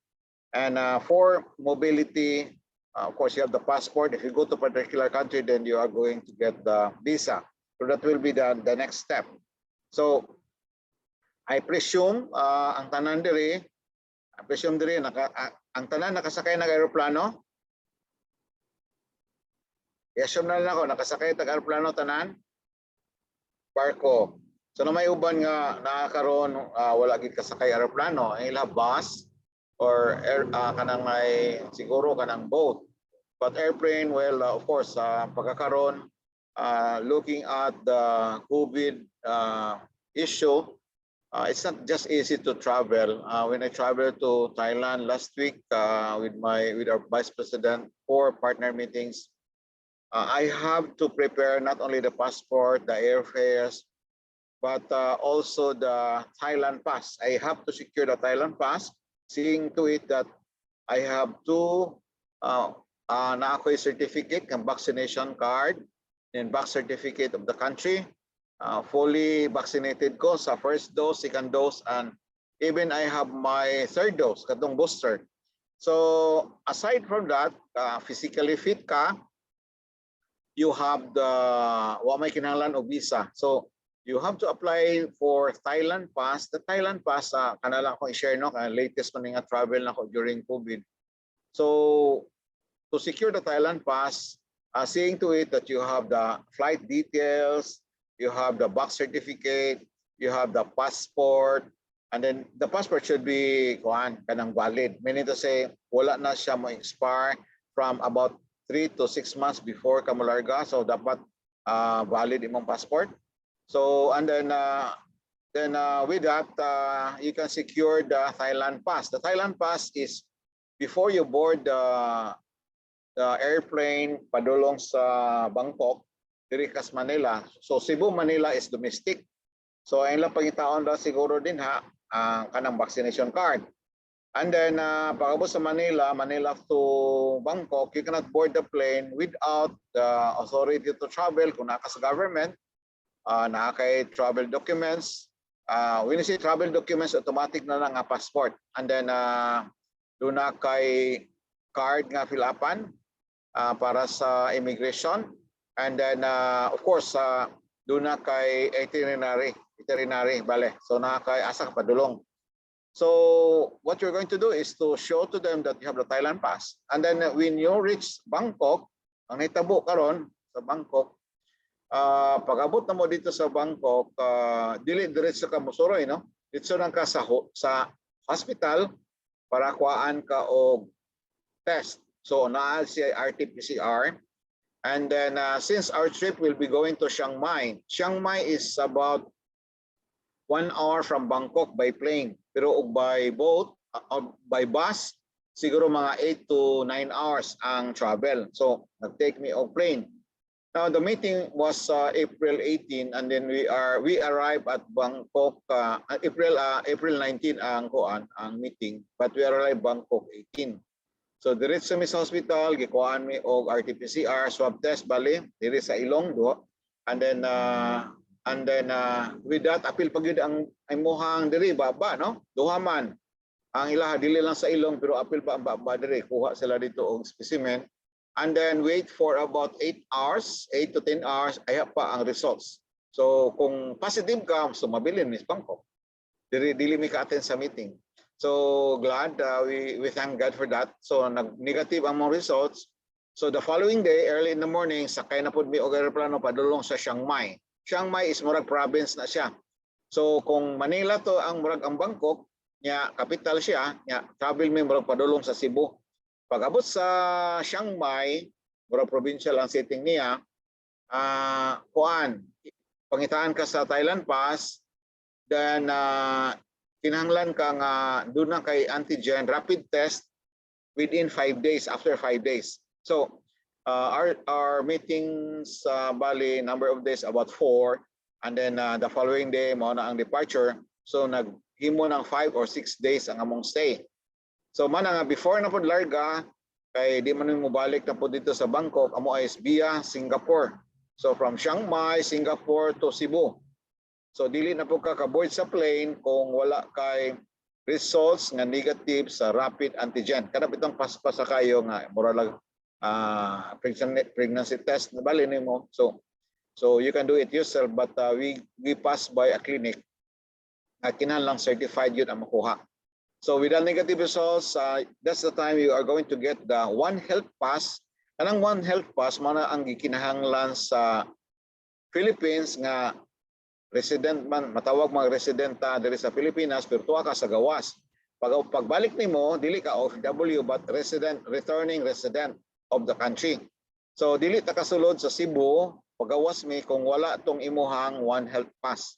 And for mobility, of course, you have the passport. If you go to a particular country, then you are going to get the visa. So that will be the next step. So I presume ang tanan diri, ang tanan nakasakay ng aeroplano. I-assume na lang ako, nakasakay ng aeroplano tanan, barko. So na may uban nga nakakaroon wala gid kasakay aeroplano, ang ila bus or kanang may siguro kanang boat. But airplane, well, of course, pagkakaroon, looking at the COVID issue, it's not just easy to travel. When I traveled to Thailand last week with our vice president for partner meetings, I have to prepare not only the passport, the airfares, but also the Thailand pass. I have to secure the Thailand pass, seeing to it that I have to na ako'y certificate ng vaccination card and back certificate of the country. Fully vaccinated ko sa first dose, second dose, and even I have my third dose, katong booster. So aside from that, physically fit ka, you have the may kinahanglan og visa. So you have to apply for Thailand pass. The Thailand pass, kanala ko i-share no, latest ko nga travel na ko during COVID. So to secure the Thailand pass, seeing to it that you have the flight details, you have the box certificate, you have the passport, and then the passport should be kanang valid. Meaning to say, wala na siya mo expire from about 3 to 6 months before ka molarga. So dapat valid imong passport. So and then with that, you can secure the Thailand pass. The Thailand pass is before you board the airplane padulong sa Bangkok, diri kas Manila. So Cebu, Manila is domestic. So ang ilang pangitaon da siguro din kanang vaccination card. And then pagabot sa Manila to Bangkok, you cannot board the plane without the authority to travel. Kung naka sa government, kay travel documents. When you say travel documents, automatic na lang passport. And then doon na kay card nga filapan para sa immigration. And then of course doon na kay itinerary bale. So na kay asa ka padulong. So what you're going to do is to show to them that you have the Thailand pass. And then when you reach Bangkok, ang hitabo karon sa Bangkok, pag-abot na mo dito sa Bangkok, dili diretso ka mosuroy, no? Dito lang ka sa hospital para kuhaan ka og test. So naal siya RT-PCR. And then since our trip will be going to Chiang Mai, Chiang Mai is about 1 hour from Bangkok by plane. Pero by boat, by bus, siguro mga 8 to 9 hours ang travel. So nag-take me of plane. Now the meeting was April 18, and then we arrived at Bangkok April 19 ang meeting, but we arrived Bangkok 18. So diretso mi sa hospital, gikuhaan mi og RT-PCR swab test bali diri sa ilong do. And then with that apil pagyud ang imuhang diri baba, no? Duha man ang ilaha dili lang sa ilong pero apil pa ang baba diri, kuha sila dito og specimen. And then wait for about 8 to 10 hours, ay pa ang results. So kung positive ka, so mabilin Miss Bangkok. Dili mi ka-attend sa meeting. So glad, we thank God for that. So nag-negative ang mga results. So the following day, early in the morning, sakay na pud mi og aeroplano padulong sa Chiang Mai. Chiang Mai is murag province na siya. So kung Manila to ang murag ang Bangkok, nya capital siya, nya travel mi murag padulong sa Cebu. Pag-abot sa Chiang Mai, murag provincial ang setting niya, kuan, pangitaan ka sa Thailand Pass, then kinahanglan ka nga doon na kay antigen rapid test within 5 days, after 5 days. So our meetings bali number of days about 4, and then the following day mao na ang departure. So naghimo ng 5 or 6 days ang among stay. So man nga before na pod larga kay di man mo balik na po dito sa Bangkok, amo ay via Singapore. So from Chiang Mai, Singapore to Cebu. So dili na po ka board sa plane kung wala kay results nga negative sa rapid antigen. Kada bitong paspasa kayo nga mura lang pregnancy test na bali nimo. So you can do it yourself, but we pass by a clinic na kinahanglang certified yun ang makuha. So with the negative results, that's the time you are going to get the One Health Pass. Kanang One Health Pass mana ang gikinahanglan sa Philippines nga resident man, matawag mga residenta diri sa Pilipinas, pero tuwa ka sa gawas. Pagbalik nimo, dili ka OFW but returning resident of the country. So dili ta kasulod sa Cebu, pagawas mi kung wala tong imuhang One Health Pass.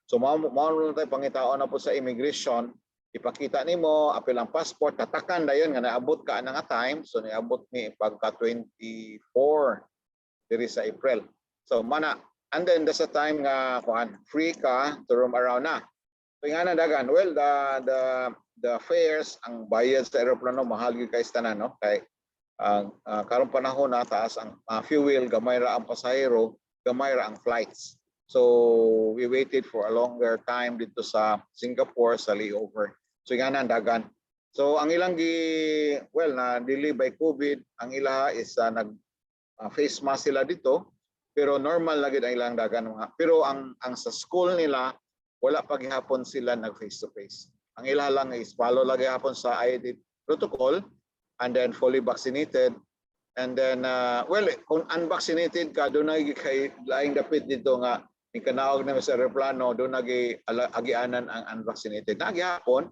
So mao na tayo pangitaon na po sa immigration, ipakita nimo apil ang passport, tatakan dayon nga naabot ka na nga time. So niabot ni pagka 24 diri sa April. So mana, and then that's the time nga free ka to roam around na. So nga na dagan, well the fares, ang bayad sa eroplano mahal gyud kay tanan, no? Kay karong panahon na taas ang fuel, gamay ra ang pasahero, gamay ra ang flights. So we waited for a longer time dito sa Singapore sa layover. So nga na dagan. So ang ilang na dili by COVID, ang ila is nag face mask sila dito. Pero normal lagi ang ilang dagan mga. Pero ang sa school nila wala pa gihapon sila nag face to face. Ang ila lang is follow lagi hapon sa ID protocol, and then fully vaccinated, and then kung unvaccinated ka doon kay laing dapit dito nga ikanaog na sa aeroplano doon agianan ang unvaccinated. Nagyapon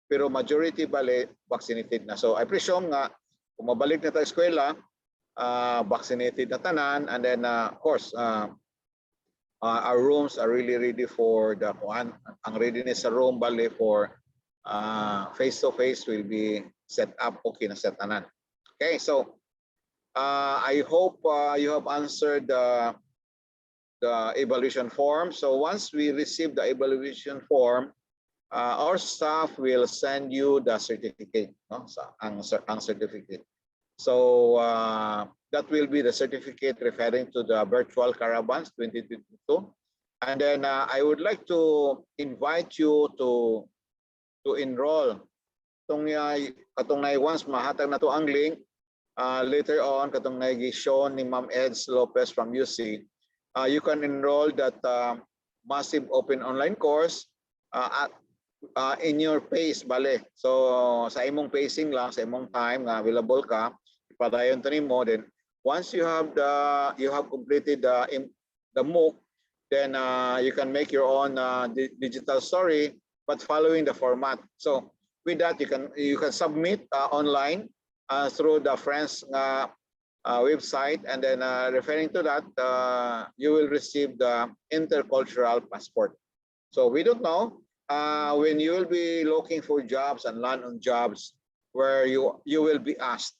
pero majority bali vaccinated na. So I presume nga kung mabalik na tayo eskwela, vaccinated na tanan, and then of course our rooms are really ready for the ang readiness sa room bali for face to face will be set up, okay na set tanan. Okay, so I hope you have answered the evaluation form. So once we receive the evaluation form, our staff will send you the certificate, no? Ang certificate. So that will be the certificate referring to the virtual Caravans 2022. And then I would like to invite you to enroll. Katong once mahatag na to ang link, later on katong nag-show ni Ma'am Eds Lopez from UC, you can enroll that massive open online course in your pace bale. So sa imong pacing lang, sa imong time nga available ka, ipadayon to nimo. Then once you have completed the MOOC, then you can make your own digital story, but following the format. So with that, you can submit online through the Friends website, and then referring to that, you will receive the intercultural passport. So we don't know when you will be looking for jobs and land on jobs where you will be asked,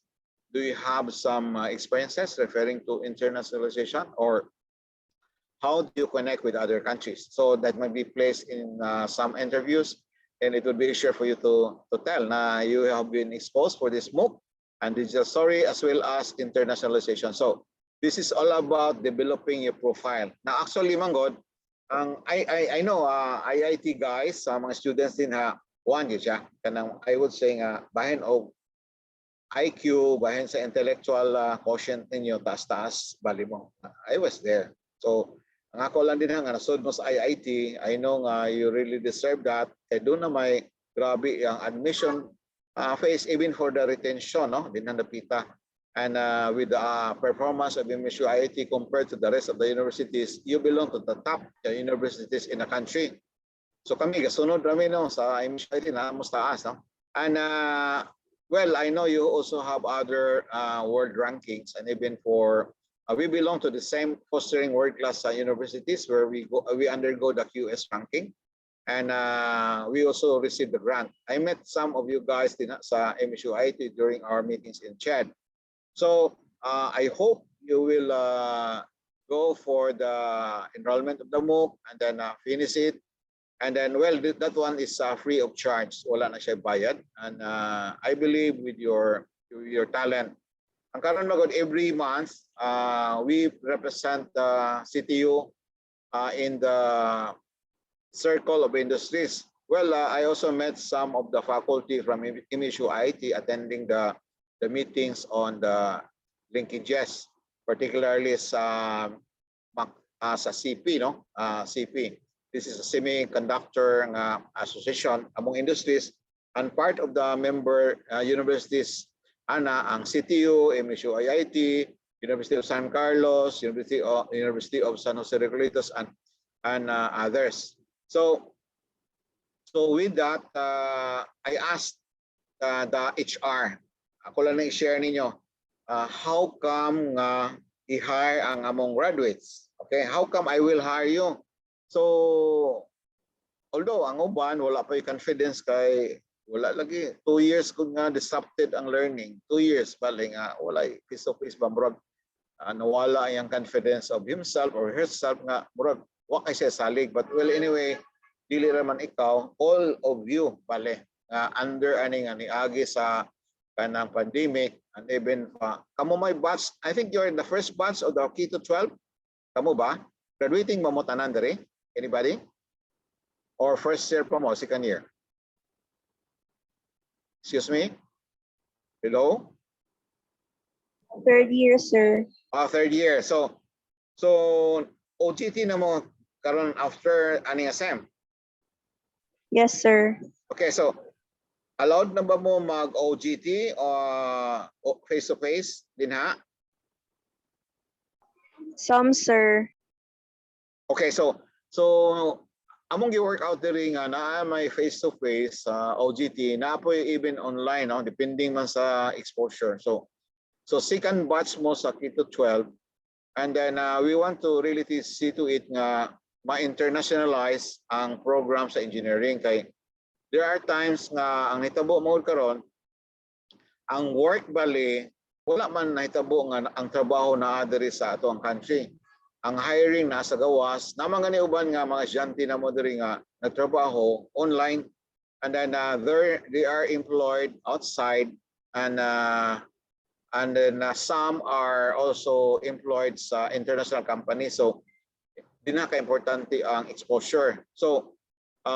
do you have some experiences referring to internationalization, or how do you connect with other countries? So that might be placed in some interviews, and it will be easier for you to tell na you have been exposed for this MOOC and digital story as well as internationalization. So this is all about developing your profile. Now actually manggod, I know IIT guys, mga students din one siya kanang I would say nga bahin og IQ, bahin sa intellectual quotient ninyo taas-taas bali mo. I was there. So ang ako lang din nga nasod mo sa IIT, I know nga you really deserve that. Kaya doon na may grabe ang admission phase even for the retention, no? Din napita. And with the performance of MSU IIT compared to the rest of the universities, you belong to the top universities in the country. So kami gasunod rami no sa MSIT na mas taas no. And well, I know you also have other world rankings, and even for we belong to the same fostering world class universities where we undergo the QS ranking, and we also received the grant. I met some of you guys din sa MSU IT during our meetings in Chad. So I hope you will go for the enrollment of the MOOC and then finish it. And then, well, that one is free of charge. Wala na siya bayad. And I believe with your talent. Ang karon magod every month, we represent CTU in the circle of industries. Well, I also met some of the faculty from MSU IT attending the meetings on the linkages, particularly sa CP, no? CP. This is a semiconductor association among industries, and part of the member universities ana ang CTU, MSU IIT, University of San Carlos, University of San Jose Regulators, and others. So with that, I asked the HR. Ako lang na i-share ninyo. How come i-hire ang among graduates? Okay, how come I will hire you? So, although ang uban, wala pa yung confidence kay, wala lagi, 2 years kung nga disrupted ang learning. 2 years, bali nga, wala face-to-face ba, murag, nawala yung confidence of himself or herself nga, murag, wak ay siya salig. But well, anyway, dili raman ikaw, all of you, bali, under ani nga niagi sa kanang pandemic, and even pa, kamo may batch, I think you're in the first batch of the Keto 12, kamo ba? Graduating mo mo tanan dere? Anybody? Or first year pa mo, second year? Excuse me? Hello? Third year, sir. Third year. So OGT na mo karon after aning SM? Yes, sir. Okay, so allowed na ba mo mag-OGT or face-to-face din ha? Some, sir. Okay, so among gi-work out diri nga na may face-to-face OGT na po even online, no, depending man sa exposure. So second batch mo sa Keto 12, and then we want to really see to it nga ma-internationalize ang program sa engineering kay there are times nga ang hitabo mo karon ang work bali wala man nahitabo nga ang trabaho na diri sa ato ang country. Ang hiring nasa gawas, naman gani uban nga mga estudyante na mo diri nga nagtrabaho online, and then they are employed outside, and then some are also employed sa international companies. So di na ka-importante ang exposure. So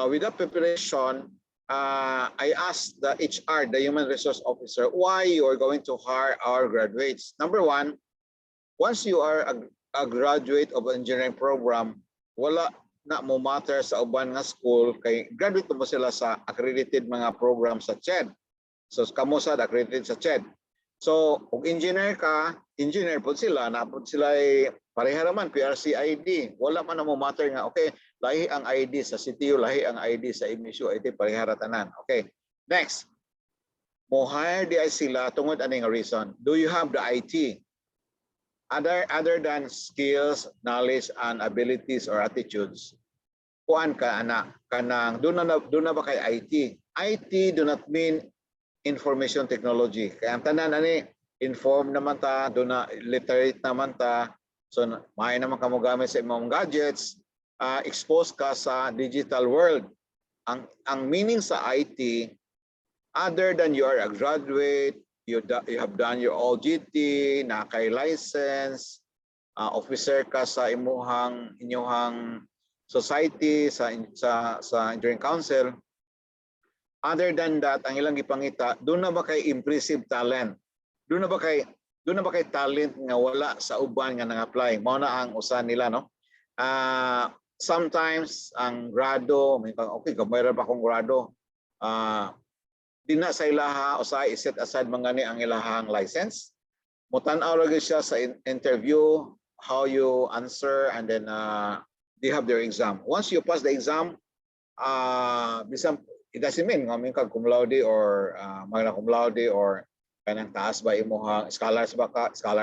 with that preparation, I asked the HR, the human resource officer, why you are going to hire our graduates. Number one, once you are a graduate of engineering program, wala na mo matter sa uban nga school kay graduate mo sila sa accredited mga program sa CHED. So kamo sa accredited sa CHED. So kung engineer ka, engineer po sila, napod sila pareha naman PRC ID. Wala man na mo matter nga okay, lahi ang ID sa CTU, lahi ang ID sa MSU IT, pareha ra tanan. Okay. Next. Mo hire di ay sila tungod aning reason. Do you have the IT? Other than skills, knowledge, and abilities or attitudes, kuan ka anak kanang do na ba kay IT? IT do not mean information technology. Kaya ang tanan ani inform naman ta, do na literate naman ta. So may naman kamo gamit sa imong gadgets, expose ka sa digital world. Ang meaning sa IT, other than you are a graduate, you have done your OGT, na kay license, officer ka sa inyong society, sa engineering council. Other than that, ang ilang gipangita, doon na ba kay impressive talent? Doon na ba kay talent nga wala sa uban nga nang-apply? Mao na ang usan nila, no? Sometimes ang grado, may okay, gamay ra ba akong grado? Di na sa ilaha o sa iset aside mga ni ang ilahang license. Mutan-aw lagi siya sa interview, how you answer, and then they have their exam. Once you pass the exam, bisan it doesn't mean nga kag cum laude or magna cum laude or kanang taas ba imong scholar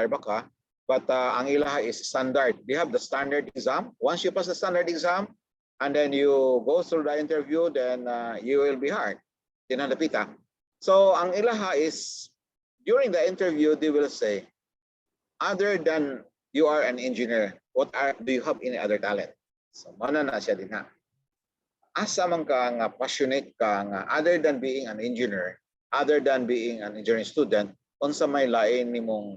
ba ka, but ang ilaha is standard. They have the standard exam. Once you pass the standard exam and then you go through the interview, then you will be hired. Tinadapita. So ang ilaha is during the interview they will say, other than you are an engineer, do you have any other talent? So mana na siya din ha. Asa man ka nga passionate ka nga other than being an engineer, other than being an engineering student, unsa may lain nimong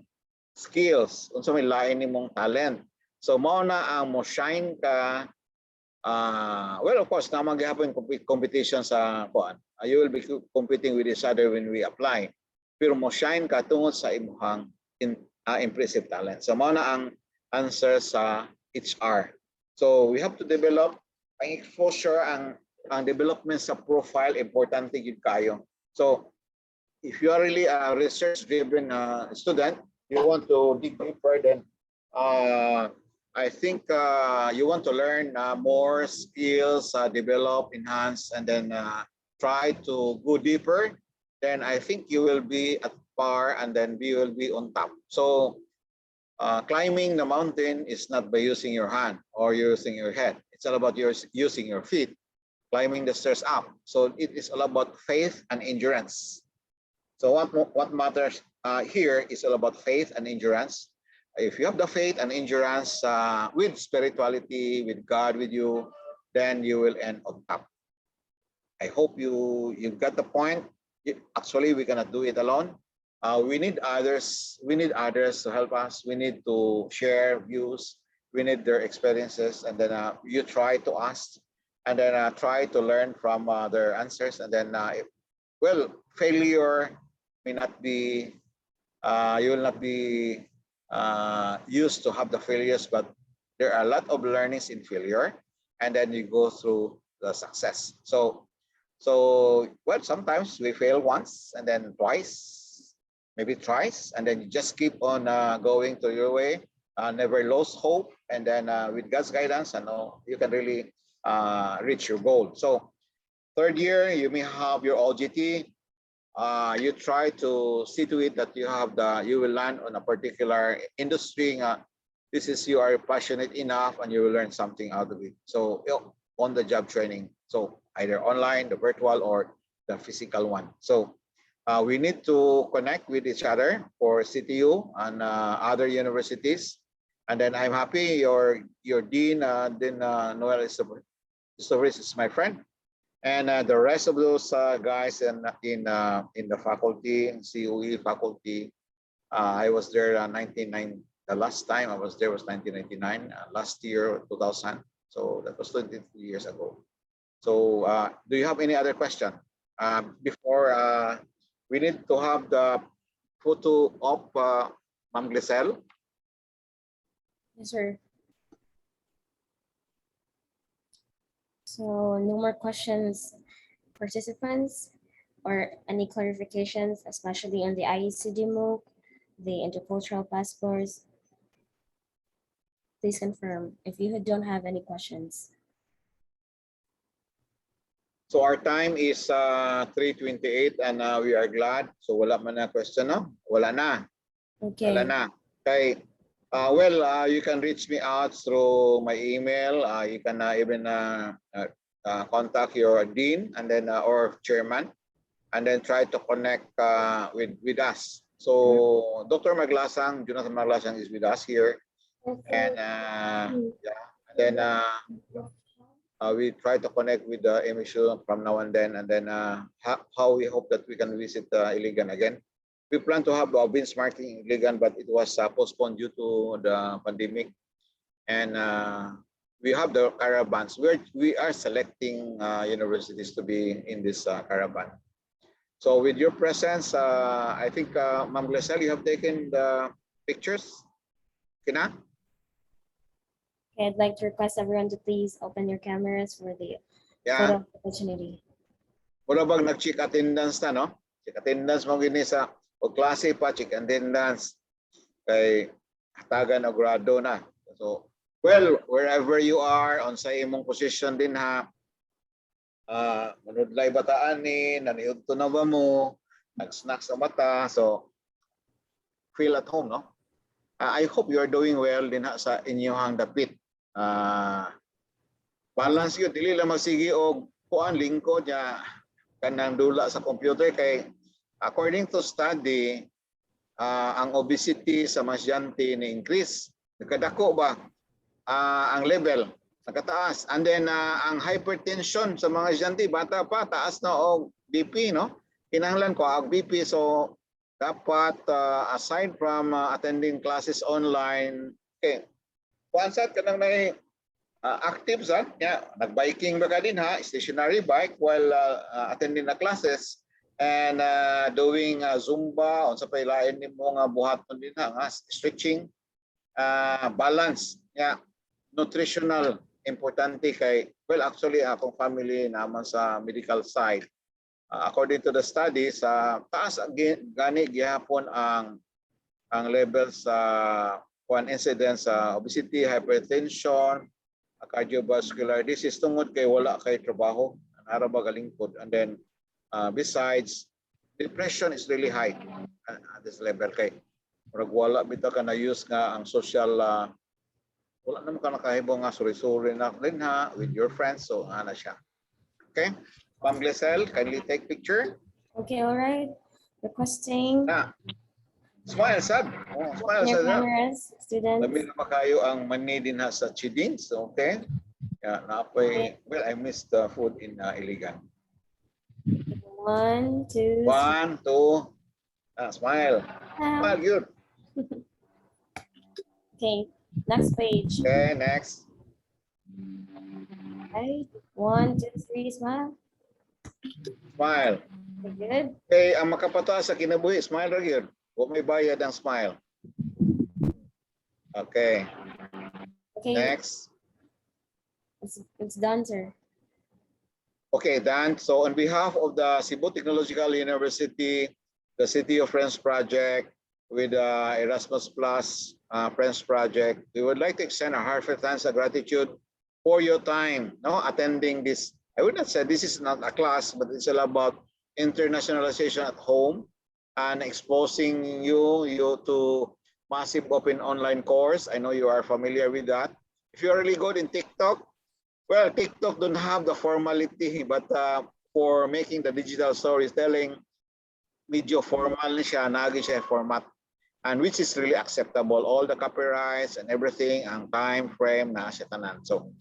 skills, unsa may lain nimong talent. So mao na ang mo shine ka. Well, of course, naman gihapon competition sa kuan. You will be competing with each other when we apply. Pero mo shine ka tungod sa imong impressive talent. So mao na ang answer sa HR. So we have to develop ang exposure, ang development sa profile, importante yun kayo. So if you are really a research-driven student, you want to dig deeper, then I think you want to learn more skills, develop, enhance, and then try to go deeper, then I think you will be at par and then you will be on top. So climbing the mountain is not by using your hand or using your head. It's all about using your feet, climbing the stairs up. So it is all about faith and endurance. So what matters here is all about faith and endurance. If you have the faith and endurance with spirituality, with God with you, then you will end on top. I hope you got the point. Actually, we cannot do it alone. We need others. We need others to help us. We need to share views. We need their experiences, and then you try to ask, and then try to learn from their answers, and then well, failure may not be. You will not be used to have the failures, but there are a lot of learnings in failure, and then you go through the success. So well, sometimes we fail once and then twice, maybe thrice, and then you just keep on going to your way, never lose hope, and then with God's guidance, and you can really reach your goal. So third year, you may have your OGT. You try to see to it that you will land on a particular industry. This is you are passionate enough, and you will learn something out of it. So on the job training. So either online, the virtual, or the physical one. So we need to connect with each other for CTU and other universities. And then I'm happy your dean, Noel Istoris is my friend. And the rest of those guys in the faculty, COE faculty, I was there the last time I was there was 1999. Last year, 2000. So that was 23 years ago. So do you have any other question? Before we need to have the photo of Ma'am Glisel. Yes, sir. So no more questions, participants, or any clarifications, especially on the IECD MOOC, the intercultural passports. Please confirm if you don't have any questions. So our time is 3:28 and we are glad. So wala man na question, no? Wala na. Okay. Wala na. Okay. Well, you can reach me out through my email. You can even contact your dean and then or chairman, and then try to connect with us. So Dr. Maglasang, Jonathan Maglasang is with us here, and yeah, and then we try to connect with the MSU from now and then how we hope that we can visit ILIGAN again. We plan to have a benchmarking in ILIGAN, but it was postponed due to the pandemic. And we have the caravans. We are selecting universities to be in this caravan. So with your presence, I think, Ma'am Glisel, you have taken the pictures. Kina? Okay, I'd like to request everyone to please open your cameras for the photo opportunity. Wala bang nag-check attendance na, no? Check attendance mo gini sa o klase pa, check attendance kay hatagan o grado na. So, well, wherever you are, on sa imong position din ha, manudlay bataan ni, naniud to na ba mo, nag-snack sa mata, so feel at home, no? I hope you are doing well din sa inyong dapit. Balance yun, dili lang magsige og kuan lingkod niya kanang dula sa computer kay according to study, ang obesity sa mga estudyante ni increase. Nagkadako ba ang level, nakataas. And then ang hypertension sa mga estudyante, bata pa, taas na og BP, no? Kinahanglan ko ang BP, so dapat aside from attending classes online, okay, kuansat ka nang active sa nag-biking ba ka din ha, stationary bike while attending the classes and doing Zumba on sa pailain nimo nga buhaton din ha, nga stretching, balance nutritional importante kay well actually akong family naman sa medical side. According to the studies, taas gani gihapon ang level sa incidence sa obesity, hypertension, cardiovascular disease tungod kay wala kay trabaho, nara ba galingkod. And then besides, depression is really high at this level kay murag wala bitaw ka na use nga ang social, wala naman ka nakahibo nga suri-suri na din ha with your friends, so ana siya. Okay, Ma'am Glisel, kindly take picture. Okay, all right. Requesting. Smile, sad. Smile, your sad. cameras, students. Labi na makayo ang mani din ha sa Chidins, okay? Naapoy, well, I missed the food in ILIGAN. 1, 2, 1, 2. Smile. Smile, good. Okay, next page. Okay, next. Okay, 1, 2, 3, smile. Smile. Okay, good. Okay, ang makapataas sa kinabuhi, smile ra gyud. Huwag may bayad ang smile. Okay. Okay. Next. It's done, sir. Okay, done. So on behalf of the Cebu Technological University, the City of Friends Project, with Erasmus Plus Friends Project, we would like to extend our heartfelt thanks and gratitude for your time, attending this. I would not say this is not a class, but it's all about internationalization at home and exposing you to massive open online course. I know you are familiar with that. If you're really good in TikTok, well, TikTok don't have the formality, but for making the digital storytelling, medyo formal na siya, nagi siya format, and which is really acceptable. All the copyrights and everything, ang time frame na siya tanan. So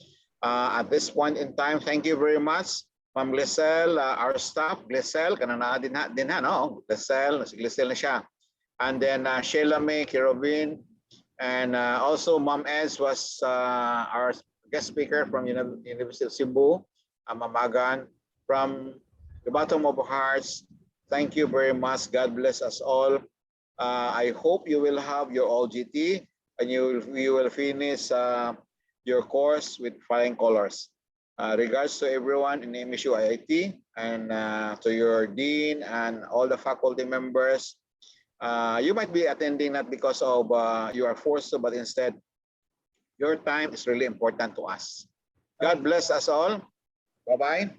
at this point in time, thank you very much, Ma'am Glisel, our staff, Glisel, kanang naa din ha, no? Glisel, si Glisel na siya. And then Sheila May, Caravans, and also Ma'am Ez was our guest speaker from University of Cebu, Mamagan. From the bottom of our hearts, thank you very much. God bless us all. I hope you will have your OGT and you will finish your course with flying colors. Regards to everyone in MSU IIT and to your dean and all the faculty members. You might be attending not because of you are forced to, but instead your time is really important to us. God bless us all. Bye-bye.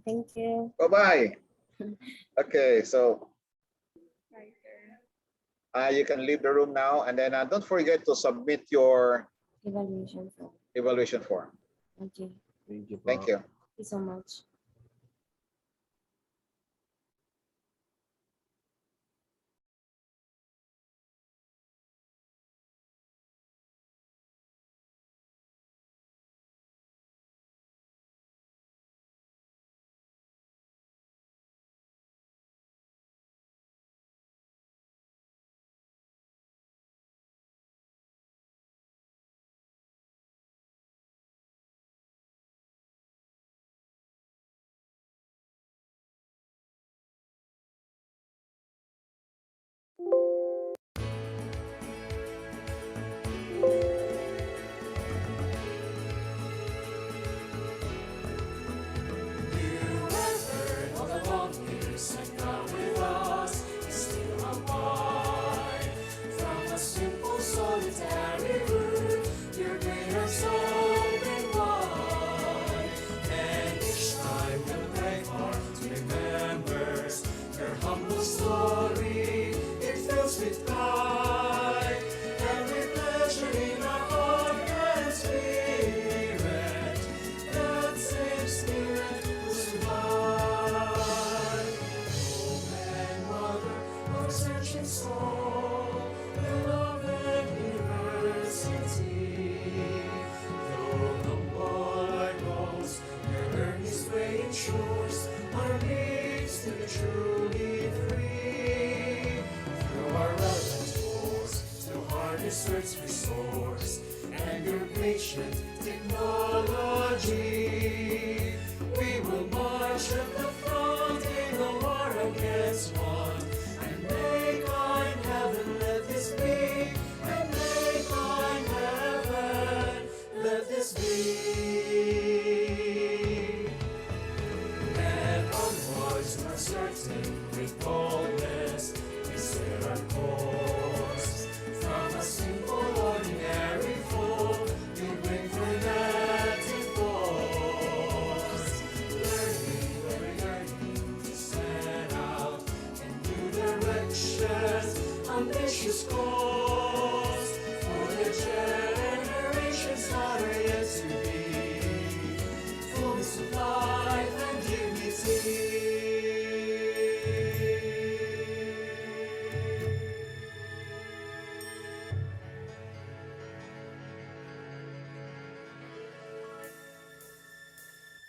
Thank you. Bye-bye. Okay, so you can leave the room now, and then don't forget to submit your Evaluation form. Okay. Thank you. Thank you so much. soul, beloved university. Though humble our goals, their earnest way ensures our means to be truly free. Through our relevant tools, to harness Earth's resource, and your patient technology, we will march at the front in the war against want, and make kind heaven let this be, and make kind heaven let this be. And onwards to certain with boldness we set our course. From a simple ordinary folk we bring fanatic force, learning to set out in new directions, ambitious goals for the generations that are yet to be, fullness of life and dignity.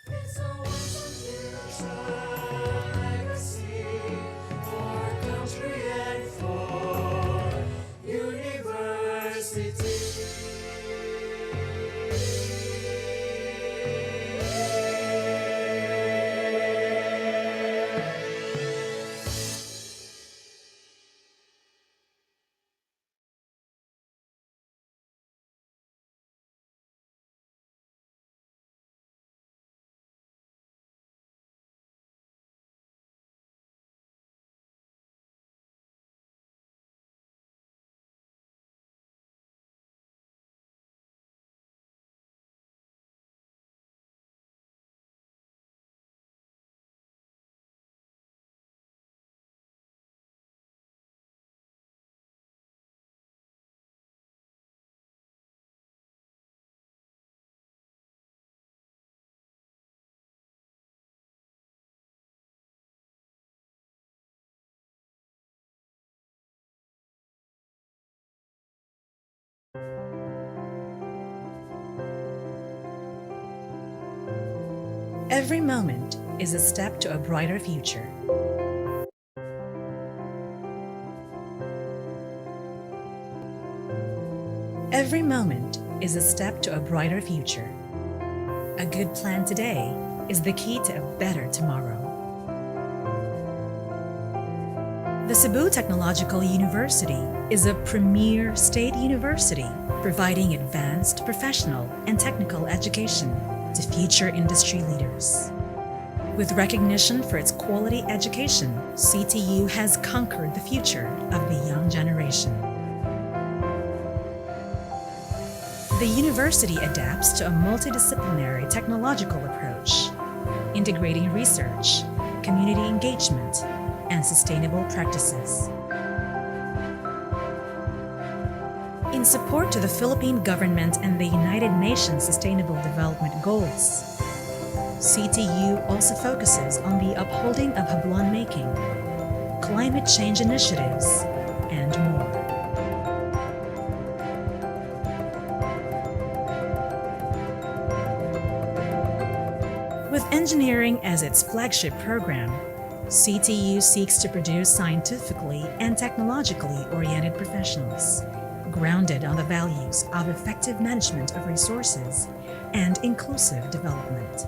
It's a once and future legacy for country and for university. Every moment is a step to a brighter future. Every moment is a step to a brighter future. A good plan today is the key to a better tomorrow. The Cebu Technological University is a premier state university providing advanced professional and technical education to future industry leaders. With recognition for its quality education, CTU has conquered the future of the young generation. The university adapts to a multidisciplinary technological approach, integrating research, community engagement, and sustainable practices. In support to the Philippine government and the United Nations Sustainable Development Goals, CTU also focuses on the upholding of Hablon making, climate change initiatives, and more. With engineering as its flagship program, CTU seeks to produce scientifically and technologically oriented professionals, grounded on the values of effective management of resources and inclusive development.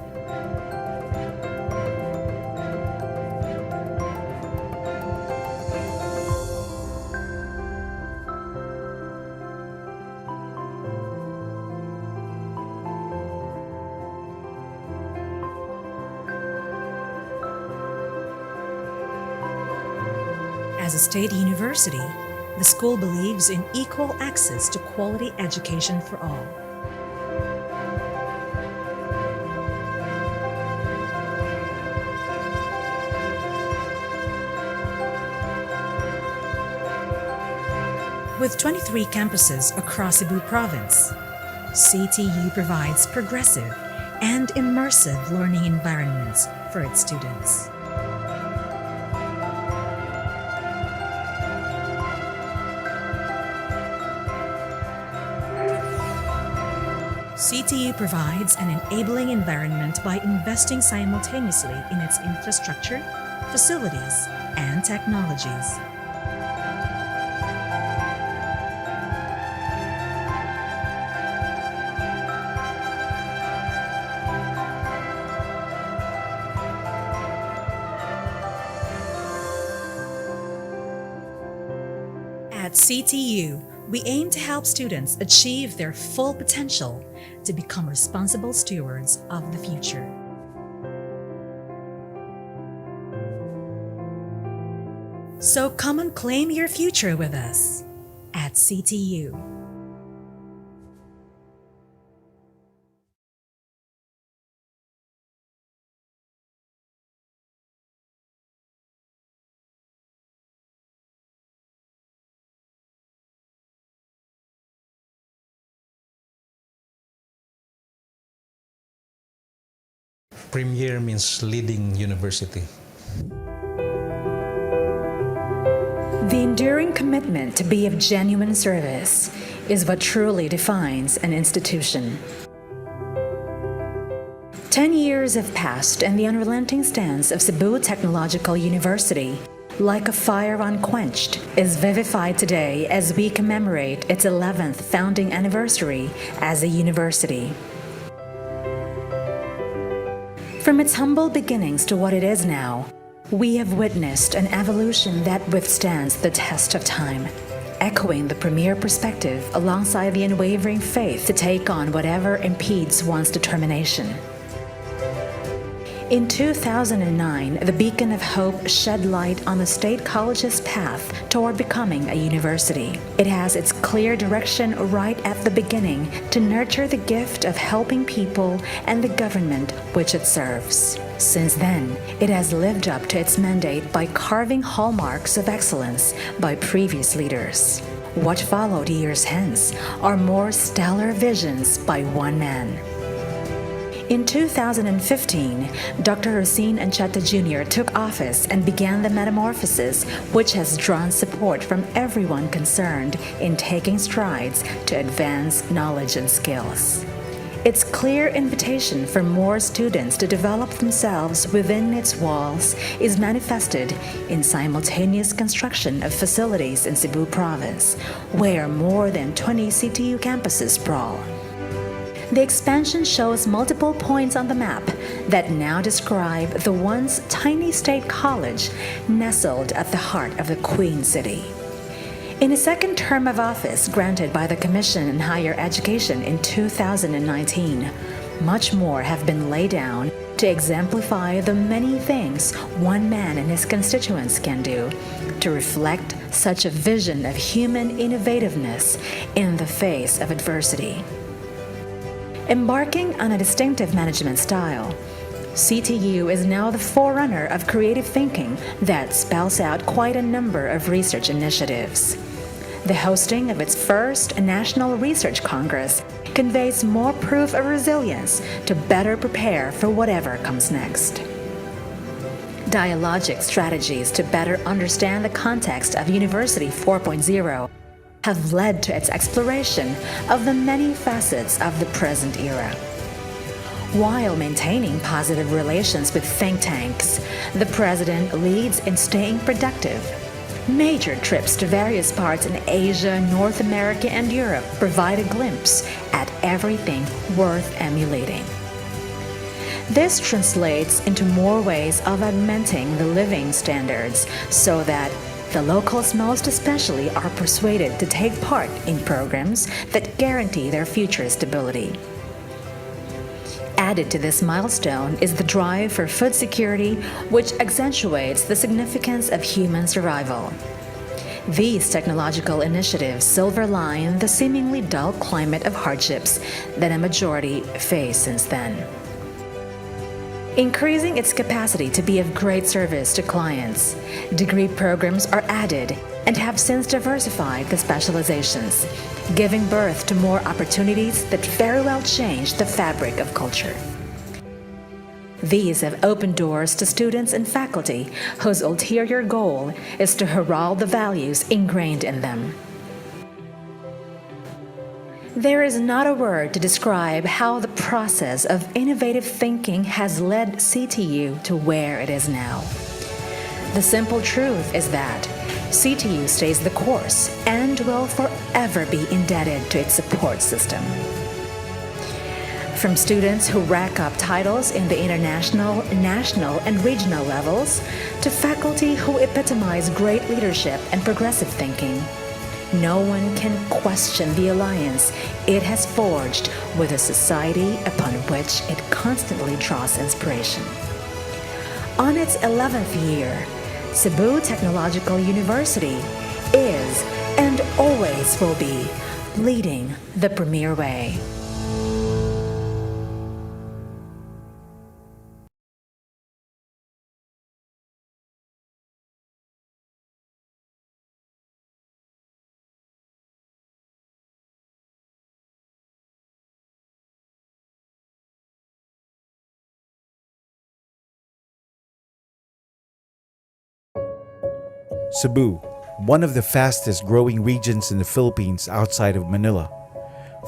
As a state university, the school believes in equal access to quality education for all. With 23 campuses across Cebu province, CTU provides progressive and immersive learning environments for its students. CTU provides an enabling environment by investing simultaneously in its infrastructure, facilities, and technologies. At CTU, we aim to help students achieve their full potential to become responsible stewards of the future. So come and claim your future with us at CTU. Premier means leading university. The enduring commitment to be of genuine service is what truly defines an institution. 10 years have passed, and the unrelenting stance of Cebu Technological University, like a fire unquenched, is vivified today as we commemorate its 11th founding anniversary as a university. From its humble beginnings to what it is now, we have witnessed an evolution that withstands the test of time, echoing the premier perspective alongside the unwavering faith to take on whatever impedes one's determination. In 2009, the beacon of hope shed light on the State College's path toward becoming a university. It has its clear direction right at the beginning to nurture the gift of helping people and the government which it serves. Since then, it has lived up to its mandate by carving hallmarks of excellence by previous leaders. What followed years hence are more stellar visions by one man. In 2015, Dr. Rosine Ancheta Jr. took office and began the metamorphosis which has drawn support from everyone concerned in taking strides to advance knowledge and skills. Its clear invitation for more students to develop themselves within its walls is manifested in simultaneous construction of facilities in Cebu Province, where more than 20 CTU campuses sprawl. The expansion shows multiple points on the map that now describe the once tiny state college nestled at the heart of the Queen City. In a second term of office granted by the Commission on Higher Education in 2019, much more have been laid down to exemplify the many things one man and his constituents can do to reflect such a vision of human innovativeness in the face of adversity. Embarking on a distinctive management style, CTU is now the forerunner of creative thinking that spells out quite a number of research initiatives. The hosting of its first National Research Congress conveys more proof of resilience to better prepare for whatever comes next. Dialogic strategies to better understand the context of University 4.0 have led to its exploration of the many facets of the present era. While maintaining positive relations with think tanks, the President leads in staying productive. Major trips to various parts in Asia, North America, and Europe provide a glimpse at everything worth emulating. This translates into more ways of augmenting the living standards so that the locals most especially are persuaded to take part in programs that guarantee their future stability. Added to this milestone is the drive for food security, which accentuates the significance of human survival. These technological initiatives silver-line the seemingly dull climate of hardships that a majority face since then. Increasing its capacity to be of great service to clients, degree programs are added and have since diversified the specializations, giving birth to more opportunities that very well change the fabric of culture. These have opened doors to students and faculty whose ulterior goal is to herald the values ingrained in them. There is not a word to describe how the process of innovative thinking has led CTU to where it is now. The simple truth is that CTU stays the course and will forever be indebted to its support system. From students who rack up titles in the international, national, and regional levels, to faculty who epitomize great leadership and progressive thinking, no one can question the alliance it has forged with a society upon which it constantly draws inspiration. On its 11th year, Cebu Technological University is and always will be leading the premier way. Cebu, one of the fastest growing regions in the Philippines outside of Manila,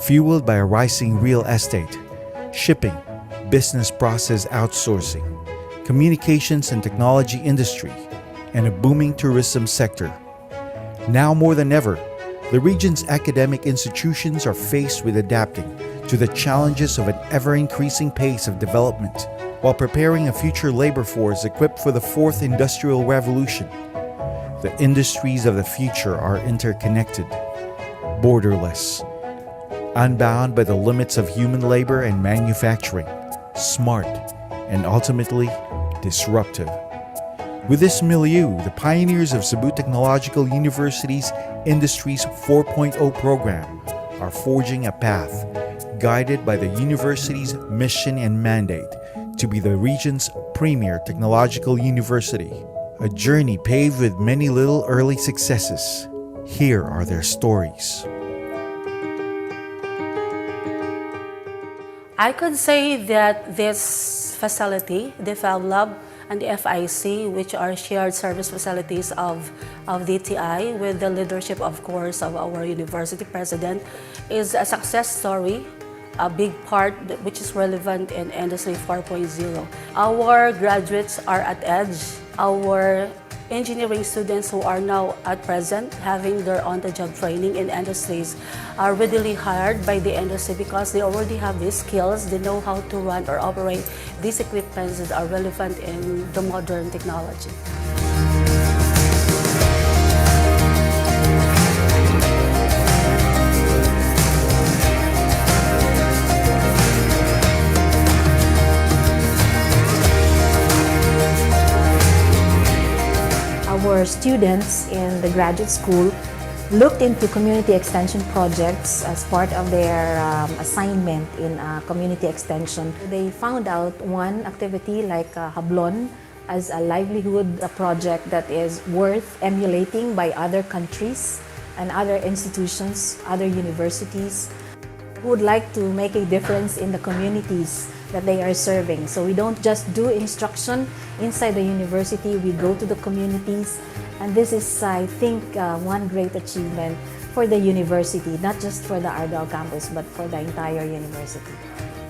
fueled by a rising real estate, shipping, business process outsourcing, communications and technology industry, and a booming tourism sector. Now more than ever, the region's academic institutions are faced with adapting to the challenges of an ever-increasing pace of development while preparing a future labor force equipped for the fourth industrial revolution. The industries of the future are interconnected, borderless, unbound by the limits of human labor and manufacturing, smart, and ultimately disruptive. With this milieu, the pioneers of Cebu Technological University's Industries 4.0 program are forging a path guided by the university's mission and mandate to be the region's premier technological university. A journey paved with many little early successes. Here are their stories. I could say that this facility, the Fab Lab and the FIC, which are shared service facilities of DTI with the leadership, of course, of our university president, is a success story, a big part which is relevant in Industry 4.0. Our graduates are at edge. Our engineering students who are now at present having their on-the-job training in industries are readily hired by the industry because they already have these skills. They know how to run or operate these equipments that are relevant in the modern technology. Our students in the graduate school looked into community extension projects as part of their assignment in community extension. They found out one activity like Hablon as a livelihood project that is worth emulating by other countries and other institutions, other universities who would like to make a difference in the communities that they are serving. So we don't just do instruction inside the university, we go to the communities, and this is, I think, one great achievement for the university, not just for the Ardao campus, but for the entire university.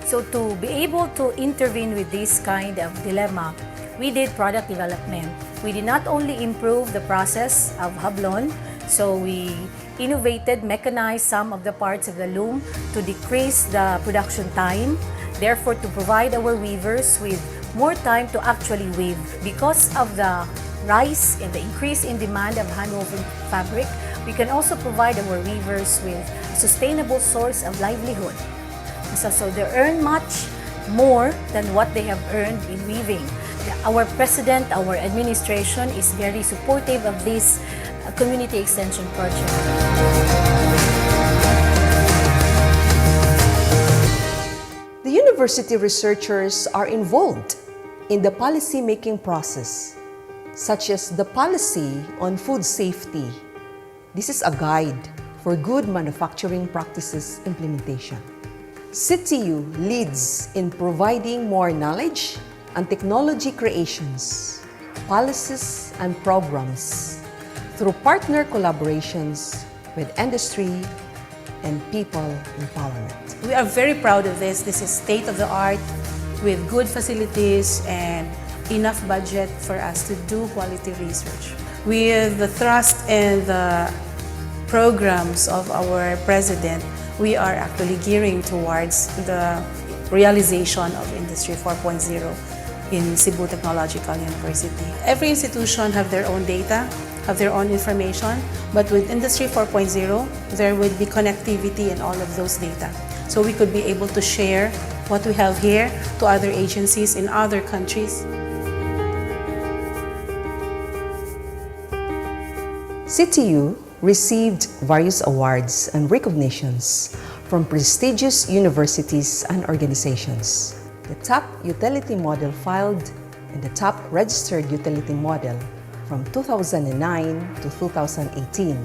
So to be able to intervene with this kind of dilemma, we did product development. We did not only improve the process of Hablon, so we innovated, mechanized some of the parts of the loom to decrease the production time, therefore to provide our weavers with more time to actually weave. Because of the rise and the increase in demand of handwoven fabric, we can also provide our weavers with a sustainable source of livelihood. So they earn much more than what they have earned in weaving. Our president, our administration is very supportive of this community extension project. The university researchers are involved in the policy-making process, such as the policy on food safety. This is a guide for good manufacturing practices implementation. CTU leads in providing more knowledge and technology creations, policies and programs through partner collaborations with industry, and people empowerment. We are very proud of this. This is state of the art with good facilities and enough budget for us to do quality research. With the thrust and the programs of our president, we are actually gearing towards the realization of Industry 4.0 in Cebu Technological University. Every institution have their own data, have their own information, but with Industry 4.0, there would be connectivity in all of those data. So we could be able to share what we have here to other agencies in other countries. CTU received various awards and recognitions from prestigious universities and organizations. The top utility model filed and the top registered utility model from 2009 to 2018.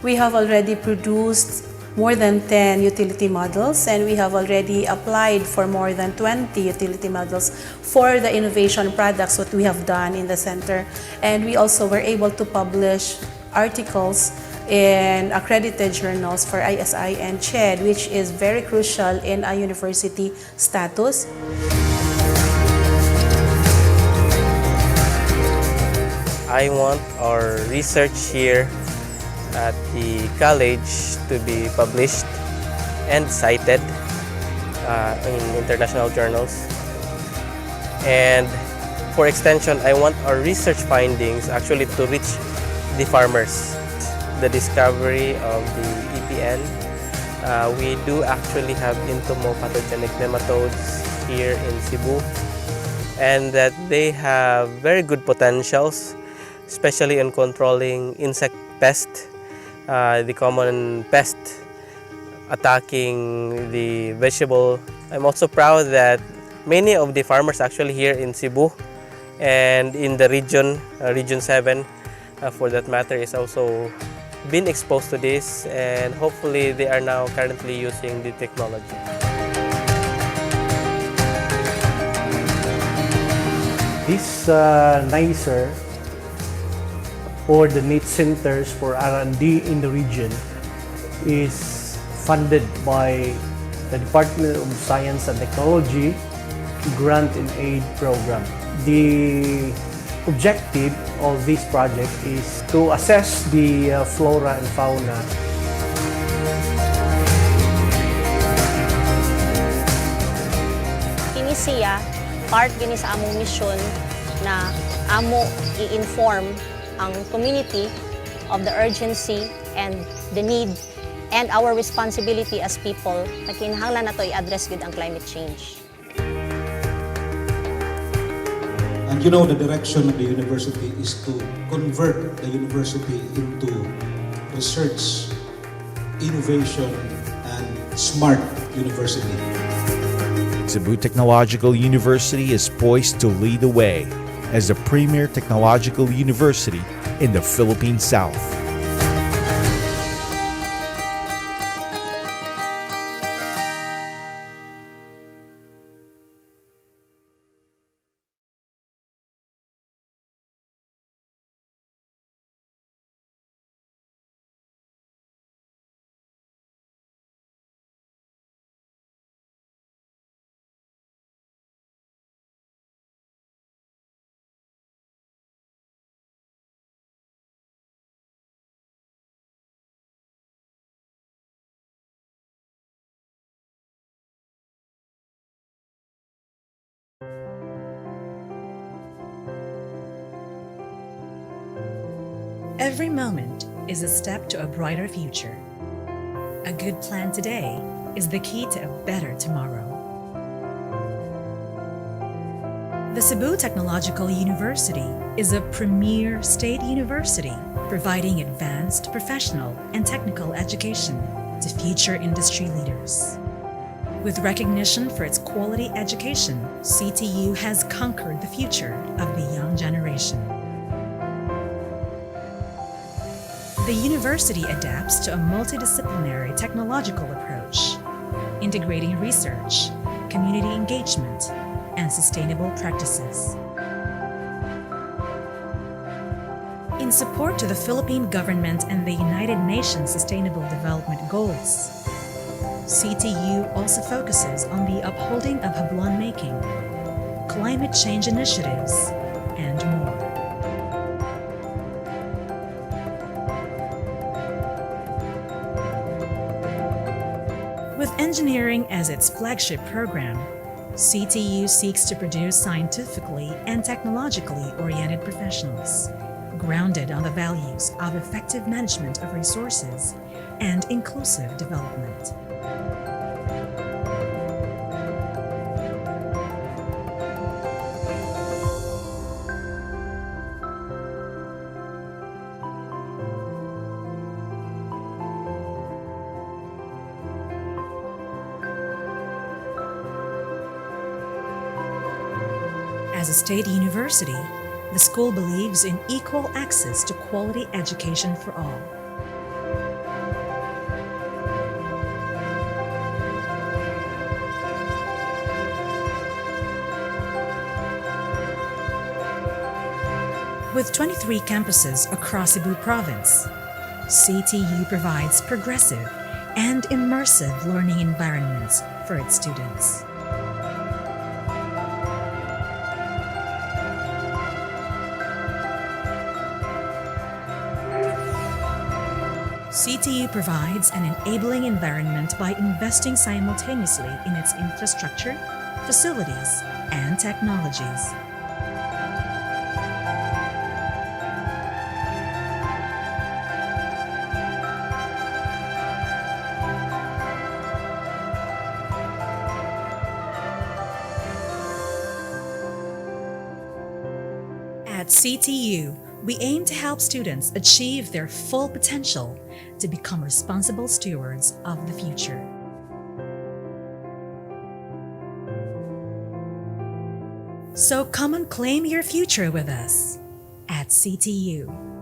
We have already produced more than 10 utility models, and we have already applied for more than 20 utility models for the innovation products that we have done in the center. And we also were able to publish articles in accredited journals for ISI and CHED, which is very crucial in a university status. I want our research here at the college to be published and cited in international journals. And for extension, I want our research findings actually to reach the farmers. The discovery of the EPN, we do actually have entomopathogenic nematodes here in Cebu, and that they have very good potentials, especially in controlling insect pest, the common pest attacking the vegetable. I'm also proud that many of the farmers actually here in Cebu and in the region, Region 7 for that matter, is also been exposed to this, and hopefully they are now currently using the technology. This NICER, or the NIT Centers for R&D in the region, is funded by the Department of Science and Technology Grant and Aid Program. The objective of this project is to assess the flora and fauna. Kini siya, part gini sa among mission na amo i-inform ang community of the urgency and the need and our responsibility as people na kinahanglan nato i-address gud ang climate change. And you know, the direction of the university is to convert the university into research, innovation, and smart university. Cebu Technological University is poised to lead the way as the premier technological university in the Philippine South. Every moment is a step to a brighter future. A good plan today is the key to a better tomorrow. The Cebu Technological University is a premier state university providing advanced professional and technical education to future industry leaders. With recognition for its quality education, CTU has conquered the future of the young generation. The university adapts to a multidisciplinary technological approach, integrating research, community engagement, and sustainable practices. In support to the Philippine government and the United Nations Sustainable Development Goals, CTU also focuses on the upholding of hablon making, climate change initiatives, and more. With engineering as its flagship program, CTU seeks to produce scientifically and technologically oriented professionals, grounded on the values of effective management of resources and inclusive development. As a state university, the school believes in equal access to quality education for all. With 23 campuses across Cebu province, CTU provides progressive and immersive learning environments for its students. CTU provides an enabling environment by investing simultaneously in its infrastructure, facilities, and technologies. At CTU, we aim to help students achieve their full potential to become responsible stewards of the future. So come and claim your future with us at CTU.